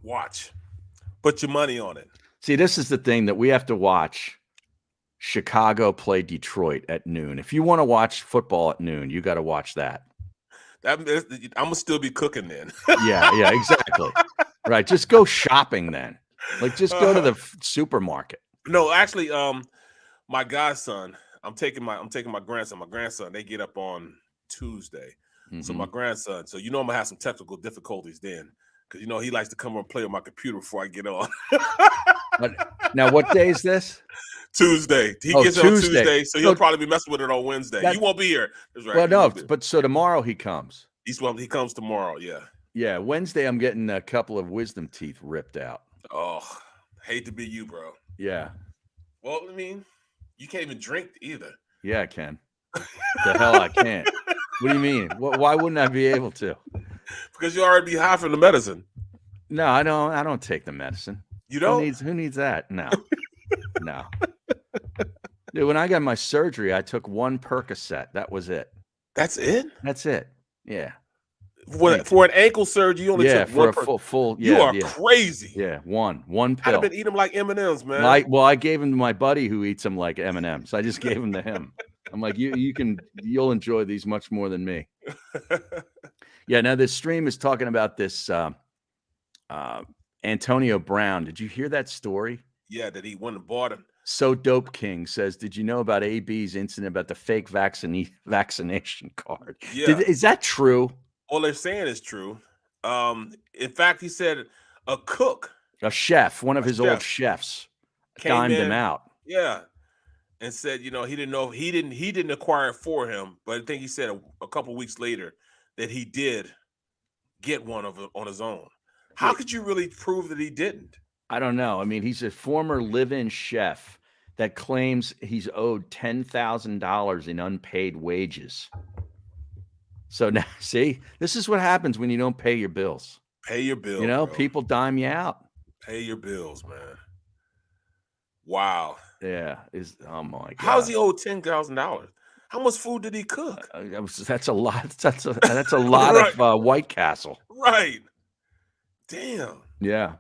Watch. Put your money on it. See, this is the thing that we have to watch. Chicago play Detroit at noon. If you want to watch football at noon, you got to watch that. I'm going to still be cooking then. Yeah, exactly. Right. Just go shopping then. Like, just go to the supermarket. No, actually, my godson, I'm taking my grandson. My grandson, they get up on Tuesday. So my grandson, I'm going to have some technical difficulties then. Because, he likes to come and play on my computer before I get on. Now, what day is this? Tuesday. He gets it on Tuesday, so he'll probably be messing with it on Wednesday. He won't be here. That's right. Well, no, but so tomorrow he comes. He comes tomorrow, yeah. Yeah, Wednesday I'm getting a couple of wisdom teeth ripped out. Oh, hate to be you, bro. Yeah. Well, you can't even drink either. Yeah, I can. The hell I can't. What do you mean? Why wouldn't I be able to? Because you already be high from the medicine. No, I don't. I don't take the medicine. You don't? Who needs that? No. No. Dude, when I got my surgery, I took one Percocet. That was it. That's it? That's it. Yeah. For an ankle surgery, you only took for one a full. You Yeah, are crazy. Yeah, one pill. I'd have been eating them like M&Ms, man. I gave him to my buddy who eats them like M&Ms. I just gave them to him. I'm like, you'll enjoy these much more than me. Yeah. Now this stream is talking about this Antonio Brown. Did you hear that story? Yeah, that he went and bought him. So Dope King says, did you know about AB's incident about the fake vaccination card? Yeah. Is that true? All they're saying is true. In fact, he said a cook, a chef, one of his old chefs, dimed him out. Yeah, and said, he didn't know he didn't acquire it for him, but I think he said a couple weeks later that he did get one on his own. How could you really prove that he didn't? I don't know. I mean, he's a former live-in chef that claims he's owed $10,000 in unpaid wages. So now, see, this is what happens when you don't pay your bills. Pay your bills. Bro. People dime you out. Pay your bills, man. Wow. Yeah. Oh my God. How's he owed $10,000? How much food did he cook? That's a lot. That's a lot right. of White Castle. Right. Damn. Yeah.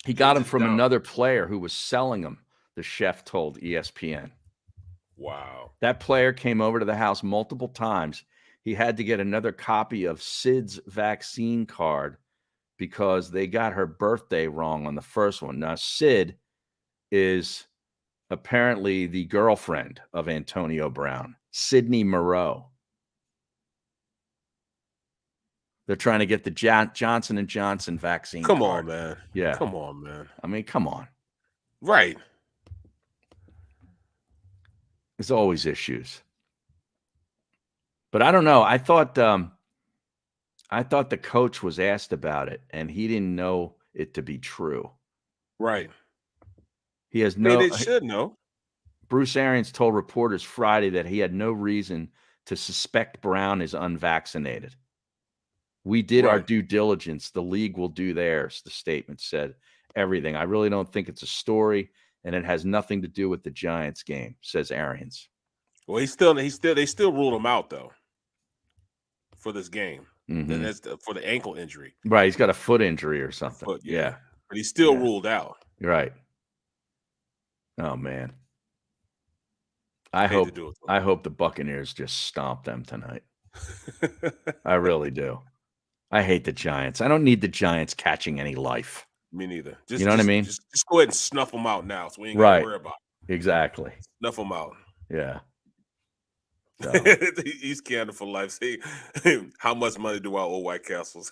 He got him from another player who was selling him, the chef told ESPN. Wow. That player came over to the house multiple times. He had to get another copy of Sid's vaccine card because they got her birthday wrong on the first one. Now, Sid is apparently the girlfriend of Antonio Brown, Sydney Moreau. They're trying to get the Johnson & Johnson vaccine card. On, man. Yeah. Come on, man. I mean, come on. Right. There's always issues. But I don't know. I thought the coach was asked about it, and he didn't know it to be true. Right. He has no. They should know. Bruce Arians told reporters Friday that he had no reason to suspect Brown is unvaccinated. We did our due diligence. The league will do theirs. The statement said everything. I really don't think it's a story, and it has nothing to do with the Giants game, says Arians. Well, they still ruled him out though for this game. Mm-hmm. And that's for the ankle injury. Right, he's got a foot injury or something. Yeah. But he's still ruled out. Right. Oh man. I hope the Buccaneers just stomp them tonight. I really do. I hate the Giants. I don't need the Giants catching any life. Me neither. You know what I mean? Just go ahead and snuff them out now, so we ain't got to worry about it. Exactly. Snuff them out. Yeah. So. He's Canada for life. See, how much money do I owe White Castles?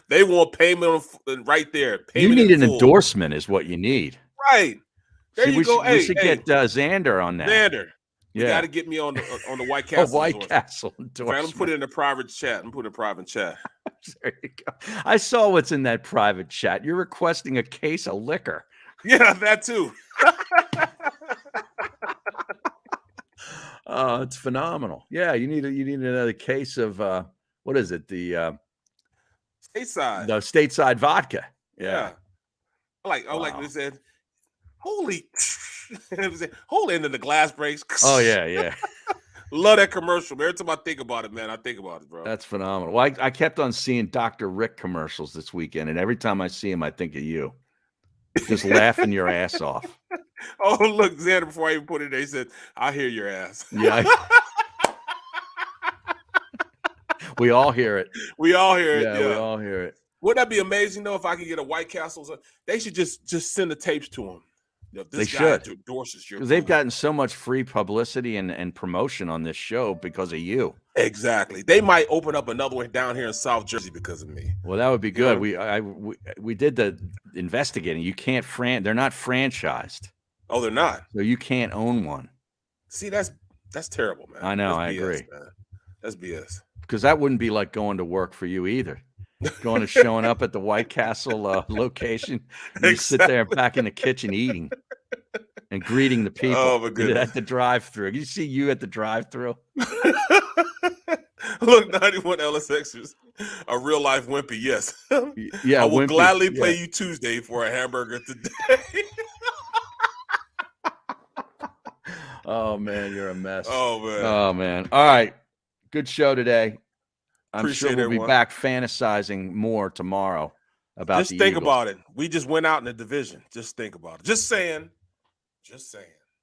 They want payment right there. Payment you need an endorsement, is what you need. Right. There you go. We should get Xander on that. Xander. You got to get me on the White Castle. White Castle endorsement. I'm put it in a private chat. I'm putting a private chat. There you go. I saw what's in that private chat. You're requesting a case of liquor. Yeah, that too. Oh, it's phenomenal. Yeah, you need another case of what is it? The stateside. The stateside vodka. Yeah. Like they said, holy and then the glass breaks. Oh yeah. Love that commercial. Every time I think about it, man, I think about it, bro. That's phenomenal. Well, I kept on seeing Dr. Rick commercials this weekend, and every time I see him, I think of you. Just laughing your ass off. Oh, look, Xander, before I even put it there, he said, I hear your ass. Yeah. We all hear it. We all hear it. Yeah, we all hear it. Wouldn't that be amazing, though, if I could get a White Castle? They should just send the tapes to him. They should. Because they've gotten so much free publicity and promotion on this show because of you. Exactly. They might open up another one down here in South Jersey because of me. Well, that would be good. We did the investigating. You can't they're not franchised. Oh, they're not. So you can't own one. See, that's terrible, man. I know. That's I BS, agree. Man. That's BS. Because that wouldn't be like going to work for you either. Showing up at the White Castle location. You sit there back in the kitchen eating and greeting the people. Oh, my goodness. At the drive-thru. You see you at the drive-thru? Look, 91 LSXers, a real life wimpy, yes. Yeah, I will wimpy, gladly pay you Tuesday for a hamburger today. Oh man, you're a mess. Oh man. Oh man. All right. Good show today. I'm Appreciate sure we'll everyone. be back fantasizing more tomorrow about Just the think Eagles. about it. We just went out in the division. Just think about it. Just saying.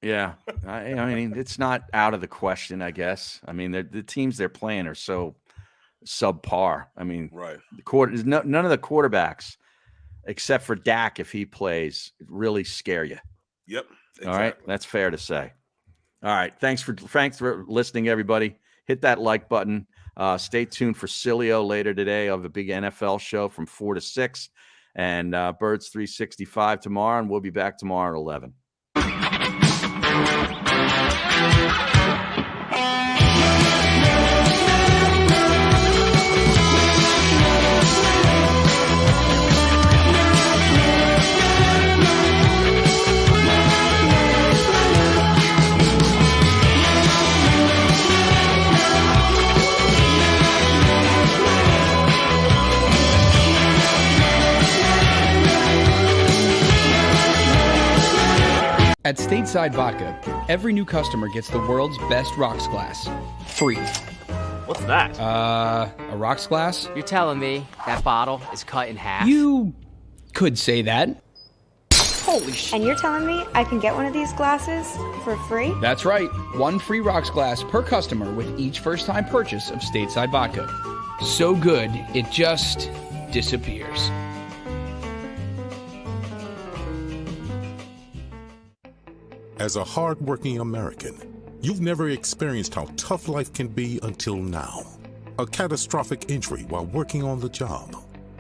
Yeah, I mean, it's not out of the question, I guess. I mean, the teams they're playing are so subpar. I mean, right. None of the quarterbacks, except for Dak, if he plays, really scare you. Yep. Exactly. All right, that's fair to say. All right, thanks for listening, everybody. Hit that like button. Stay tuned for Cilio later today of a big NFL show from 4 to 6, and Birds 365 tomorrow, and we'll be back tomorrow at 11. At Stateside Vodka, every new customer gets the world's best rocks glass, free. What's that? A rocks glass? You're telling me that bottle is cut in half? You could say that. Holy shit. And you're telling me I can get one of these glasses for free? That's right. One free rocks glass per customer with each first-time purchase of Stateside Vodka. So good, it just disappears. As a hard-working American, you've never experienced how tough life can be until now. A catastrophic injury while working on the job.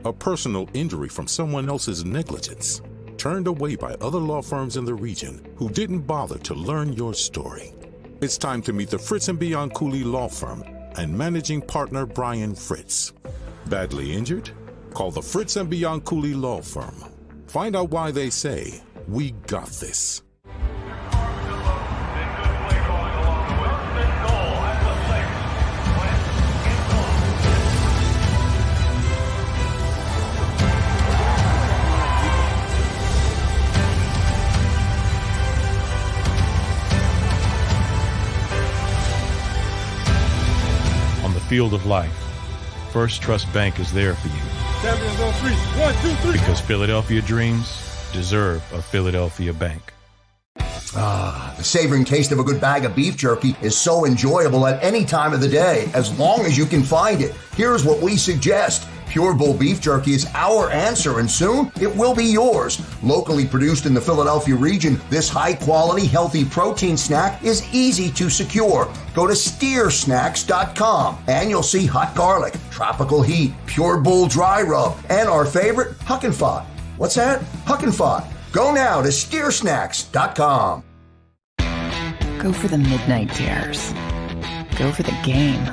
A personal injury from someone else's negligence. Turned away by other law firms in the region who didn't bother to learn your story. It's time to meet the Fritz & Bianculli Law Firm and managing partner Brian Fritz. Badly injured? Call the Fritz & Bianculli Law Firm. Find out why they say, "We got this." Field of life, First Trust Bank is there for you. Champions on 3. 1, 2, 3. Because Philadelphia dreams deserve a Philadelphia bank. The savoring taste of a good bag of beef jerky is so enjoyable at any time of the day, as long as you can find it. Here's what we suggest. Pure Bull Beef Jerky is our answer, and soon it will be yours. Locally produced in the Philadelphia region, this high-quality, healthy protein snack is easy to secure. Go to steersnacks.com, and you'll see hot garlic, tropical heat, Pure Bull dry rub, and our favorite, Huck and Fod. What's that? Huck and Fod. Go now to steersnacks.com. Go for the midnight dares. Go for the game.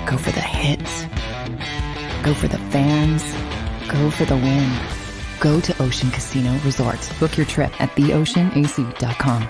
Go for the hits. Go for the fans. Go for the win. Go to Ocean Casino Resort. Book your trip at theoceanac.com.